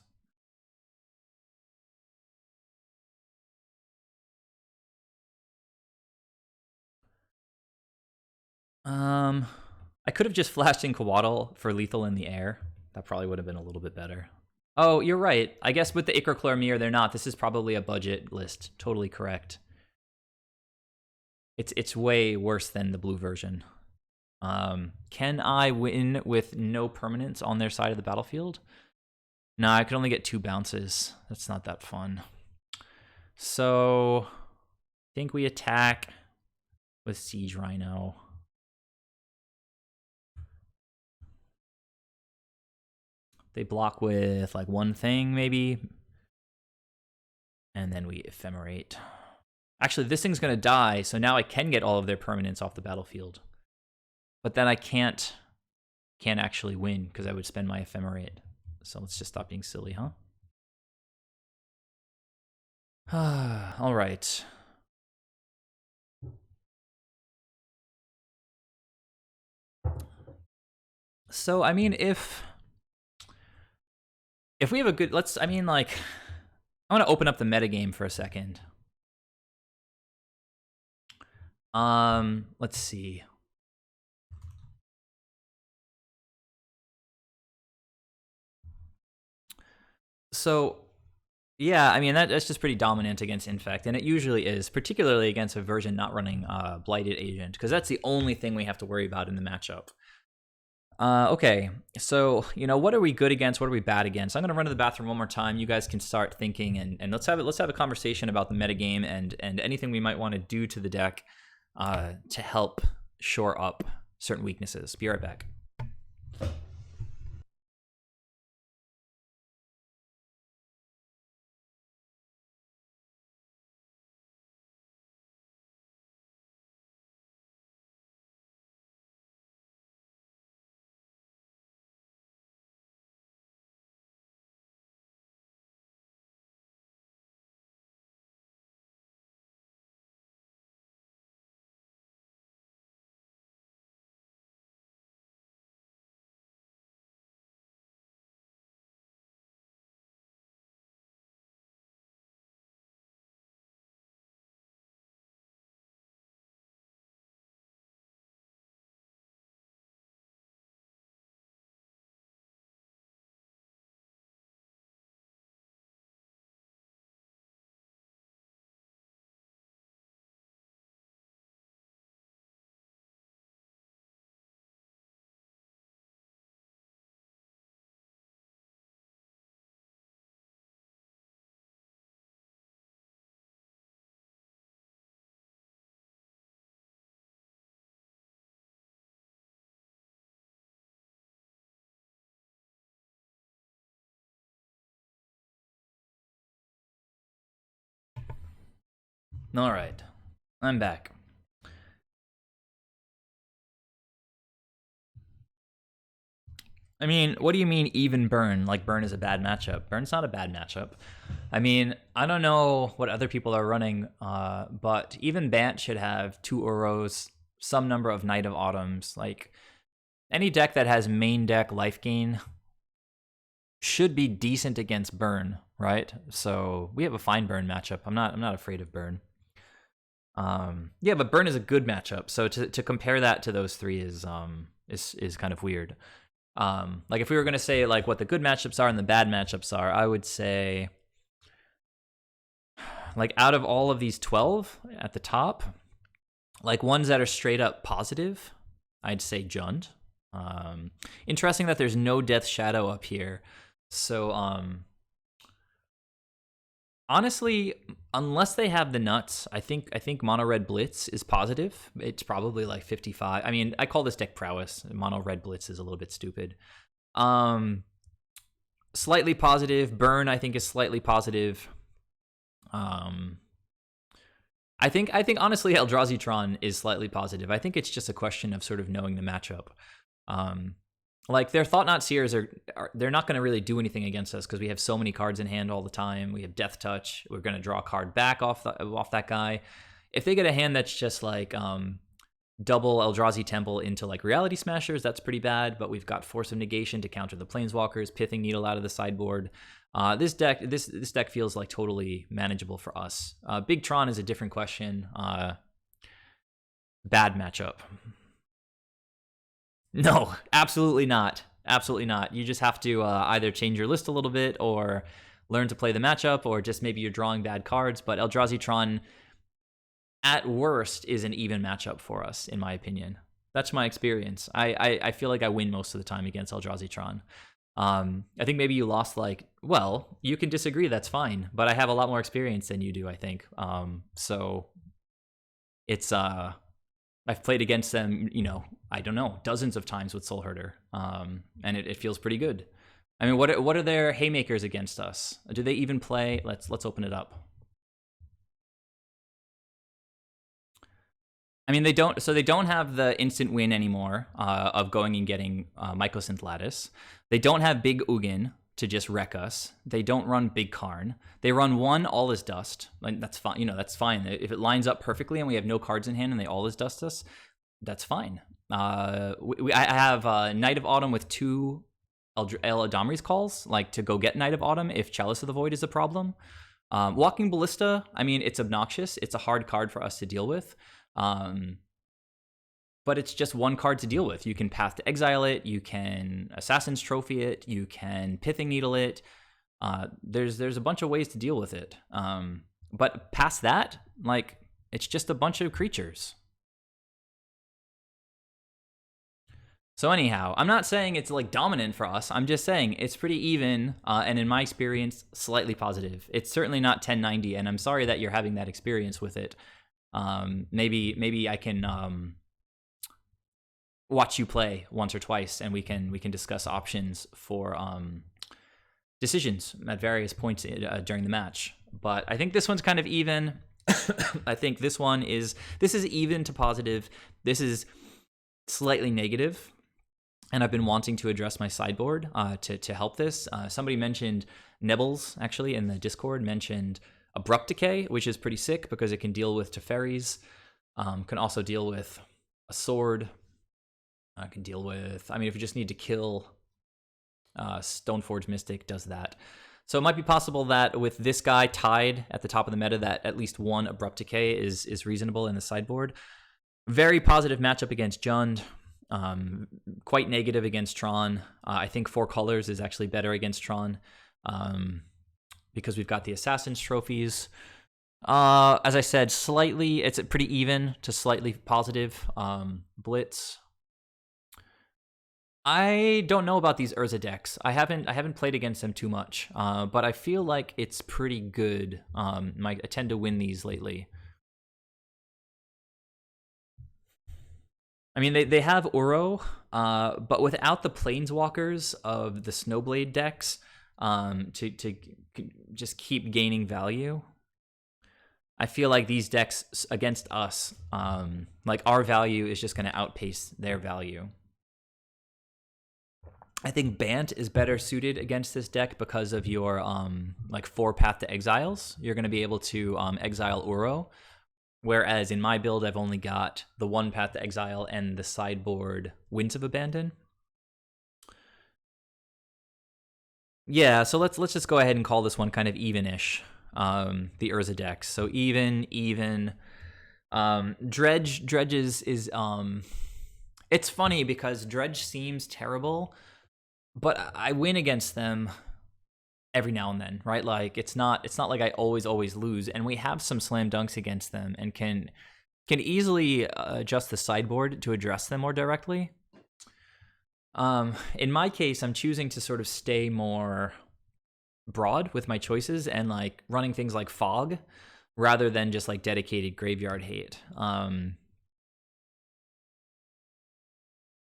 I could have just flashed in Coatl for lethal in the air. That probably would have been a little bit better. Oh, you're right. I guess with the Ichor Mirror, they're not. This is probably a budget list. Totally correct. It's way worse than the blue version. Can I win with no permanents on their side of the battlefield? No, I could only get 2 bounces. That's not that fun. So, I think we attack with Siege Rhino. They block with like one thing, maybe. And then we ephemerate. Actually, this thing's going to die, so now I can get all of their permanents off the battlefield. But then I can't actually win because I would spend my ephemerate. So let's just stop being silly, huh? All right. So, I mean, if we have a good, I want to open up the metagame for a second. Let's see. So, yeah, I mean, that's just pretty dominant against Infect, and it usually is, particularly against a version not running Blighted Agent, because that's the only thing we have to worry about in the matchup. Okay, so, what are we good against? What are we bad against? I'm going to run to the bathroom one more time. You guys can start thinking, and let's have a conversation about the metagame and anything we might want to do to the deck to help shore up certain weaknesses. Be right back. All right, I'm back. I mean, what do you mean even Burn? Like Burn is a bad matchup. Burn's not a bad matchup. I mean, I don't know what other people are running, but even Bant should have 2 Uros, some number of Night of Autumns. Like, any deck that has main deck life gain should be decent against Burn, right? So we have a fine Burn matchup. I'm not afraid of Burn. Yeah, but Burn is a good matchup. So to compare that to those 3 is kind of weird. Like if we were going to say like what the good matchups are and the bad matchups are, I would say like out of all of these 12 at the top, like ones that are straight up positive, I'd say Jund. Interesting that there's no Death Shadow up here. So honestly, unless they have the nuts, I think Mono Red Blitz is positive. It's probably like 55. I mean, I call this deck prowess. Mono Red Blitz is a little bit stupid. Slightly positive. Burn, I think, is slightly positive. I think honestly Eldrazi Tron is slightly positive. I think it's just a question of sort of knowing the matchup. Like their Thought-Knot Seers they're not going to really do anything against us because we have so many cards in hand all the time. We have Death Touch. We're going to draw a card back off that guy. If they get a hand that's just like double Eldrazi Temple into like Reality Smashers, that's pretty bad. But we've got Force of Negation to counter the Planeswalkers, Pithing Needle out of the sideboard. This deck feels like totally manageable for us. Big Tron is a different question. Bad matchup. No, absolutely not. Absolutely not. You just have to either change your list a little bit or learn to play the matchup, or just maybe you're drawing bad cards. But Eldrazi Tron, at worst, is an even matchup for us, in my opinion. That's my experience. I feel like I win most of the time against Eldrazi Tron. I think maybe you lost well, you can disagree, that's fine, but I have a lot more experience than you do, I think. So it's I've played against them, I don't know, dozens of times with Soul Herder, and it feels pretty good. I mean, what are their haymakers against us? Do they even play? Let's open it up. I mean, they don't. So they don't have the instant win anymore of going and getting Mycosynth Lattice. They don't have Big Ugin to just wreck us. They don't run Big Karn. They run one All Is Dust. Like, that's fine. That's fine. If it lines up perfectly and we have no cards in hand and they All Is Dust us, that's fine. I have Knight of Autumn with 2 El Adamri's calls, to go get Knight of Autumn if Chalice of the Void is a problem. Walking Ballista, I mean, it's obnoxious. It's a hard card for us to deal with. But it's just one card to deal with. You can Path to Exile it, you can Assassin's Trophy it, you can Pithing Needle it. There's a bunch of ways to deal with it. But past that, it's just a bunch of creatures. So anyhow, I'm not saying it's dominant for us. I'm just saying it's pretty even, and in my experience, slightly positive. It's certainly not 1090, and I'm sorry that you're having that experience with it. Maybe I can watch you play once or twice, and we can discuss options for decisions at various points during the match. But I think this one's kind of even. I think this is even to positive. This is slightly negative. And I've been wanting to address my sideboard to help this. Somebody mentioned Nibbles, actually, in the Discord, mentioned Abrupt Decay, which is pretty sick because it can deal with Teferis, can also deal with a sword, can deal with, if you just need to kill Stoneforge Mystic, does that. So it might be possible that with this guy tied at the top of the meta, that at least one Abrupt Decay is reasonable in the sideboard. Very positive matchup against Jund. Quite negative against Tron. I think 4 colors is actually better against Tron because we've got the Assassin's Trophies. As I said, it's pretty even to slightly positive. Blitz. I don't know about these Urza decks. I haven't played against them too much, but I feel like it's pretty good. I tend to win these lately. I mean, they have Uro, but without the Planeswalkers of the Snowblade decks to just keep gaining value, I feel like these decks against us, our value is just going to outpace their value. I think Bant is better suited against this deck because of your 4 Path to Exiles. You're going to be able to exile Uro. Whereas in my build, I've only got the 1 Path to Exile and the sideboard Winds of Abandon. Yeah, so let's just go ahead and call this one kind of even-ish, the Urza decks. So even. Dredge is it's funny because Dredge seems terrible, but I win against them every now and then, right? It's not like I always lose, and we have some slam dunks against them and can easily adjust the sideboard to address them more directly. In my case, I'm choosing to sort of stay more broad with my choices and running things like Fog rather than just dedicated Graveyard Hate.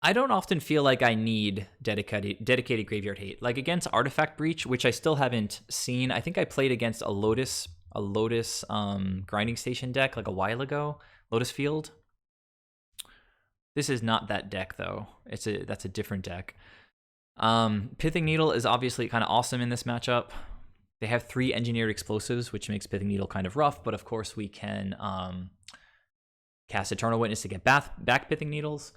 I don't often feel like I need dedicated Graveyard Hate. Against Artifact Breach, which I still haven't seen. I think I played against a Lotus Grinding Station deck a while ago. Lotus Field. This is not that deck though. That's a different deck. Pithing Needle is obviously kind of awesome in this matchup. They have 3 engineered explosives, which makes Pithing Needle kind of rough, but of course we can cast Eternal Witness to get back Pithing Needles.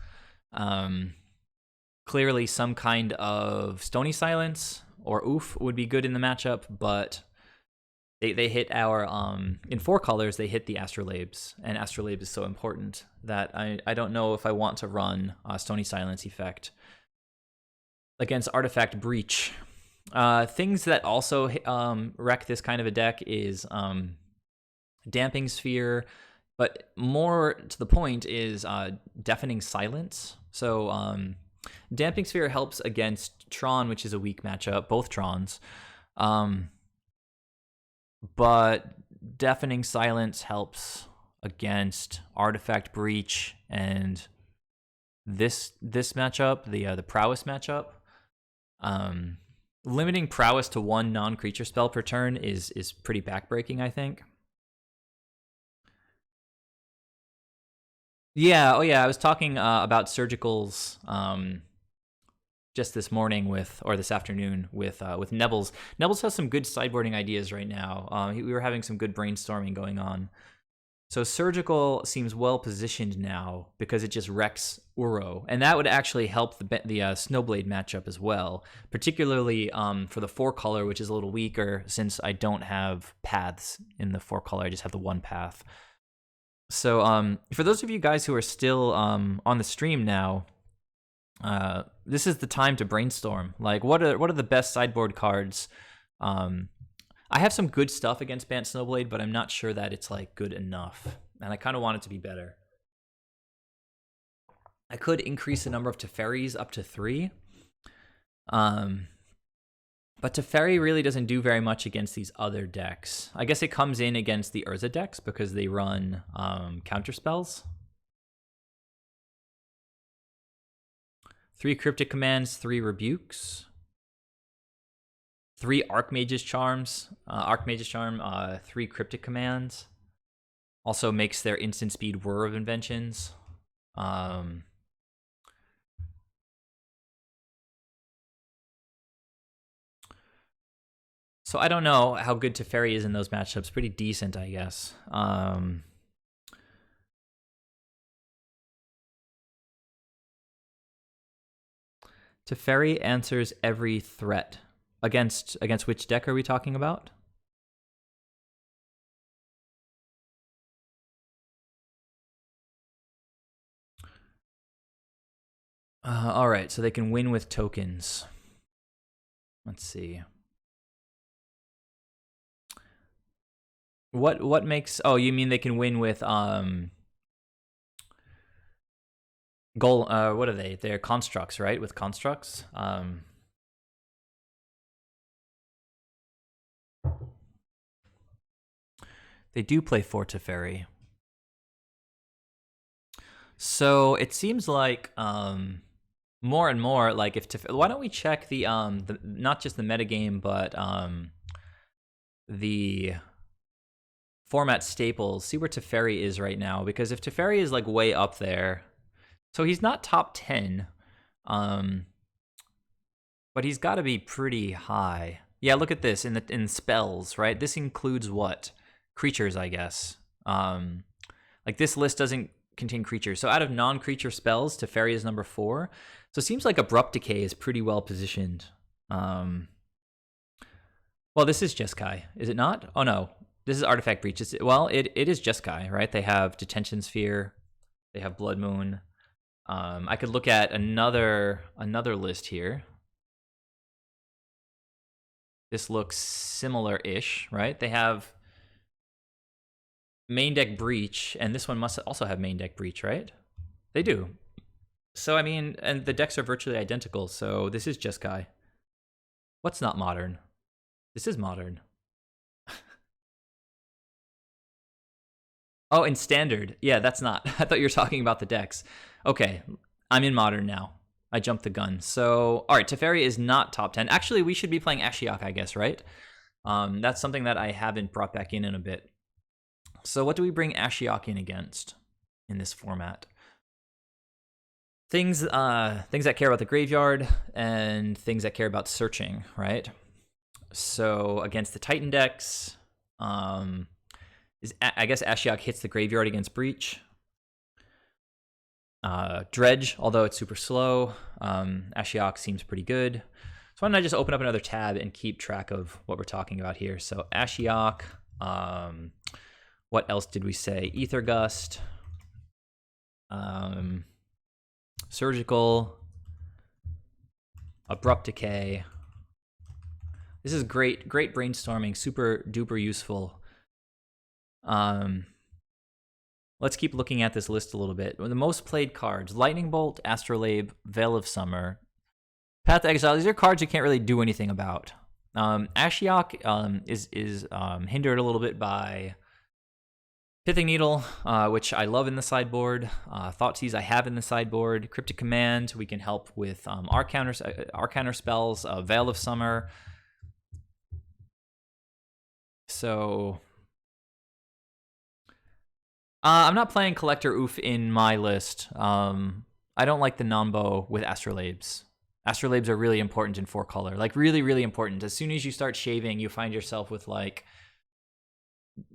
Clearly some kind of Stony Silence or Oof would be good in the matchup, but they hit our in 4 colors they hit the Astrolabes, and Astrolabe is so important that I don't know if I want to run Stony Silence effect against Artifact Breach. Things that also wreck this kind of a deck is Damping Sphere, but more to the point is Deafening Silence. So Damping Sphere helps against Tron, which is a weak matchup, both Trons. But Deafening Silence helps against Artifact Breach and this matchup, the Prowess matchup. Limiting Prowess to one non-creature spell per turn is pretty backbreaking, I think. Yeah, I was talking about Surgical's just this morning or this afternoon with Nebbles. Nebbles has some good sideboarding ideas right now. We were having some good brainstorming going on. So Surgical seems well positioned now because it just wrecks Uro, and that would actually help the Snowblade matchup as well, particularly for the 4-color, which is a little weaker since I don't have paths in the 4-color. I just have the 1 path. So for those of you guys who are still on the stream now, this is the time to brainstorm. Like, what are the best sideboard cards? I have some good stuff against Bant Snowblade, but I'm not sure that it's like good enough, and I kind of want it to be better. I could increase the number of Teferis up to 3, but Teferi really doesn't do very much against these other decks. I guess it comes in against the Urza decks because they run counter spells. 3 Cryptic Commands, 3 Rebukes. 3 Archmage's Charms. 3 Cryptic Commands. Also makes their instant speed Whir of Inventions. So I don't know how good Teferi is in those matchups. Pretty decent, I guess. Teferi answers every threat. Against which deck are we talking about? All right, so they can win with tokens. Let's see. What makes? Oh, you mean they can win with goal? What are they? They're constructs, right? With constructs. They do play 4 Teferi. So it seems like more and more, like if why don't we check the not just the metagame, but the format staples, see where Teferi is right now, because if Teferi is like way up there, so he's not top 10, but he's got to be pretty high. Yeah, look at this in spells, right? This includes what? Creatures, I guess. Like this list doesn't contain creatures. So out of non-creature spells, Teferi is number 4. So it seems like Abrupt Decay is pretty well positioned. Well, this is Jeskai, is it not? Oh no, this is Artifact Breach. It is Jeskai, right? They have Detention Sphere, they have Blood Moon. I could look at another list here. This looks similar-ish, right? They have main deck Breach, and this one must also have main deck Breach, right? They do. So, I mean, and the decks are virtually identical, so this is Jeskai. What's not modern? This is modern. Oh, in standard. Yeah, that's not. I thought you were talking about the decks. Okay, I'm in modern now. I jumped the gun. So, all right, Teferi is not top 10. Actually, we should be playing Ashiok, I guess, right? That's something that I haven't brought back in a bit. So what do we bring Ashiok in against in this format? Things that care about the graveyard and things that care about searching, right? So against the Titan decks, I guess Ashiok hits the graveyard against Breach. Dredge, although it's super slow, Ashiok seems pretty good. So why don't I just open up another tab and keep track of what we're talking about here? So Ashiok, what else did we say? Ether Gust, Surgical, Abrupt Decay. This is great brainstorming, super duper useful. let's keep looking at this list a little bit. The most played cards: Lightning Bolt, Astrolabe, Veil of Summer, Path to Exile. These are cards you can't really do anything about. Ashiok is hindered a little bit by Pithing Needle, which I love in the sideboard. Thoughtseize I have in the sideboard. Cryptic Command, we can help with our counter spells. Veil of Summer. So I'm not playing Collector Oof in my list. I don't like the Nombo with Astrolabes. Astrolabes are really important in 4-color. Like, really, really important. As soon as you start shaving, you find yourself with, like,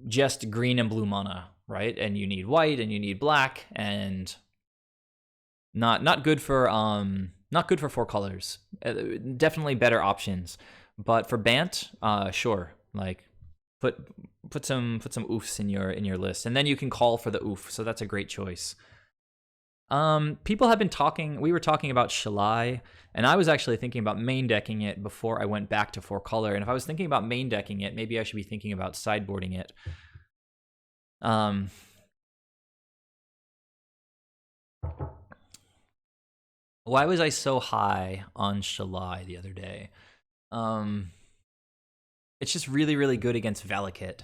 just green and blue mana, right? And you need white and you need black, and not good for 4 colors. Definitely better options. But for Bant, sure. Like, put some oofs in your list, and then you can call for the oof. So that's a great choice. People have been talking. We were talking about Shalai, and I was actually thinking about main decking it before I went back to 4-color. And if I was thinking about main decking it, maybe I should be thinking about sideboarding it. Why was I so high on Shalai the other day? It's just really, really good against Valakut.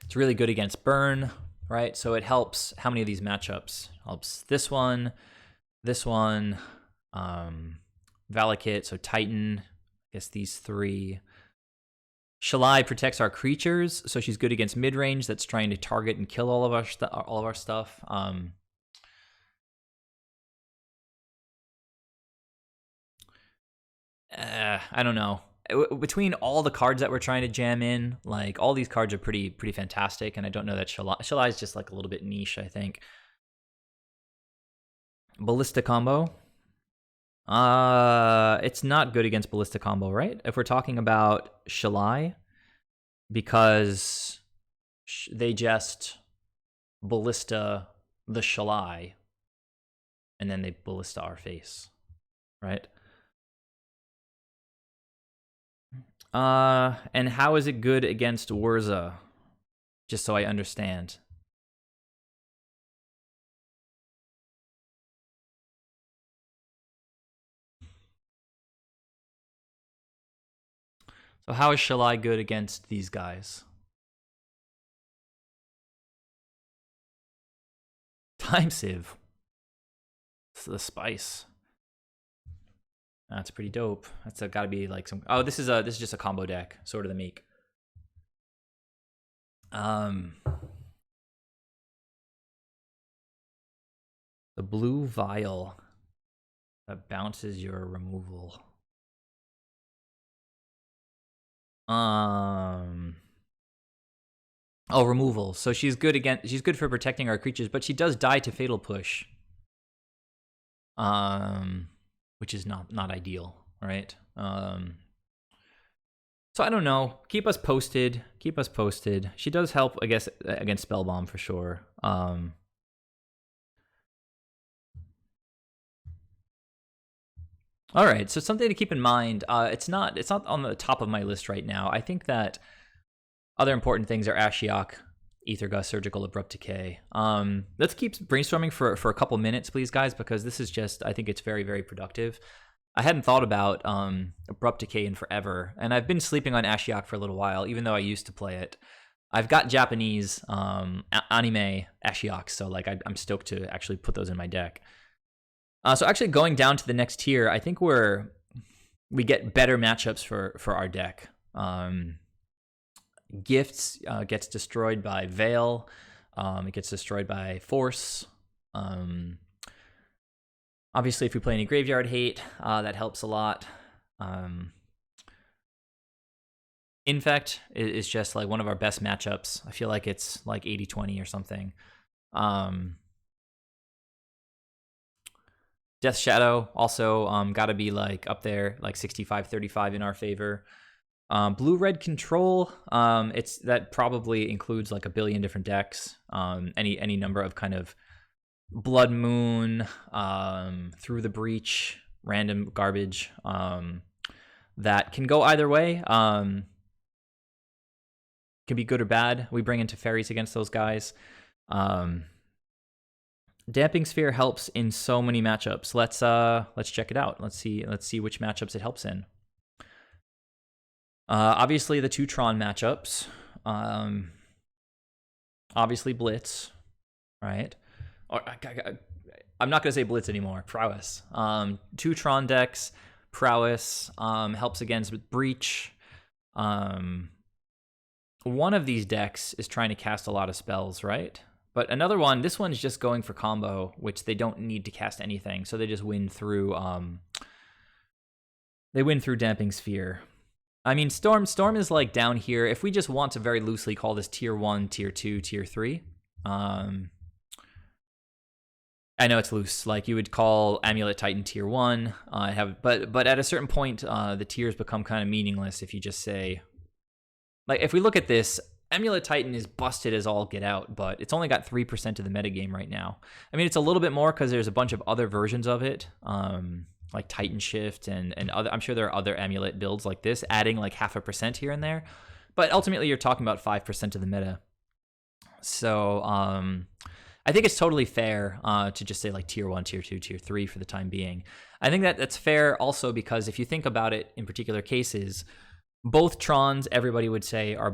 It's really good against Burn, right? So it helps. How many of these matchups? Helps this one, Valakut, so Titan, I guess these 3. Shalai protects our creatures, so she's good against mid-range that's trying to target and kill all of our stuff. I don't know. Between all the cards that we're trying to jam in, like, all these cards are pretty fantastic, and I don't know that Shalai is just like a little bit niche, I think. Ballista combo. It's not good against Ballista combo, right? If we're talking about Shalai, because they just Ballista the Shalai, and then they Ballista our face, right? And how is it good against Urza? Just so I understand. So how is Shalai good against these guys? Time Sieve. It's the spice. That's pretty dope. That's got to be like some. Oh, this is just a combo deck, sort of the Meek. The blue vial that bounces your removal. Oh, removal. So she's good for protecting our creatures, but she does die to Fatal Push. Which is not ideal, right? So I don't know. Keep us posted. She does help, I guess, against Spellbomb for sure. All right, so something to keep in mind. It's not on the top of my list right now. I think that other important things are Ashiok, Ether Gust, Surgical, Abrupt Decay. Let's keep brainstorming for a couple minutes, please, guys, because this is just, I think it's very, very productive. I hadn't thought about Abrupt Decay in forever, and I've been sleeping on Ashiok for a little while, even though I used to play it. I've got Japanese anime Ashiok, so like I'm stoked to actually put those in my deck. So actually going down to the next tier, I think we get better matchups for our deck. Gifts gets destroyed by Veil. It gets destroyed by Force. Obviously, if we play any Graveyard Hate, that helps a lot. Infect is just like one of our best matchups. I feel like it's like 80-20 or something. Death Shadow also got to be like up there, like 65-35 in our favor. Blue-red control, that probably includes like a billion different decks. Any number of kind of Blood Moon, Through the Breach, random garbage that can go either way. Can be good or bad. We bring into fairies against those guys. Damping Sphere helps in so many matchups. Let's check it out. Let's see which matchups it helps in. Obviously the two Tron matchups. Obviously Blitz, right? I'm not gonna say Blitz anymore. Prowess. Two Tron decks. Prowess helps against Breach. One of these decks is trying to cast a lot of spells, right? But another one, this one's just going for combo, which they don't need to cast anything, so they just win through. They win through Damping Sphere. I mean, Storm is like down here. If we just want to very loosely call this tier 1, tier 2, tier 3, I know it's loose. Like you would call Amulet Titan tier 1. But at a certain point, the tiers become kind of meaningless if you just say, like, if we look at this, Amulet Titan is busted as all get out, but it's only got 3% of the metagame right now. I mean, it's a little bit more because there's a bunch of other versions of it, like Titan Shift and other. I'm sure there are other Amulet builds like this, adding like 0.5% here and there. But ultimately, you're talking about 5% of the meta. So I think it's totally fair to just say like tier 1, tier 2, tier 3 for the time being. I think that's fair also because if you think about it in particular cases, both Trons, everybody would say, are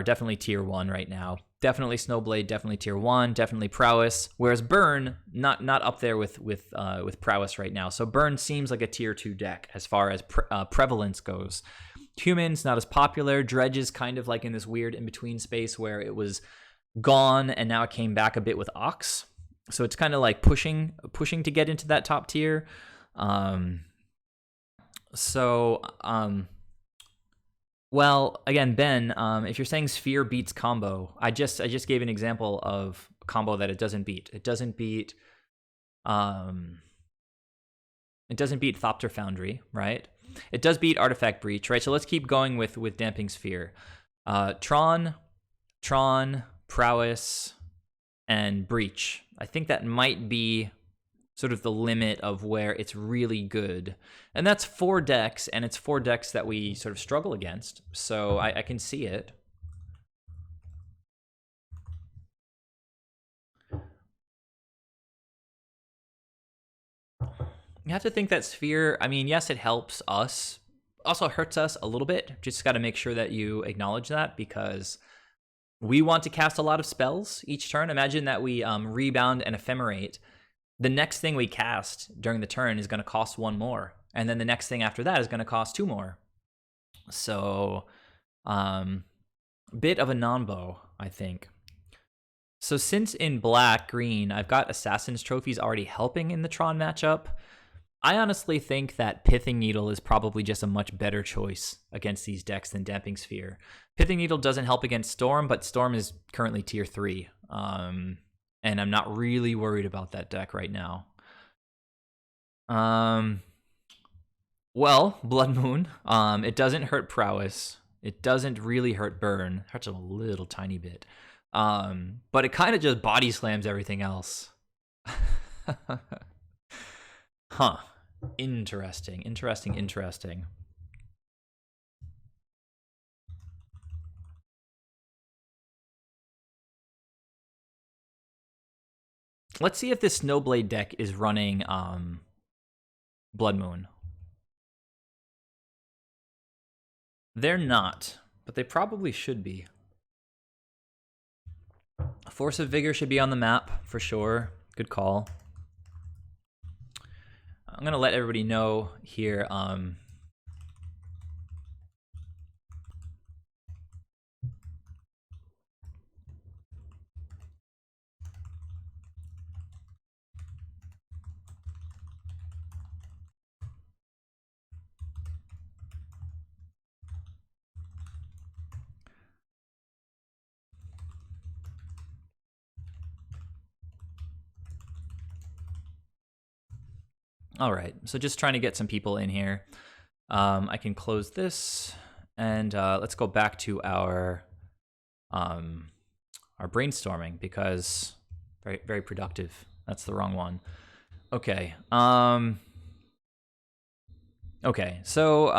definitely tier 1 right now. Definitely Snowblade, definitely tier 1, definitely Prowess. Whereas Burn, not up there with Prowess right now. So Burn seems like a tier 2 deck as far as prevalence goes. Humans, not as popular. Dredge is kind of like in this weird in-between space where it was gone and now it came back a bit with Ox. So it's kind of like pushing to get into that top tier. Well, again, Ben, if you're saying Sphere beats combo, I just gave an example of combo that it doesn't beat. It doesn't beat Thopter Foundry, right? It does beat Artifact Breach, right? So let's keep going with Damping Sphere. Tron, Prowess, and Breach. I think that might be sort of the limit of where it's really good. And that's 4 decks, and it's 4 decks that we sort of struggle against. So I can see it. You have to think that Sphere, I mean, yes, it helps us. Also hurts us a little bit. Just got to make sure that you acknowledge that because we want to cast a lot of spells each turn. Imagine that we rebound and ephemerate. The next thing we cast during the turn is going to cost 1 more. And then the next thing after that is going to cost 2 more. So, bit of a non-bow, I think. So since in black-green, I've got Assassin's Trophies already helping in the Tron matchup, I honestly think that Pithing Needle is probably just a much better choice against these decks than Damping Sphere. Pithing Needle doesn't help against Storm, but Storm is currently tier 3. And I'm not really worried about that deck right now. Well, Blood Moon. It doesn't hurt Prowess. It doesn't really hurt Burn. It hurts a little tiny bit. But it kind of just body slams everything else. Huh. Interesting. Let's see if this Snowblade deck is running Blood Moon. They're not, but they probably should be. Force of Vigor should be on the map for sure. Good call. I'm gonna let everybody know here. All right, so just trying to get some people in here. I can close this, and let's go back to our brainstorming because very, very productive. That's the wrong one. Okay. Okay, so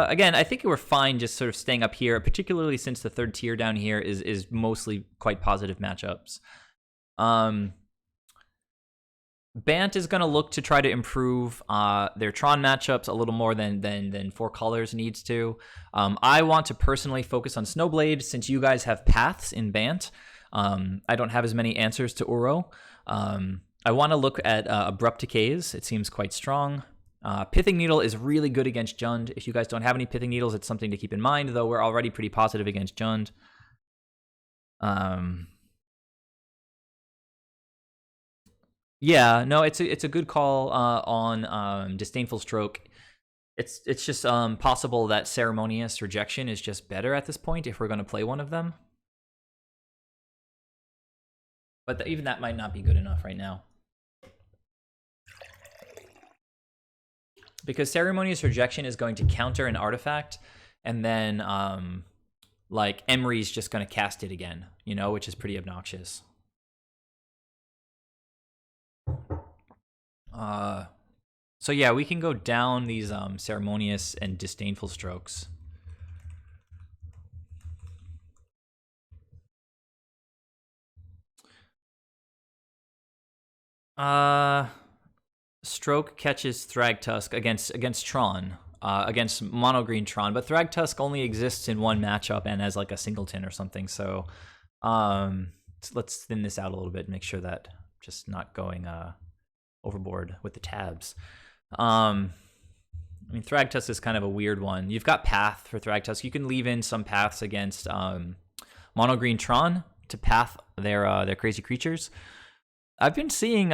again, I think we're fine just sort of staying up here, particularly since the third tier down here is mostly quite positive matchups. Bant is going to look to try to improve their Tron matchups a little more than Four Colors needs to. I want to personally focus on Snowblade since you guys have paths in Bant. I don't have as many answers to Uro. I want to look at Abrupt Decays. It seems quite strong. Pithing Needle is really good against Jund. If you guys don't have any Pithing Needles, it's something to keep in mind, though we're already pretty positive against Jund. Yeah, no, it's a good call on Disdainful Stroke. It's just possible that Ceremonious Rejection is just better at this point if we're going to play one of them. But even that might not be good enough right now. Because Ceremonious Rejection is going to counter an artifact, and then like Emery's just going to cast it again, you know, which is pretty obnoxious. So yeah, we can go down these Ceremonious and Disdainful Strokes. Stroke catches Thragtusk against Tron, against Mono Green Tron, but Thragtusk only exists in one matchup and as like a singleton or something. So let's thin this out a little bit and make sure that I'm just not going overboard with the tabs. I mean, Thragtusk is kind of a weird one. You've got Path for Thragtusk. You can leave in some paths against Mono Green Tron to path their crazy creatures. I've been seeing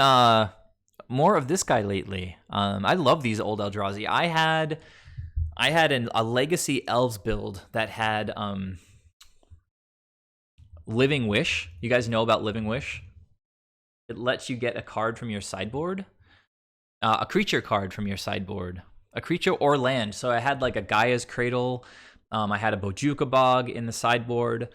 more of this guy lately. I love these old Eldrazi. I had a Legacy Elves build that had Living Wish. You guys know about Living Wish? It lets you get a card from your sideboard. A creature card from your sideboard. A creature or land. So I had like a Gaia's Cradle. I had a Bojuka Bog in the sideboard.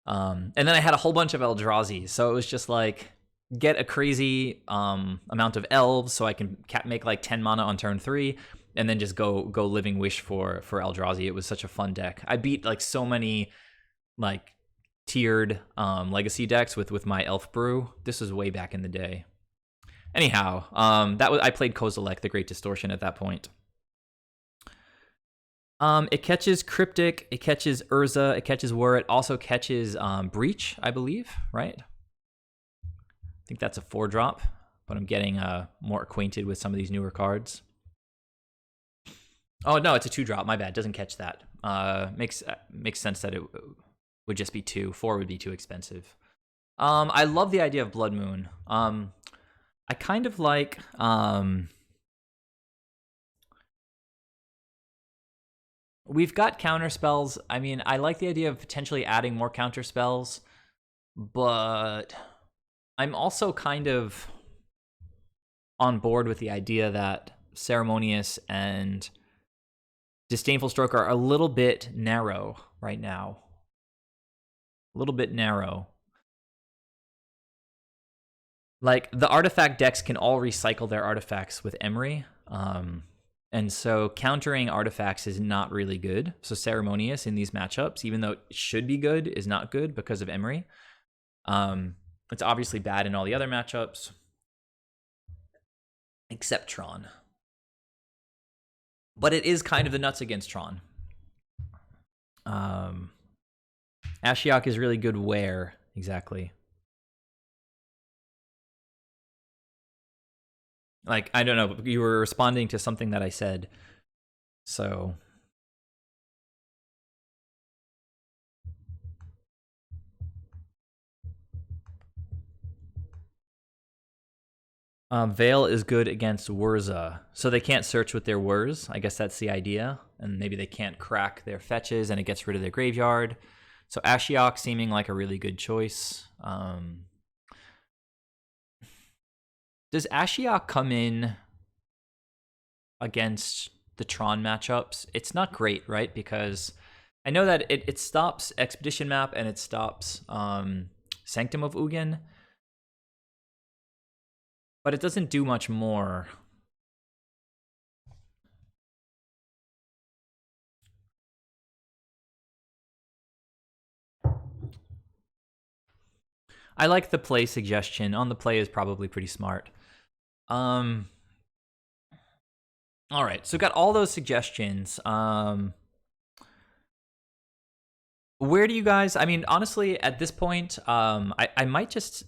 And then I had a whole bunch of Eldrazi. So it was just like, get a crazy amount of elves so I can make like 10 mana on turn 3, and then just go Living Wish for Eldrazi. It was such a fun deck. I beat like so many like tiered legacy decks with my Elf Brew. This was way back in the day. Anyhow, I played Kozilek, the Great Distortion at that point. It catches Cryptic, it catches Urza, it catches Whir, it also catches Breach, I believe, right? I think that's a 4-drop, but I'm getting more acquainted with some of these newer cards. Oh no, it's a 2-drop. My bad. Doesn't catch that. Makes sense that it would just be 2. 4 would be too expensive. I love the idea of Blood Moon. I kind of like we've got counter spells. I mean, I like the idea of potentially adding more counter spells, but I'm also kind of on board with the idea that Ceremonious and Disdainful Stroke are a little bit narrow right now. A little bit narrow. Like, the artifact decks can all recycle their artifacts with Emery. And so countering artifacts is not really good. So Ceremonious in these matchups, even though it should be good, is not good because of Emery. It's obviously bad in all the other matchups, except Tron. But it is kind of the nuts against Tron. Ashiok is really good where, exactly? Like, I don't know, you were responding to something that I said, so... Veil is good against Wurza, so they can't search with their Wurs. I guess that's the idea, and maybe they can't crack their fetches, and it gets rid of their graveyard. So Ashiok seeming like a really good choice. Does Ashiok come in against the Tron matchups? It's not great, right? Because I know that it stops Expedition Map and it stops Sanctum of Ugin, but it doesn't do much more. I like the play suggestion. On the play is probably pretty smart. All right, so got all those suggestions. Where do you guys? I mean, honestly, at this point, I might just.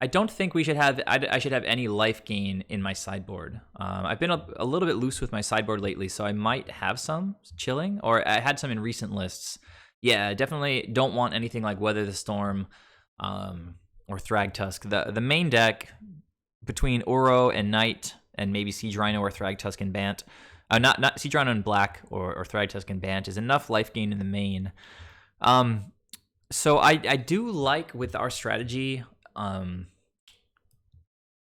I don't think we should have. I should have any life gain in my sideboard. I've been a little bit loose with my sideboard lately, so I might have some chilling, or I had some in recent lists. Yeah, definitely don't want anything like Weather the Storm, or Thragtusk. The main deck between Uro and Knight and maybe Siege Rhino or Thragtusk and Bant, not Siege Rhino and Black or Thragtusk and Bant is enough life gain in the main. So I do like with our strategy.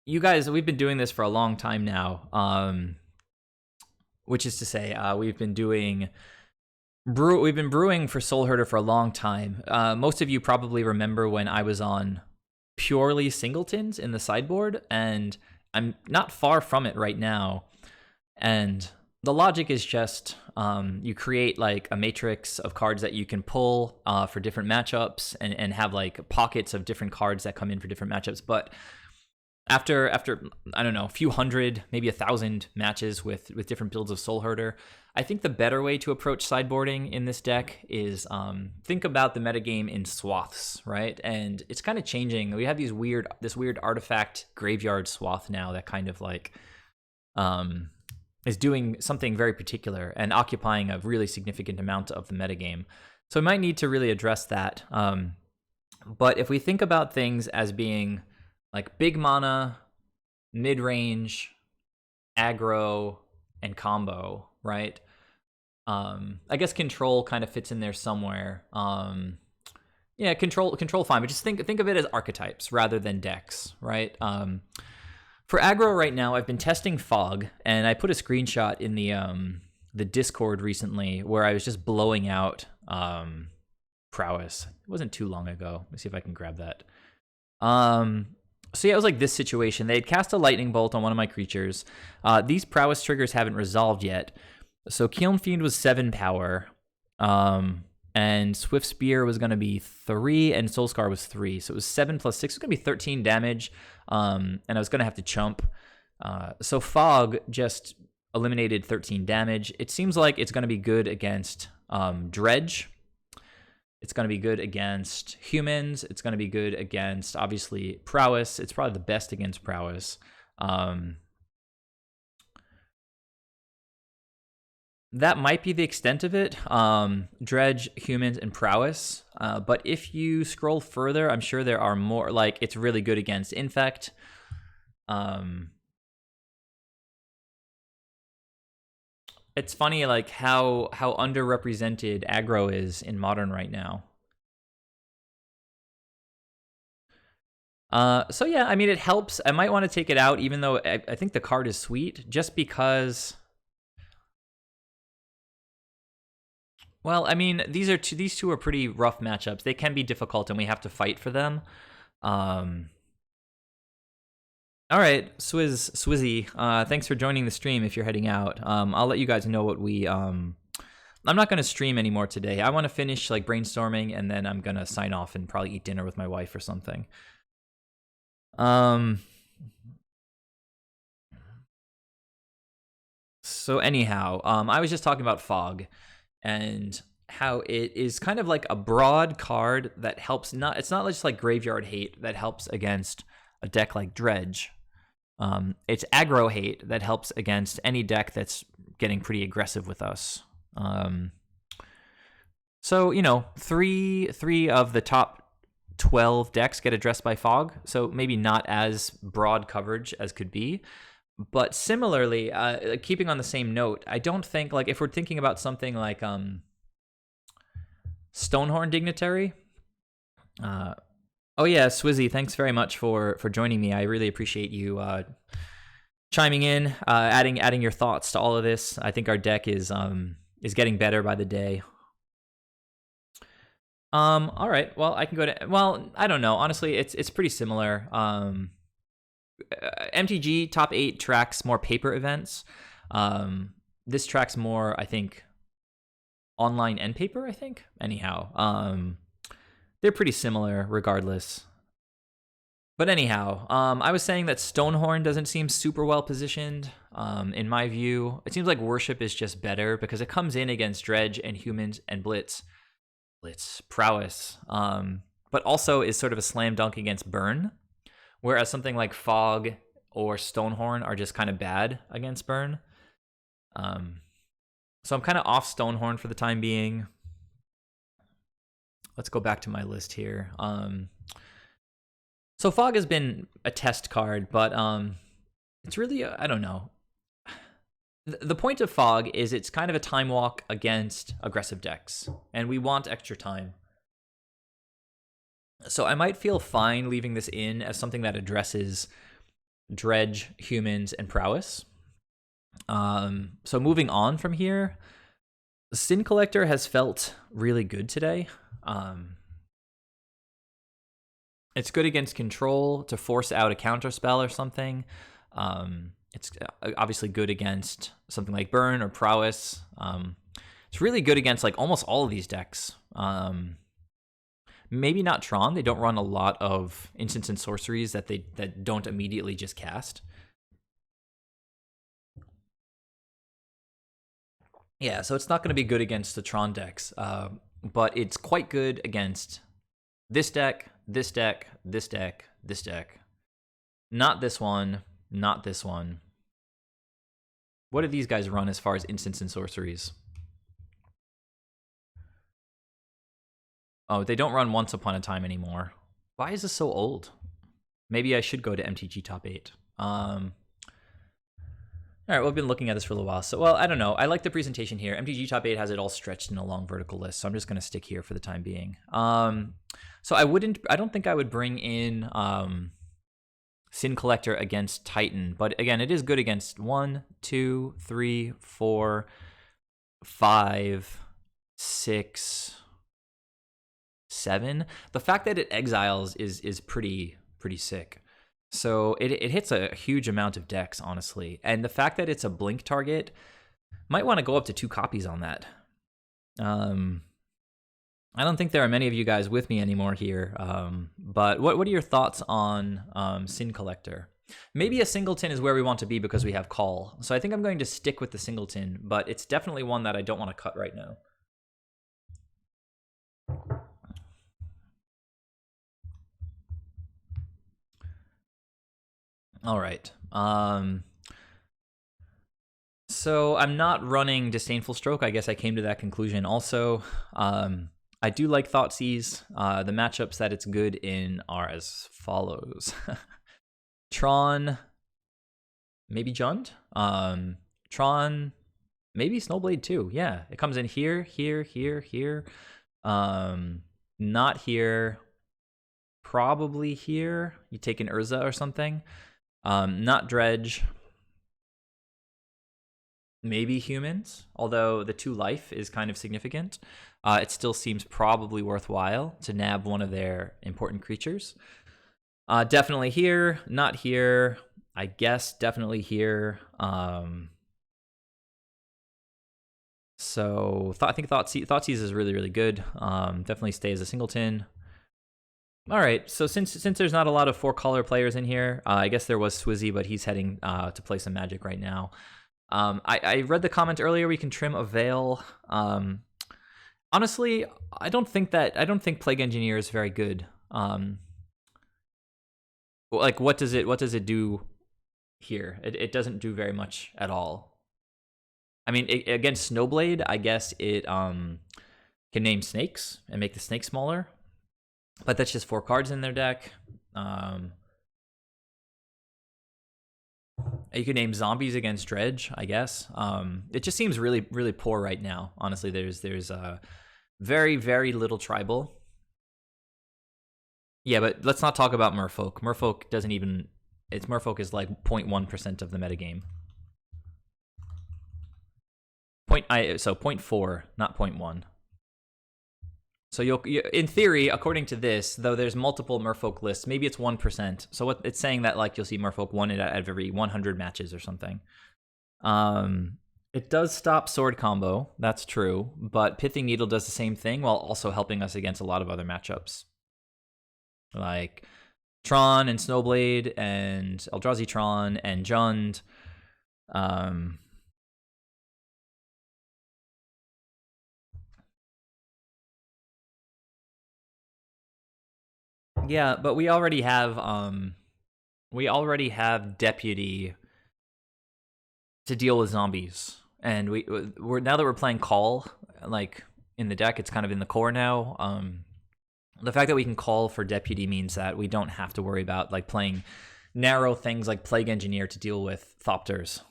You guys, we've been doing this for a long time now. Which is to say, we've been brewing for Soul Herder for a long time. Most of you probably remember when I was on purely singletons in the sideboard, and I'm not far from it right now. And the logic is just you create like a matrix of cards that you can pull for different matchups, and have like pockets of different cards that come in for different matchups. But after I don't know, a few hundred, maybe 1,000 matches with different builds of Soul Herder, I think the better way to approach sideboarding in this deck is think about the metagame in swaths, right? And it's kind of changing. We have this weird artifact graveyard swath now that kind of like is doing something very particular and occupying a really significant amount of the metagame. So we might need to really address that. But if we think about things as being like big mana, mid-range, aggro, and combo, right? I guess control kind of fits in there somewhere. Yeah, control fine, but just think of it as archetypes rather than decks, right? For aggro right now, I've been testing Fog, and I put a screenshot in the Discord recently where I was just blowing out Prowess. It wasn't too long ago. Let me see if I can grab that. So yeah, it was like this situation. They had cast a lightning bolt on one of my creatures. These Prowess triggers haven't resolved yet. So Kiln Fiend was 7 power, and Swift Spear was going to be 3, and Soul Scar was 3. So it was 7 plus 6. It was going to be 13 damage, and I was going to have to chump. So Fog just eliminated 13 damage. It seems like it's going to be good against Dredge. It's going to be good against humans. It's going to be good against, obviously, Prowess. It's probably the best against Prowess. That might be the extent of it. Dredge, humans, and Prowess. But if you scroll further, I'm sure there are more. Like, it's really good against Infect. It's funny, like, how underrepresented aggro is in Modern right now. So yeah, I mean, it helps. I might want to take it out, even though I think the card is sweet, just because. Well, I mean, these two are pretty rough matchups. They can be difficult, and we have to fight for them. All right, Swizzy, thanks for joining the stream. If you're heading out, I'll let you guys know what we. I'm not going to stream anymore today. I want to finish like brainstorming, and then I'm gonna sign off and probably eat dinner with my wife or something. So anyhow, I was just talking about Fog and how it is kind of like a broad card that helps. It's not just like graveyard hate that helps against a deck like Dredge. It's aggro hate that helps against any deck that's getting pretty aggressive with us. So, you know, three of the top 12 decks get addressed by Fog, so maybe not as broad coverage as could be. But similarly, keeping on the same note, I don't think, like, if we're thinking about something like Stonehorn Dignitary. Oh yeah, Swizzy, thanks very much for joining me. I really appreciate you chiming in, adding your thoughts to all of this. I think our deck is getting better by the day. All right. Well, I can go to. Well, I don't know. Honestly, it's pretty similar. MTG top 8 tracks more paper events. This tracks more, I think, online and paper. I think. Anyhow, they're pretty similar regardless. But anyhow, I was saying that Stonehorn doesn't seem super well positioned. In my view, it seems like Worship is just better because it comes in against Dredge and Humans and Blitz prowess, but also is sort of a slam dunk against Burn, whereas something like Fog or Stonehorn are just kind of bad against Burn. So I'm kind of off Stonehorn for the time being. Let's go back to my list here. So Fog has been a test card, but it's really, I don't know. The point of Fog is it's kind of a time walk against aggressive decks, and we want extra time. So I might feel fine leaving this in as something that addresses Dredge, Humans, and Prowess. So moving on from here, Sin Collector has felt really good today. It's good against Control to force out a counterspell or something. It's obviously good against something like Burn or Prowess. It's really good against like almost all of these decks. Maybe not Tron. They don't run a lot of instants and sorceries that don't immediately just cast. Yeah, so it's not going to be good against the Tron decks, but it's quite good against this deck, this deck, this deck, this deck. Not this one, not this one. What do these guys run as far as instants and sorceries? Oh, they don't run Once Upon a Time anymore. Why is this so old? Maybe I should go to MTG Top 8. All right, well, I've been looking at this for a little while. So, well, I don't know. I like the presentation here. MTG Top 8 has it all stretched in a long vertical list, so I'm just going to stick here for the time being. So I don't think I would bring in Sin Collector against Titan, but again, it is good against 1, 2, 3, 4, 5, 6, 7. The fact that it exiles is pretty sick. So it hits a huge amount of decks, honestly. And the fact that it's a blink target, might want to go up to 2 copies on that. I don't think there are many of you guys with me anymore here, but what are your thoughts on Sin Collector? Maybe a singleton is where we want to be because we have Call. So I think I'm going to stick with the singleton, but it's definitely one that I don't want to cut right now. All right. So I'm not running Disdainful Stroke. I guess I came to that conclusion also. I do like Thoughtseize. The matchups that it's good in are as follows. Tron, maybe Jund. Tron, maybe Snowblade too. Yeah, it comes in here, here, here, here. Not here. Probably here. You take an Urza or something. Not Dredge. Maybe Humans, although the 2 life is kind of significant. It still seems probably worthwhile to nab one of their important creatures. Definitely here, not here. I guess definitely here. So I think Thoughtseize is really, really good. Definitely stay as a singleton. All right, so since there's not a lot of 4-color players in here, I guess there was Swizzy, but he's heading to play some Magic right now. I read the comment earlier. We can trim a veil. Honestly, I don't think Plague Engineer is very good. Like what does it do here? It doesn't do very much at all. I mean, against Snowblade, I guess it can name snakes and make the snake smaller. But that's just 4 cards in their deck. You could name zombies against Dredge, I guess. It just seems really, really poor right now. Honestly, there's very, very little tribal. Yeah, but let's not talk about Merfolk. Merfolk doesn't even... Merfolk is like 0.1% of the metagame. So 0.4, not 0.1. So you, in theory, according to this, though there's multiple Merfolk lists, maybe it's 1%. So what it's saying that like you'll see Merfolk 1 out of every 100 matches or something. It does stop sword combo, that's true, but Pithing Needle does the same thing while also helping us against a lot of other matchups. Like Tron and Snowblade and Eldrazi Tron and Jund. Yeah, but we already have Deputy to deal with zombies, and we're now that we're playing Call like in the deck, it's kind of in the core now. The fact that we can call for Deputy means that we don't have to worry about like playing narrow things like Plague Engineer to deal with Thopters.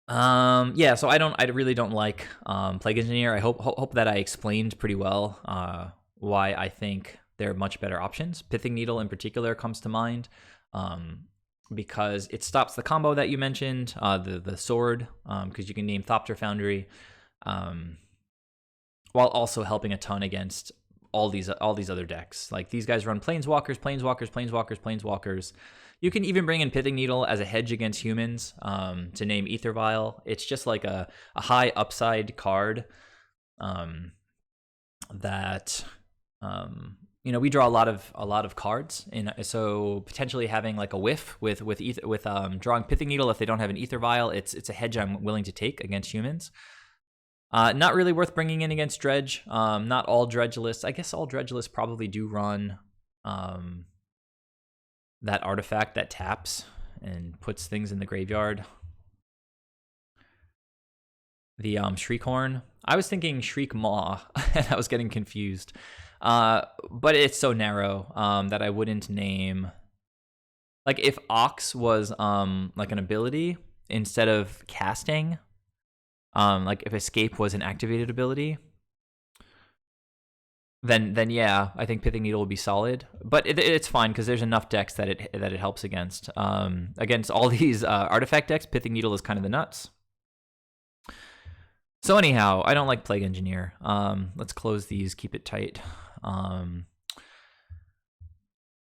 Yeah, so I really don't like Plague Engineer. I hope that I explained pretty well why I think they're much better options. Pithing Needle in particular comes to mind because it stops the combo that you mentioned, the sword, because you can name Thopter Foundry, while also helping a ton against all these other decks. Like these guys run Planeswalkers. You can even bring in Pithing Needle as a hedge against humans, to name Ether Vial. It's just like a high upside card that we draw a lot of cards, and so potentially having like a whiff with drawing Pithing Needle if they don't have an Ether Vial, it's a hedge I'm willing to take against humans. Not really worth bringing in against Dredge. Not all Dredge lists. I guess all Dredge lists probably do run that artifact that taps and puts things in the graveyard. The Shriekhorn. I was thinking Shriek Maw, and I was getting confused. But it's so narrow that I wouldn't name. Like if Ox was like an ability instead of casting, like if Escape was an activated ability, then yeah, I think Pithing Needle would be solid. But it's fine because there's enough decks that it helps against. Against all these artifact decks, Pithing Needle is kind of the nuts. So anyhow, I don't like Plague Engineer. Let's close these, keep it tight.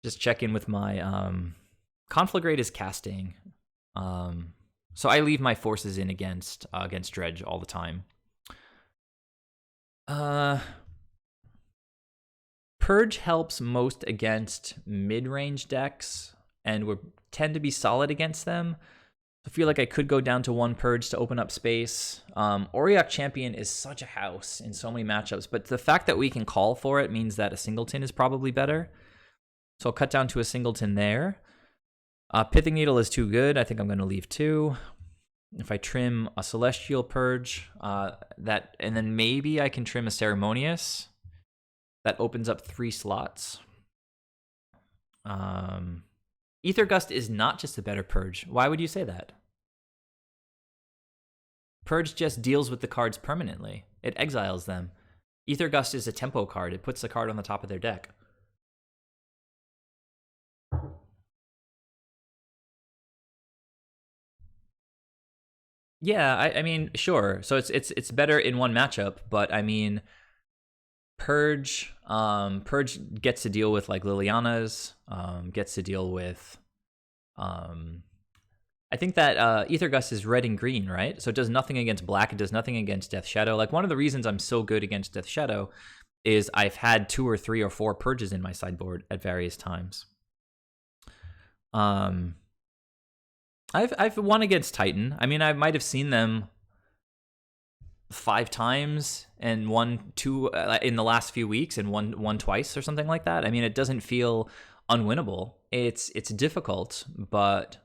Just check in with my Conflagrate is casting. So I leave my forces in against Dredge all the time. Purge helps most against mid-range decks, and we tend to be solid against them. I feel like I could go down to one Purge to open up space. Auriok Champion is such a house in so many matchups, but the fact that we can call for it means that a singleton is probably better. So I'll cut down to a singleton there. Pithing Needle is too good. I think I'm going to leave 2. If I trim a Celestial Purge, and then maybe I can trim a Ceremonious. That opens up 3 slots. Ether Gust is not just a better Purge. Why would you say that? Purge just deals with the cards permanently. It exiles them. Ether Gust is a tempo card. It puts the card on the top of their deck. Yeah, I mean, sure. So it's better in one matchup, but I mean, Purge gets to deal with like Liliana's, gets to deal with I think that Ether Gust is red and green, right? So it does nothing against black, it does nothing against Death Shadow. Like one of the reasons I'm so good against Death Shadow is I've had 2 or 3 or 4 Purges in my sideboard at various times. I've won against Titan. I mean, I might have seen them 5 times and won 2 in the last few weeks, and won twice or something like that. I mean, it doesn't feel unwinnable. It's difficult, but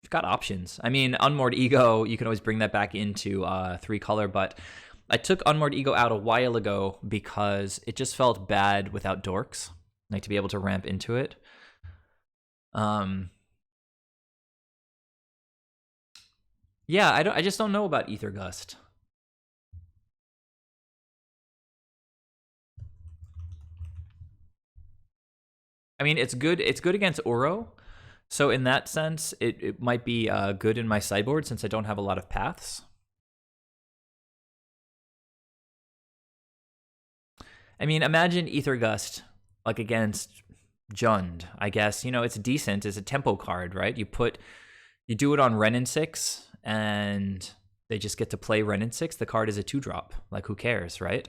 you've got options. I mean, Unmoored Ego, you can always bring that back into 3 color, but I took Unmoored Ego out a while ago because it just felt bad without dorks, like to be able to ramp into it. Yeah, I just don't know about Ether Gust. I mean, it's good against Uro. So in that sense, it might be good in my sideboard since I don't have a lot of paths. I mean, imagine Ether Gust like against Jund. I guess, it's decent. It's a tempo card, right? You do it on Renin 6, and they just get to play Renin 6. The card is a 2-drop. Like, who cares, right?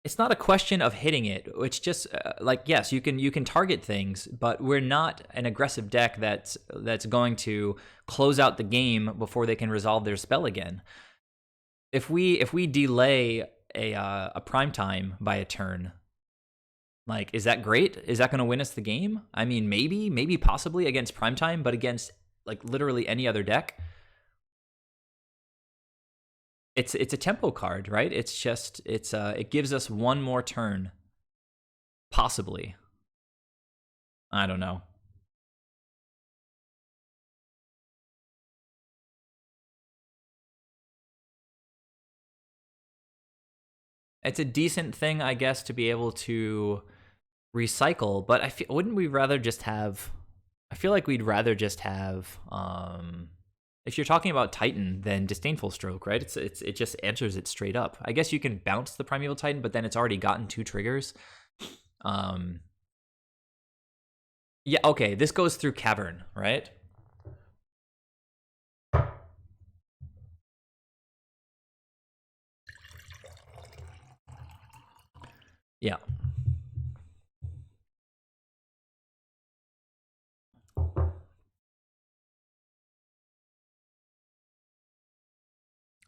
it's not a question of hitting it. It's just like, yes, you can target things, but we're not an aggressive deck that's going to close out the game before they can resolve their spell again. If we delay a prime time by a turn, like, is that great? Is that going to win us the game? I mean, maybe possibly against prime time, but against like literally any other deck, it's a tempo card, right? It's just it gives us one more turn, possibly. I don't know. It's a decent thing, I guess, to be able to recycle, but wouldn't we rather just have? I feel like we'd rather just have. If you're talking about Titan, then Disdainful Stroke, right? It just answers it straight up. I guess you can bounce the Primeval Titan, but then it's already gotten 2 triggers. Yeah, okay, this goes through Cavern, right? Yeah.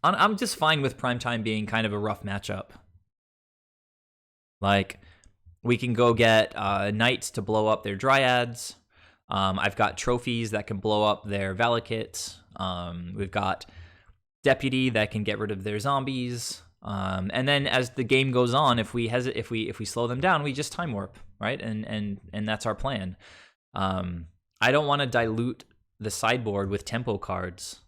I'm just fine with Primetime being kind of a rough matchup. Like, we can go get Knights to blow up their Dryads. I've got trophies that can blow up their Valakites. We've got Deputy that can get rid of their zombies. And then as the game goes on, if we slow them down, we just time warp, right? And that's our plan. I don't want to dilute the sideboard with tempo cards.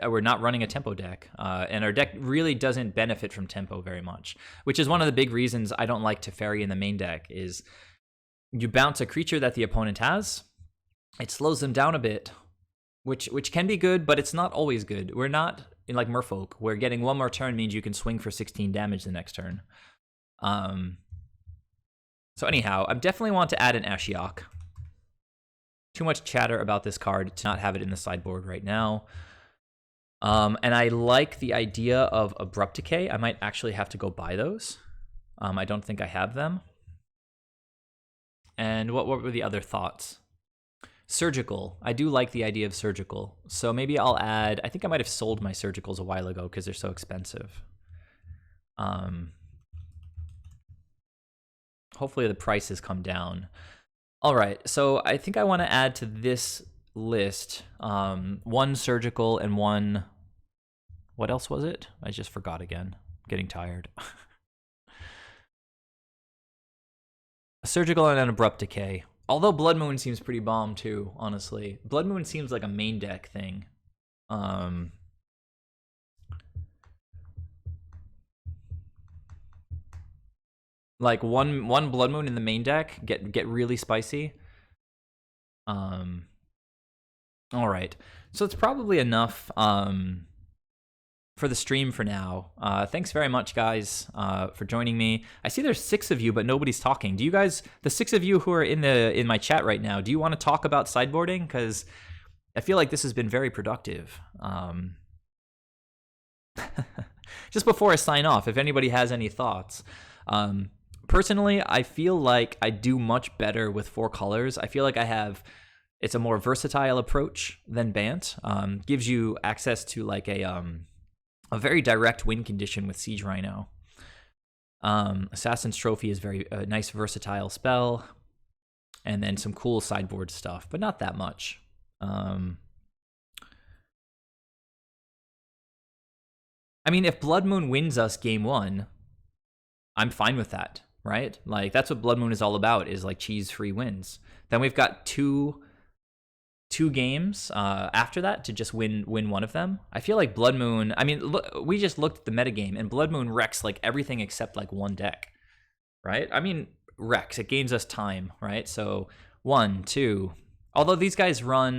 We're not running a tempo deck, and our deck really doesn't benefit from tempo very much, which is one of the big reasons I don't like Teferi in the main deck. Is you bounce a creature that the opponent has, it slows them down a bit, which can be good, but it's not always good. We're not in like Merfolk, where getting one more turn means you can swing for 16 damage the next turn. So anyhow, I definitely want to add an Ashiok. Too much chatter about this card to not have it in the sideboard right now. And I like the idea of Abrupt Decay. I might actually have to go buy those. I don't think I have them. And what were the other thoughts? Surgical. I do like the idea of Surgical. So maybe I'll add... I think I might have sold my Surgicals a while ago because they're so expensive. Hopefully the price has come down. All right, so I think I want to add to this list 1 Surgical and 1... What else was it? I just forgot again. I'm getting tired. A Surgical and an Abrupt Decay. Although Blood Moon seems pretty bomb too, honestly. Blood Moon seems like a main deck thing. Like one Blood Moon in the main deck, get really spicy. All right. So it's probably enough for the stream for now. Thanks very much, guys, for joining me. I see there's 6 of you, but nobody's talking. Do you guys, the 6 of you who are in my chat right now, do you want to talk about sideboarding? Because I feel like this has been very productive. Just before I sign off, if anybody has any thoughts. Personally, I feel like I do much better with 4 colors. I feel like it's a more versatile approach than Bant. Gives you access to like a very direct win condition with Siege Rhino. Assassin's Trophy is a nice versatile spell, and then some cool sideboard stuff, but not that much. I mean, if Blood Moon wins us game 1, I'm fine with that, right? Like, that's what Blood Moon is all about, is like cheese-free wins. Then we've got two games after that to just win one of them. I feel like Blood Moon... I mean, look, we just looked at the metagame, and Blood Moon wrecks like everything except like one deck, right? I mean, wrecks. It gains us time, right? So 1, 2... Although these guys run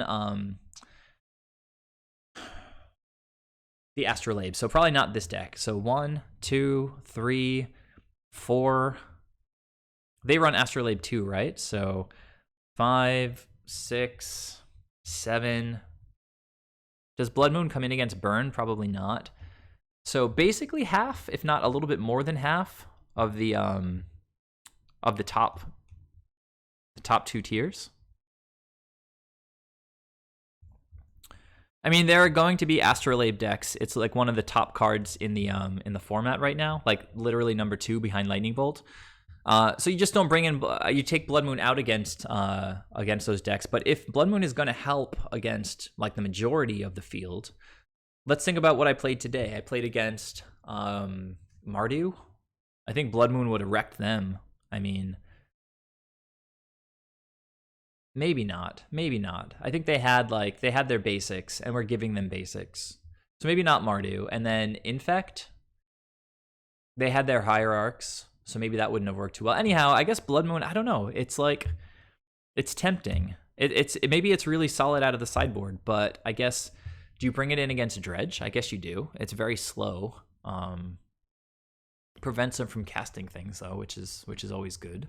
the Astrolabe, so probably not this deck. So 1, 2, 3, 4... They run Astrolabe too, right? So 5, 6... 7. Does Blood Moon come in against Burn? Probably not. So basically half, if not a little bit more than half, of the top 2 tiers. I mean, there are going to be Astrolabe decks. It's like one of the top cards in the format right now, like literally number 2 behind Lightning Bolt. So you just don't bring in. You take Blood Moon out against those decks. But if Blood Moon is going to help against like the majority of the field, let's think about what I played today. I played against Mardu. I think Blood Moon would have wrecked them. I mean, maybe not. Maybe not. I think they had their basics, and we're giving them basics. So maybe not Mardu. And then Infect, they had their hierarchs, so maybe that wouldn't have worked too well. Anyhow, I guess Blood Moon, I don't know. It's like, it's tempting. Maybe it's really solid out of the sideboard, but I guess, do you bring it in against Dredge? I guess you do. It's very slow. Prevents them from casting things though, which is always good.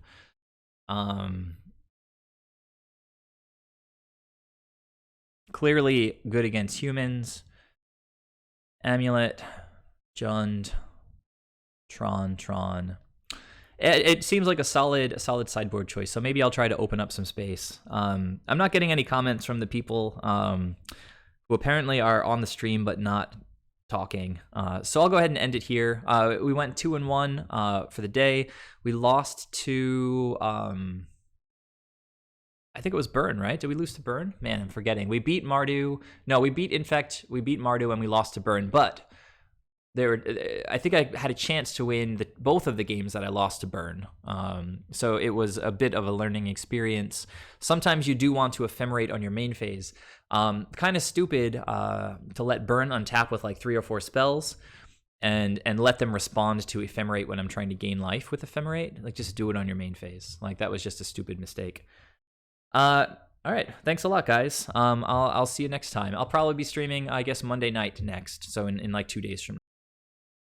Clearly good against humans. Amulet, Jund, Tron. It seems like a solid sideboard choice, so maybe I'll try to open up some space. I'm not getting any comments from the people who apparently are on the stream but not talking. So I'll go ahead and end it here. We went 2-1 for the day. We lost to I think it was Burn, right? Did we lose to Burn? Man, I'm forgetting. We beat Mardu. No, we beat Infect. We beat Mardu and we lost to Burn. But I think I had a chance to win both of the games that I lost to Burn. So it was a bit of a learning experience. Sometimes you do want to ephemerate on your main phase. Kind of stupid to let Burn untap with like 3 or 4 spells and let them respond to ephemerate when I'm trying to gain life with ephemerate. Like, just do it on your main phase. Like, that was just a stupid mistake. All right, thanks a lot, guys. I'll see you next time. I'll probably be streaming, I guess, Monday night next, so in like 2 days from